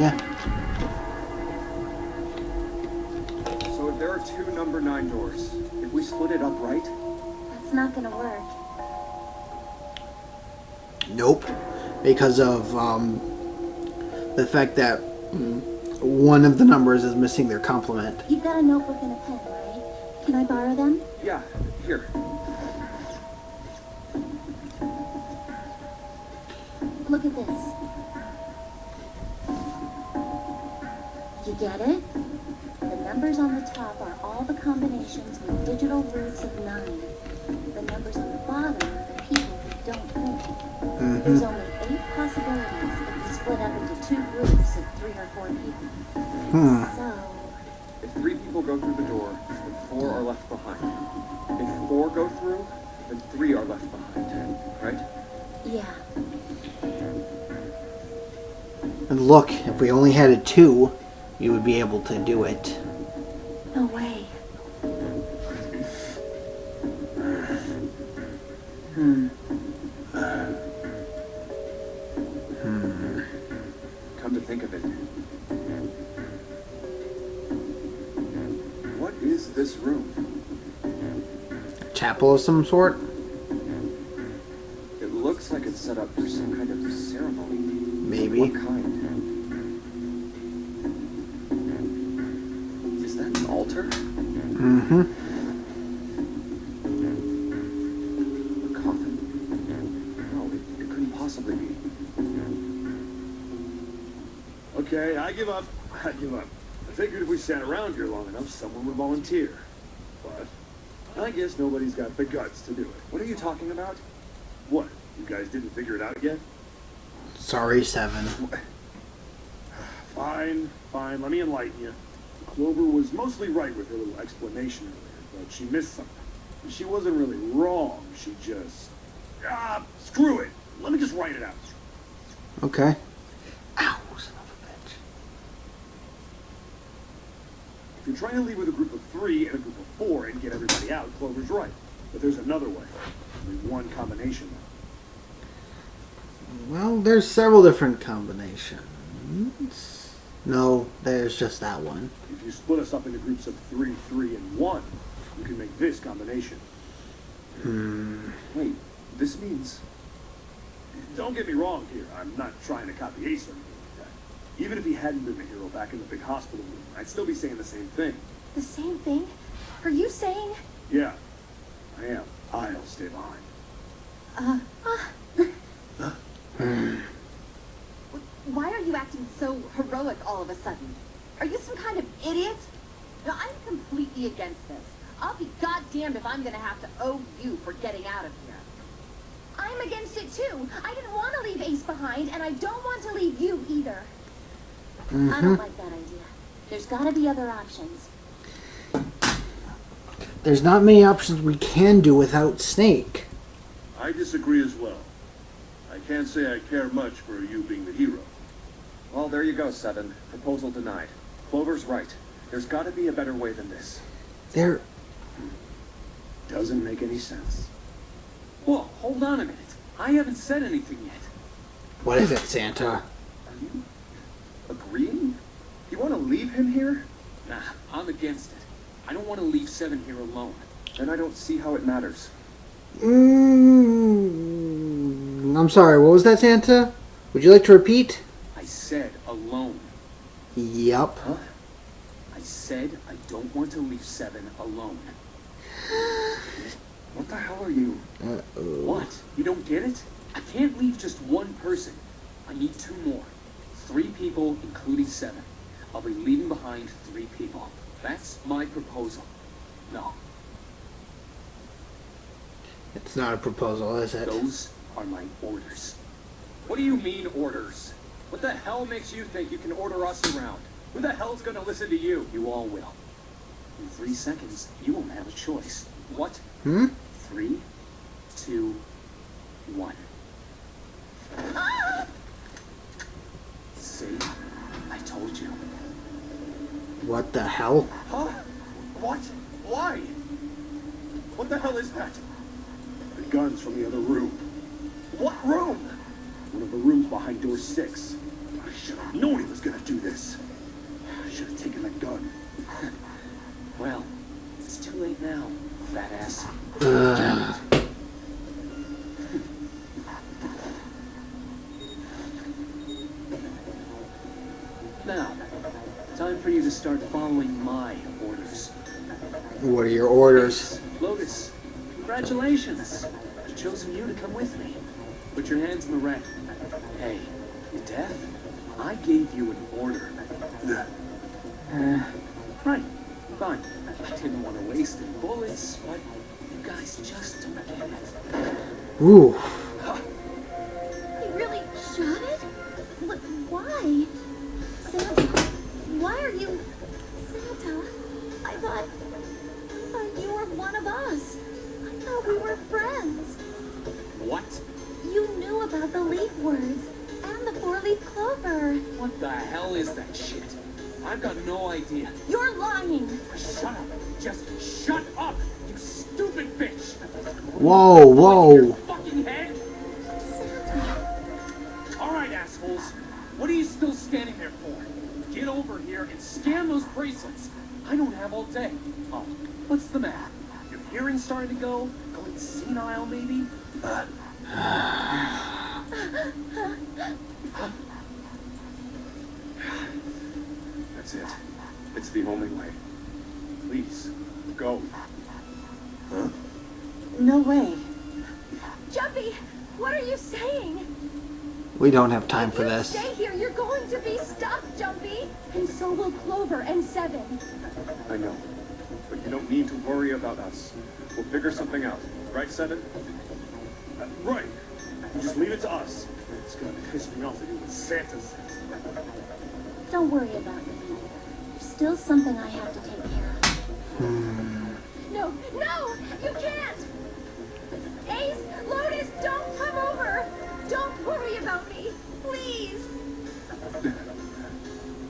So if there are 2 number 9 doors, if we split it up right, That's not gonna work. Nope. Because of the fact that one of the numbers is missing their complement. You've got a notebook and a pen, right? Can I borrow them? yeah, here. Look at this. You get it? The numbers on the top are all the combinations with digital roots of 9. The numbers on the bottom are the people who don't think. There's only 8 possibilities if you split up into 2 groups of 3 or 4 people. So, If 3 people go through the door, then 4 are left behind. If 4 go through, then 3 are left behind, right? yeah. And look, if we only had a 2, you would be able to do it. No way. Come to think of it. What is this room? A chapel of some sort? It looks like it's set up for some kind of ceremony. Maybe. What kind? Is that an altar? Mm-hmm. A coffin? No, it couldn't possibly be. Okay, I give up. I give up. I figured if we sat around here long enough, someone would volunteer. But I guess nobody's got the guts to do it. What are you talking about? What? You guys didn't figure it out yet? Sorry, 7. Fine, fine. Let me enlighten you. Clover was mostly right with her little explanation earlier, but she missed something. She wasn't really wrong. She just... screw it. Let me just write it out. Okay. Ow, son of a bitch. If you're trying to leave with a group of 3 and a group of 4 and get everybody out, Clover's right. But there's another way. Only one combination, though. Well, there's several different combinations. No, there's just that one. If you split us up into groups of 3, 3, and 1, you can make this combination. Wait, this means... Don't get me wrong here. I'm not trying to copy Ace or anything like that. Even if he hadn't been the hero back in the big hospital room, I'd still be saying the same thing. The same thing? Are you saying? Yeah, I am. I'll stay behind. Why are you acting so heroic all of a sudden? Are you some kind of idiot? No, I'm completely against this. I'll be goddamned if I'm gonna have to owe you for getting out of here. I'm against it too. I didn't want to leave Ace behind, and I don't want to leave you either. I don't like that idea. There's got to be other options. There's not many options we can do without Snake. I disagree as well. I can't say I care much for you being the hero. Well, there you go, 7. Proposal denied. Clover's right. There's got to be a better way than this. There... Doesn't make any sense. Whoa, hold on a minute. I haven't said anything yet. What is it, Santa? Are you agreeing? You want to leave him here? Nah, I'm against it. I don't want to leave 7 here alone. Then I don't see how it matters. I'm sorry, what was that, Santa? Would you like to repeat? I said alone. Yup. Huh? I said I don't want to leave 7 alone. What the hell are you? Uh-oh. What? You don't get it? I can't leave just one person. I need 2 more. 3 people, including 7. I'll be leaving behind 3 people. That's my proposal. No, It's not a proposal, is it? those are my orders. What do you mean, orders? What the hell makes you think you can order us around? Who the hell's gonna listen to you? You all will. In 3 seconds, you won't have a choice. What? 3, 2, 1. See? I told you. What the hell? Huh? What? Why? What the hell is that? The gun's from the other room. What room? One of the rooms behind door 6. I should have known he was gonna do this. I should have taken that gun. Well, it's too late now, fat ass. Now, time for you to start following my orders. What are your orders? Lotus, congratulations. I've chosen you to come with me. Put your hands in the red. Hey, you deaf? I gave you an order. Right, fine. I didn't want to waste any bullets, but you guys just don't get it. Ooh. He really shot it? Why? Santa, why are you... Santa, I thought you were one of us. I thought we were friends. What? You knew about the leaf words and the 4-leaf clover. What the hell is that shit? I've got no idea. You're lying. Shut up. Just shut up, you stupid bitch. Whoa, whoa. Your fucking head? Santa. All right, assholes. What are you still standing there for? Get over here and scan those bracelets. I don't have all day. Oh, what's the matter? Your hearing starting to go? Going senile, maybe? That's it. It's the only way. Please, go. Huh? No way. Jumpy, what are you saying? We don't have time If for you this. stay here, you're going to be stuck, Jumpy. And so will Clover and Seven. I know. But you don't need to worry about us. We'll figure something out. Right, Seven? Right. You just leave it to us. It's gonna piss me off to do what Santa says. Don't worry about me. There's still something I have to take care of. No, no, you can't! Ace, Lotus, don't come over! Don't worry about me, please!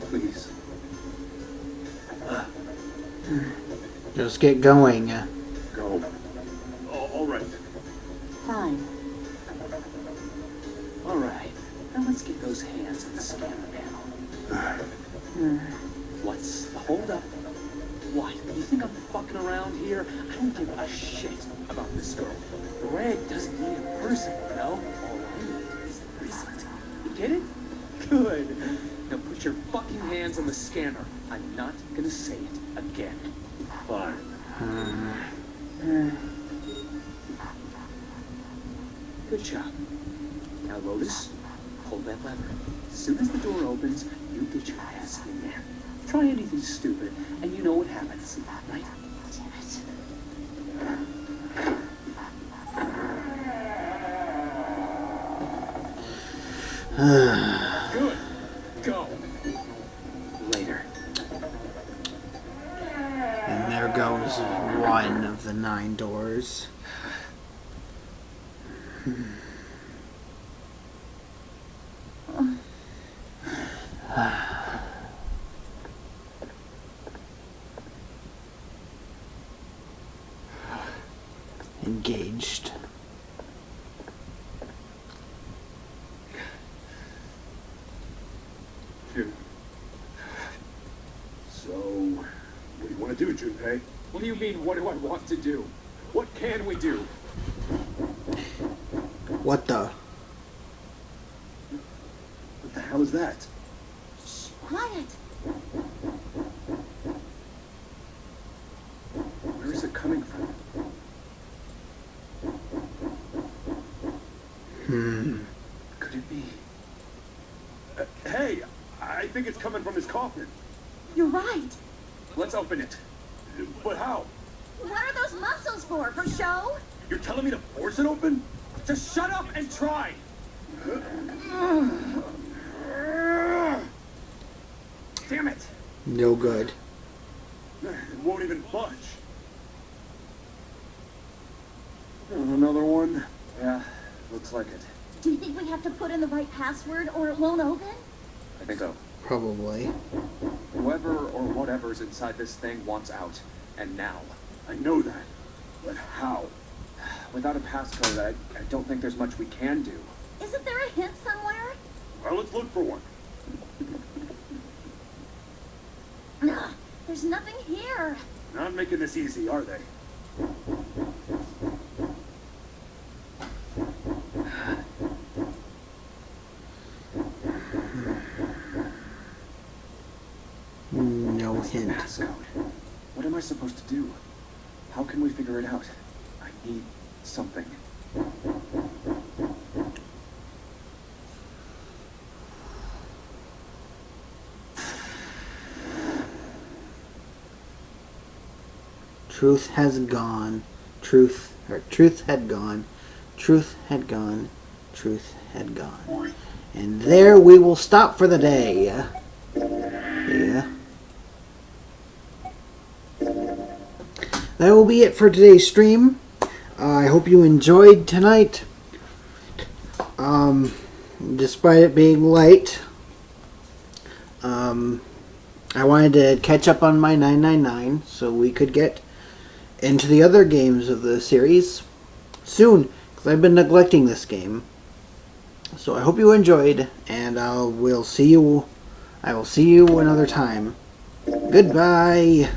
Please. Just get going. Go. All right. Fine. All right. Now let's get those hands on the scanner panel. What's the holdup? What? You think I'm fucking around here? I don't give a shit about this girl. Red doesn't need a person, you know? All I need is the bracelet. You get it? Good. Now put your fucking hands on the scanner. I'm not gonna say it again. Fine. Good job. Now, Lotus, hold that lever. As soon as the door opens, you get your ass in there. Try anything stupid, and you know what happens, right? Damn it. Good. Go. Later. And there goes one of the 9 doors. Engaged. Dude. So, what do you want to do, Junpei? What do you mean, what do I want to do? What can we do? What the? What the hell is that? Shh, quiet. Where is it coming from? Could it be? Hey, I think it's coming from his coffin. You're right. Let's open it. But how? What are those muscles for show? You're telling me to force it open? Just shut up and try! Damn it! No good. It won't even budge. Another one? Yeah, looks like it. Do you think we have to put in the right password or it won't open? I think so. Probably. Whoever or whatever's inside this thing wants out. And now. I know that. But how? Without a passcode, I don't think there's much we can do. Isn't there a hint somewhere? Well, let's look for one. Nah, there's nothing here. Not making this easy, are they? No hint. Passcode. What am I supposed to do? How can we figure it out? I need something. Truth has gone. Truth had gone. Truth had gone. Truth had gone. And there we will stop for the day. Yeah. That will be it for today's stream. I hope you enjoyed tonight. Despite it being late, I wanted to catch up on my 999 so we could get into the other games of the series soon, because I've been neglecting this game. So I hope you enjoyed, and I will see you another time. Goodbye.